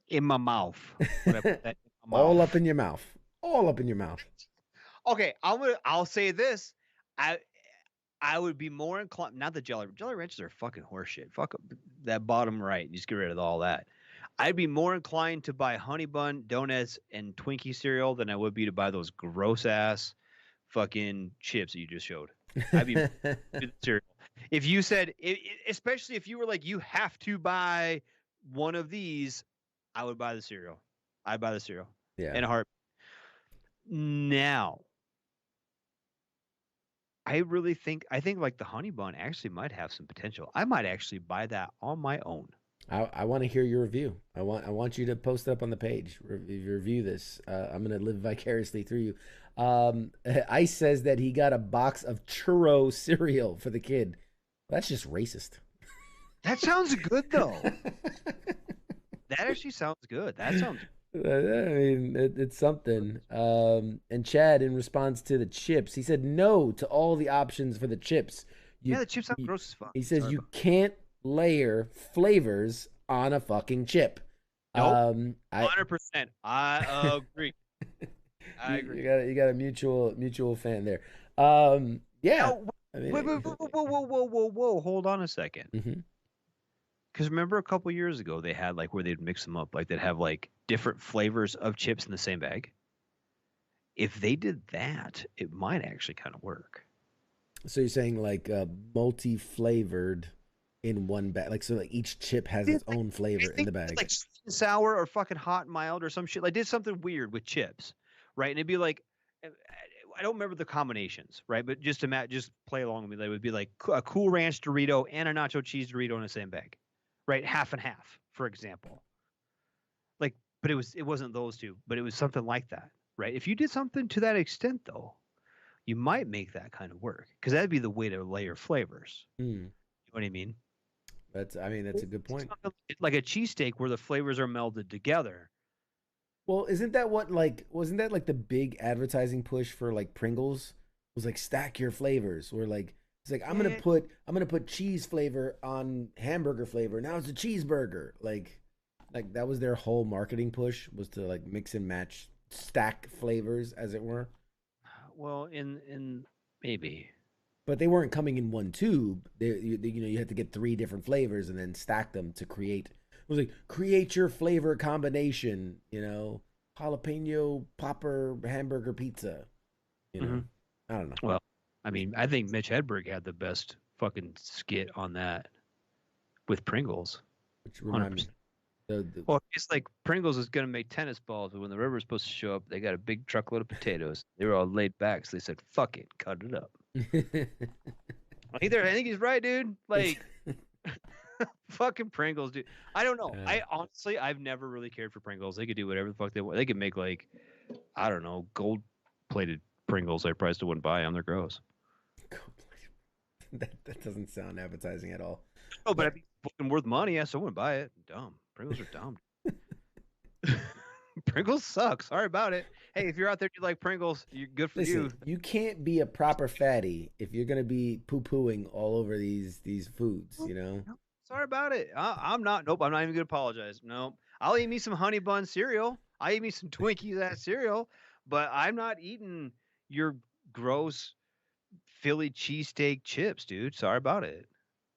In my mouth. Would I put that in my All mouth? up in your mouth. All up in your mouth. Okay, I'll say this. I would be more inclined. Not the Jelly Ranchers are fucking horseshit. Fuck that bottom right. Just get rid of all that. I'd be more inclined to buy Honey Bun, donuts, and Twinkie cereal than I would be to buy those gross ass fucking chips that you just showed. I'd be cereal. If you said, especially if you were like, you have to buy one of these, I would buy the cereal. I'd buy the cereal. Yeah. In a heart. Now, I think like the Honey Bun actually might have some potential. I might actually buy that on my own. I want to hear your review. I want you to post it up on the page. Review this. I'm gonna live vicariously through you. Ice says that he got a box of churro cereal for the kid. That's just racist. That sounds good though. That actually sounds good. That sounds. I mean, it's something. And Chad, in response to the chips, he said no to all the options for the chips. The chips sound gross as fuck. He says you can't layer flavors on a fucking chip. Nope. 100%. I agree. I agree. You got a mutual fan there. Yeah. I mean, whoa. Hold on a second. Mm-hmm. Because remember a couple years ago they had like where they'd mix them up, like they'd have like different flavors of chips in the same bag. If they did that, it might actually kind of work. So you're saying like multi-flavored in one bag, like so like each chip has its own flavor in the bag, like sweet and sour or fucking hot and mild or some shit. Like did something weird with chips, right? And it'd be like, I don't remember the combinations, right? But just play along with me. They would be like a Cool Ranch Dorito and a nacho cheese Dorito in the same bag, right? Half and half, for example. Like, but it wasn't those two, but it was something like that, right? If you did something to that extent, though, you might make that kind of work because that'd be the way to layer flavors. You know what I mean? That's a good point. Like a cheesesteak where the flavors are melded together. Well, wasn't that like the big advertising push for like Pringles? It was like stack your flavors, where like it's like I'm gonna put cheese flavor on hamburger flavor. Now it's a cheeseburger. Like that was their whole marketing push, was to like mix and match, stack flavors, as it were. Well, in maybe. But they weren't coming in one tube. You had to get 3 different flavors and then stack them to create. It was like create your flavor combination. Jalapeno popper hamburger pizza. I don't know. Well, I mean, I think Mitch Hedberg had the best fucking skit on that with Pringles. Which remind me. Well, it's like Pringles is going to make tennis balls, but when the river's supposed to show up, they got a big truckload of potatoes. They were all laid back, so they said, "Fuck it, cut it up." I think he's right, dude. Like, fucking Pringles, dude. I don't know. I've never really cared for Pringles. They could do whatever the fuck they want. They could make like, I don't know, gold-plated Pringles. I probably still wouldn't buy them. They're gross. That doesn't sound appetizing at all. Oh, but I'd be fucking worth money. Yeah, so I wouldn't buy it. Dumb. Pringles are dumb. Pringles suck. Sorry about it. Hey, if you're out there, you like Pringles, you're good for you. You can't be a proper fatty if you're gonna be poo-pooing all over these foods. Sorry about it. I'm not. Nope. I'm not even gonna apologize. Nope. I'll eat me some honey bun cereal. I eat me some Twinkies ass cereal, but I'm not eating your gross Philly cheesesteak chips, dude. Sorry about it.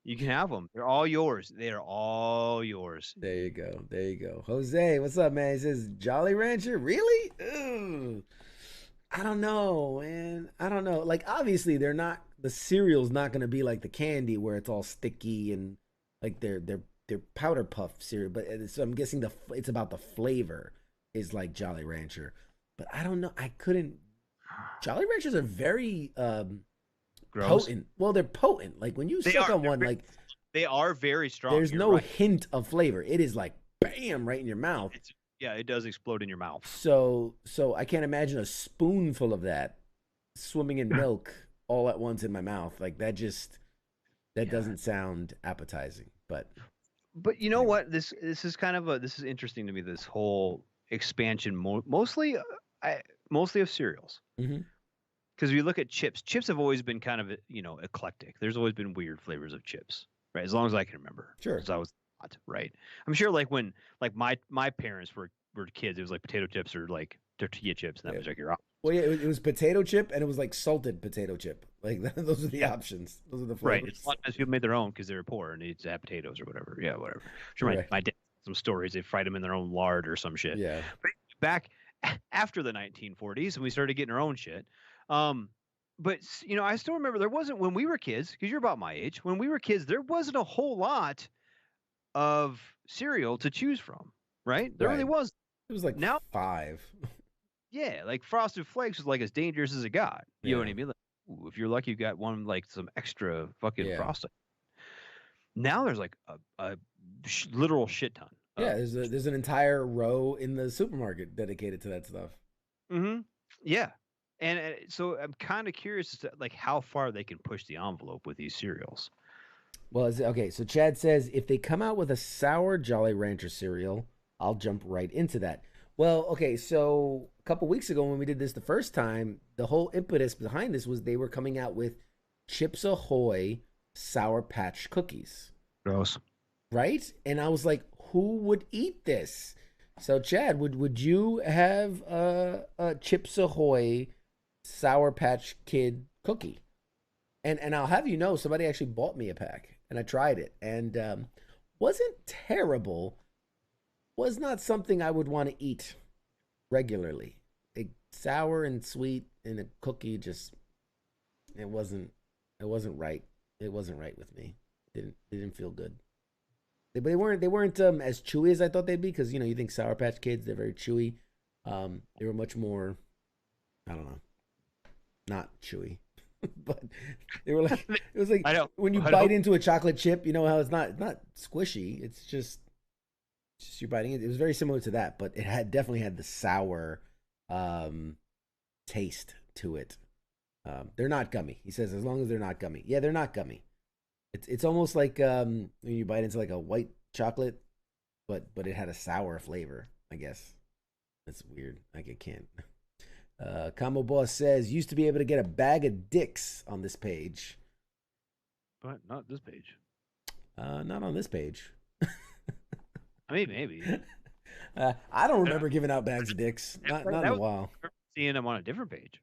You can have them. They're all yours. They are all yours. There you go. There you go. Jose, what's up, man? He says Jolly Rancher. Really? Ugh. I don't know, man. I don't know. Like, obviously, they're not. The cereal's not gonna be like the candy where it's all sticky and like they're powder puff cereal. But so I'm guessing it's about the flavor is like Jolly Rancher. But I don't know. I couldn't. Jolly Ranchers are very Gross. potent. Well, they're potent. Like when you suck on one, like they are very strong. there's You're no right. hint of flavor. It is like bam right in your mouth. Yeah, it does explode in your mouth. So I can't imagine a spoonful of that swimming in milk all at once in my mouth. Like that doesn't sound appetizing. But you know what? This is kind of this is interesting to me. This whole expansion, mostly of cereals. Mm-hmm. Because if you look at chips, chips have always been kind of eclectic. There's always been weird flavors of chips, right? As long as I can remember. Sure. Since I was hot, right? I'm sure like when like my parents were kids, it was like potato chips or like tortilla chips, and that was like your option. Well, yeah, it was potato chip and it was like salted potato chip. Like those are the options. Those are the flavors. Right. A lot of times people made their own because they were poor and they just had potatoes or whatever. Yeah, whatever. Sure, my dad had some stories. They fried them in their own lard or some shit. Yeah. But back after the 1940s, and we started getting our own shit. But I still remember there wasn't when we were kids, because you're about my age. When we were kids, there wasn't a whole lot of cereal to choose from, right? There really was. It was like now 5. Yeah, like Frosted Flakes was like as dangerous as it got. You know what I mean? Like, ooh, if you're lucky, you got one like some extra fucking frosting. Now there's like a literal shit ton. Yeah, there's an entire row in the supermarket dedicated to that stuff. Mm-hmm. Yeah. And so I'm kind of curious as to like how far they can push the envelope with these cereals. Well, okay, so Chad says if they come out with a sour Jolly Rancher cereal, I'll jump right into that. Well, okay, so a couple weeks ago when we did this the first time, the whole impetus behind this was they were coming out with Chips Ahoy Sour Patch cookies. Gross. Right? And I was like, who would eat this? So Chad, would you have a Chips Ahoy Sour Patch Kid cookie? And I'll have you know, somebody actually bought me a pack and I tried it and wasn't terrible. Was not something I would want to eat regularly. Sour and sweet in a cookie, just it wasn't right. It wasn't right with me. Didn't feel good. But they weren't as chewy as I thought they'd be, because you think Sour Patch Kids, they're very chewy. They were much more, I don't know, not chewy. But they were like, it was like when you bite into a chocolate chip, you know how it's not squishy. It's just you're biting it. It was very similar to that, but it definitely had the sour taste to it. They're not gummy. He says as long as they're not gummy. Yeah, they're not gummy. It's almost like when you bite into like a white chocolate, but it had a sour flavor, I guess. That's weird. Like it can't. Combo Boss says used to be able to get a bag of dicks on this page. But not this page. Not on this page. I mean, maybe. I don't remember giving out bags of dicks. Not in a while. Seeing them on a different page.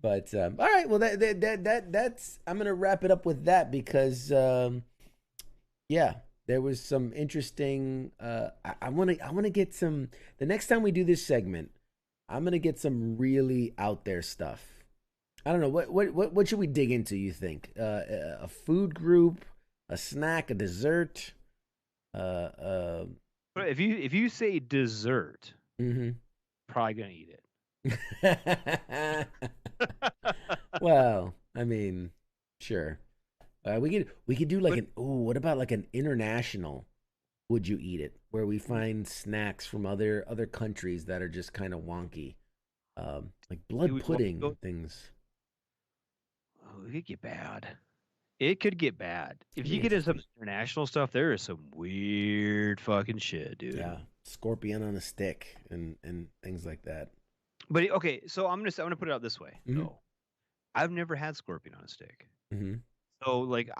But all right, well that's I'm gonna wrap it up with that because yeah, there was some interesting. I want to get some. The next time we do this segment, I'm gonna get some really out there stuff. I don't know what should we dig into? You think a food group, a snack, a dessert? If you say dessert, probably gonna eat it. Well, I mean, sure. We could do like what about like an international? Would you eat it? Where we find snacks from other countries that are just kind of wonky, like blood pudding things. Oh, it could get bad. It could get bad. If you get into some international stuff, there is some weird fucking shit, dude. Yeah, scorpion on a stick and things like that. But okay, so I'm gonna put it out this way. No, I've never had scorpion on a stick. Mm-hmm. So like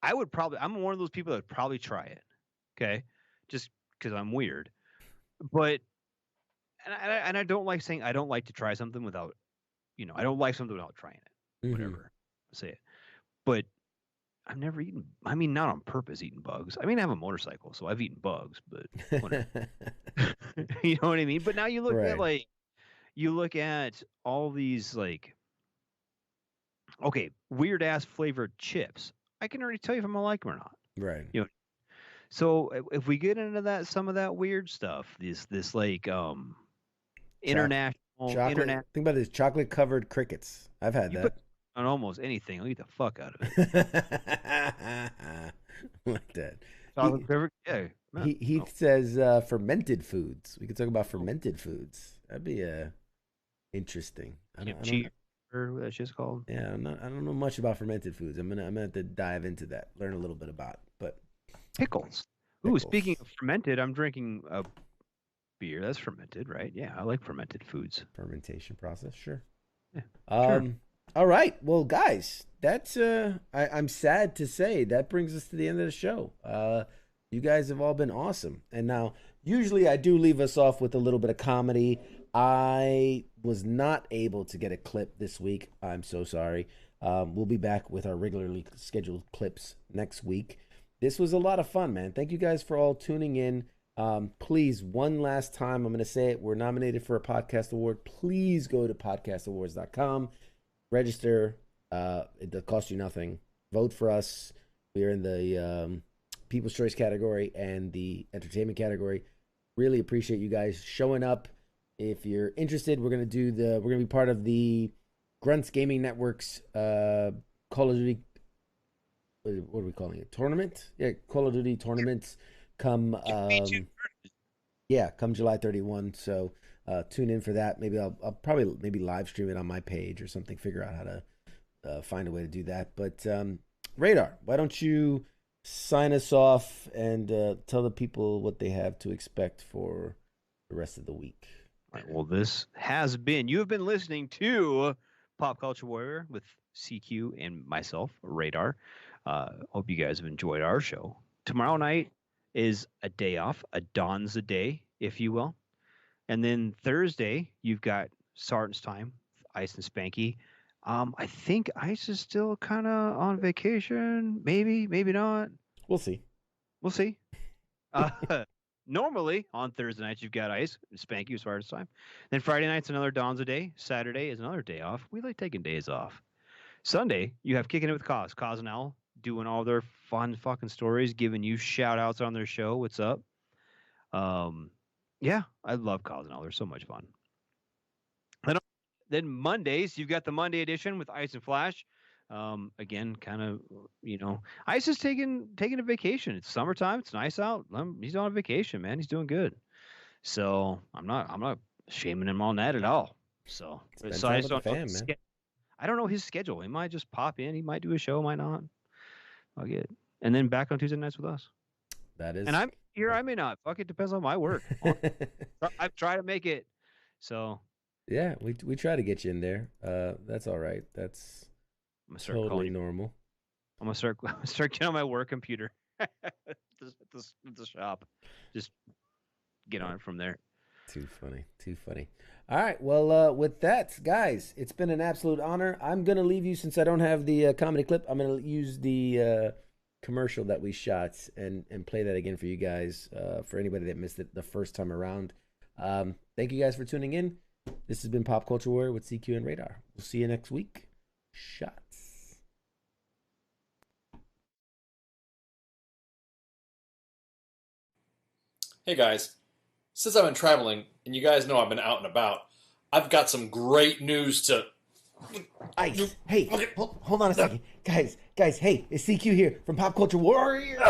I'm one of those people that would probably try it. Okay, just because I'm weird. But and I don't like saying I don't like to try something without, I don't like something without trying it. Whatever, say it. But I've never eaten. I mean, not on purpose eating bugs. I mean, I have a motorcycle, so I've eaten bugs, but whatever. You know what I mean? But now you look at all these weird ass flavored chips. I can already tell you if I'm gonna like them or not. Right. So if we get into some of that weird stuff, this international chocolate. Think about this: chocolate covered crickets. I've had that. On almost anything, I'll eat the fuck out of it. Like that. He says fermented foods. We could talk about fermented foods. That'd be interesting. I don't or what that shit's called. Yeah, I don't know much about fermented foods. I'm gonna have to dive into that, learn a little bit about. But pickles. Ooh, speaking of fermented, I'm drinking a beer that's fermented, right? Yeah, I like fermented foods. Fermentation process, sure. Yeah, sure. All right, well, guys, that's I'm sad to say that brings us to the end of the show. You guys have all been awesome, and now usually I do leave us off with a little bit of comedy. I was not able to get a clip this week. I'm so sorry. We'll be back with our regularly scheduled clips next week. This was a lot of fun, man. Thank you guys for all tuning in. Please, one last time, I'm going to say it. We're nominated for a podcast award. Please go to podcastawards.com. Register. It costs you nothing. Vote for us. We are in the People's Choice category and the entertainment category. Really appreciate you guys showing up. If you're interested, we're gonna be part of the Grunts Gaming Network's Call of Duty. What are we calling it? Tournament? Yeah, Call of Duty tournaments come come July 31. So tune in for that. Maybe I'll probably live stream it on my page or something. Figure out how to find a way to do that. But Radar, why don't you sign us off and tell the people what they have to expect for the rest of the week. All right, well, you have been listening to Pop Culture Warrior with CQ and myself, Radar. Hope you guys have enjoyed our show. Tomorrow night is a day off, a Bonanza day, if you will. And then Thursday, you've got Sergeant's Time, Ice and Spanky. I think Ice is still kind of on vacation. Maybe not. We'll see. Normally, on Thursday nights, you've got Ice and Spanky as far as time. Then Friday night's another Bonanza day. Saturday is another day off. We like taking days off. Sunday, you have Kicking It with Cause and Al doing all their fun fucking stories, giving you shout-outs on their show. What's up? Yeah, I love Cause and Al. They're so much fun. Then Mondays, you've got the Monday edition with Ice and Flash. Again, kind of, Ice is taking a vacation. It's summertime. It's nice out. He's on a vacation, man. He's doing good. So I'm not shaming him on that at all. So I just don't know I don't know his schedule. He might just pop in. He might do a show. Might not. I'll get it. And then back on Tuesday nights with us. That is. And I'm here. I may not. Fuck, it depends on my work. I've tried to make it. So. Yeah, we try to get you in there. That's all right. That's totally normal. I'm gonna start getting on my work computer at the shop. Just get on it from there. Too funny. All right. Well, with that, guys, it's been an absolute honor. I'm gonna leave you, since I don't have the comedy clip. I'm gonna use the commercial that we shot and play that again for you guys. For anybody that missed it the first time around. Thank you guys for tuning in. This has been Pop Culture Warrior with CQ and Radar. We'll see you next week. Shots. Hey guys, since I've been traveling, and you guys know I've been out and about, I've got some great news to... Hey, hold on a second. Guys, hey, it's CQ here from Pop Culture Warrior. Get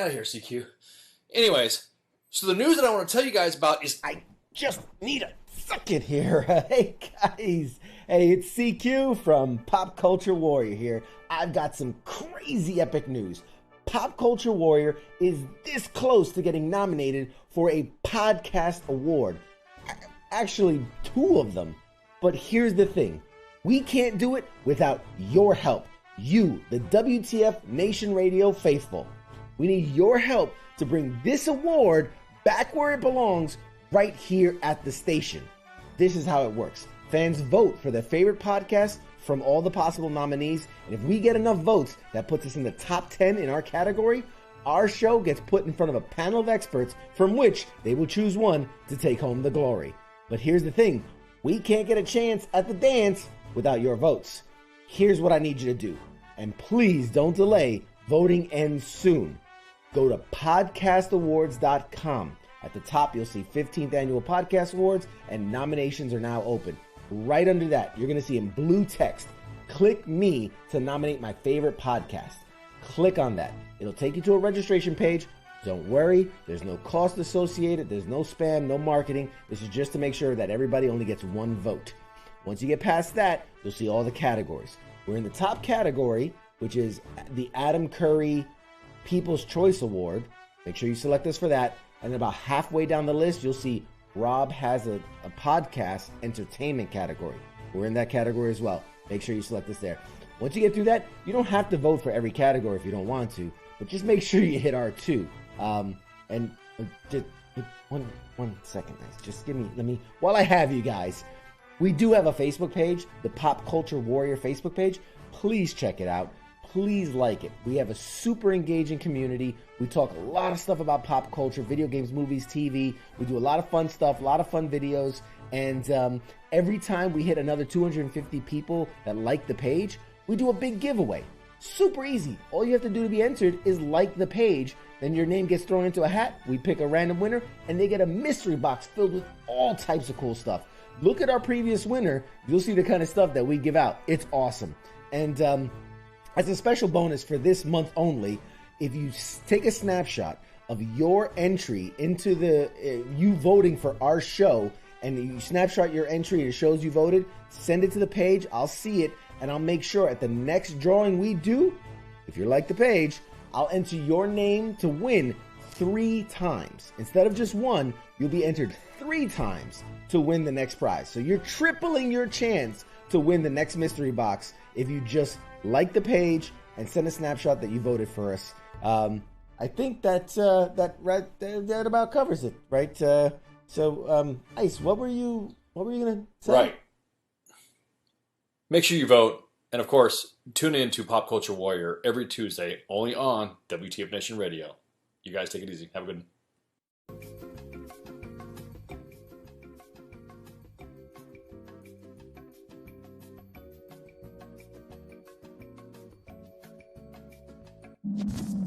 out of here, CQ. Anyways, so the news that I want to tell you guys about is... I just need a second here. Hey, guys. Hey, it's CQ from Pop Culture Warrior here. I've got some crazy epic news. Pop Culture Warrior is this close to getting nominated for a podcast award. Actually, 2 of them. But here's the thing. We can't do it without your help. You, the WTF Nation Radio faithful. We need your help to bring this award back where it belongs, right here at the station. This is how it works. Fans vote for their favorite podcast from all the possible nominees, and if we get enough votes that puts us in the top 10 in our category, our show gets put in front of a panel of experts from which they will choose one to take home the glory. But here's the thing, we can't get a chance at the dance without your votes. Here's what I need you to do, and please don't delay. Voting ends soon. Go to podcastawards.com. At the top, you'll see 15th Annual Podcast Awards, and nominations are now open. Right under that, you're going to see in blue text, click me to nominate my favorite podcast. Click on that. It'll take you to a registration page. Don't worry, there's no cost associated, there's no spam, no marketing. This is just to make sure that everybody only gets one vote. Once you get past that, you'll see all the categories. We're in the top category, which is the Adam Curry People's Choice Award. Make sure you select us for that. And about halfway down the list, you'll see Rob has a podcast entertainment category. We're in that category as well. Make sure you select us there. Once you get through that, you don't have to vote for every category if you don't want to, but just make sure you hit R2. And just one second, guys. Just let me, while I have you guys, we do have a Facebook page, the Pop Culture Warrior Facebook page. Please check it out. Please like it. We have a super engaging community. We talk a lot of stuff about pop culture, video games, movies, TV. We do a lot of fun stuff, a lot of fun videos. And every time we hit another 250 people that like the page, we do a big giveaway. Super easy. All you have to do to be entered is like the page. Then your name gets thrown into a hat. We pick a random winner, and they get a mystery box filled with all types of cool stuff. Look at our previous winner. You'll see the kind of stuff that we give out. It's awesome. And as a special bonus for this month only, if you take a snapshot of your entry into the you voting for our show, and you snapshot your entry and it shows you voted, send it to the page. I'll see it, and I'll make sure at the next drawing we do, if you like the page, I'll enter your name to win 3 times. Instead of just one, you'll be entered 3 times to win the next prize. So you're tripling your chance to win the next mystery box if you just like the page and send a snapshot that you voted for us. I think that about covers it, right? So, Ice, what were you gonna say? Right. Make sure you vote, and of course, tune in to Pop Culture Warrior every Tuesday, only on WTF Nation Radio. You guys take it easy. Have a good one.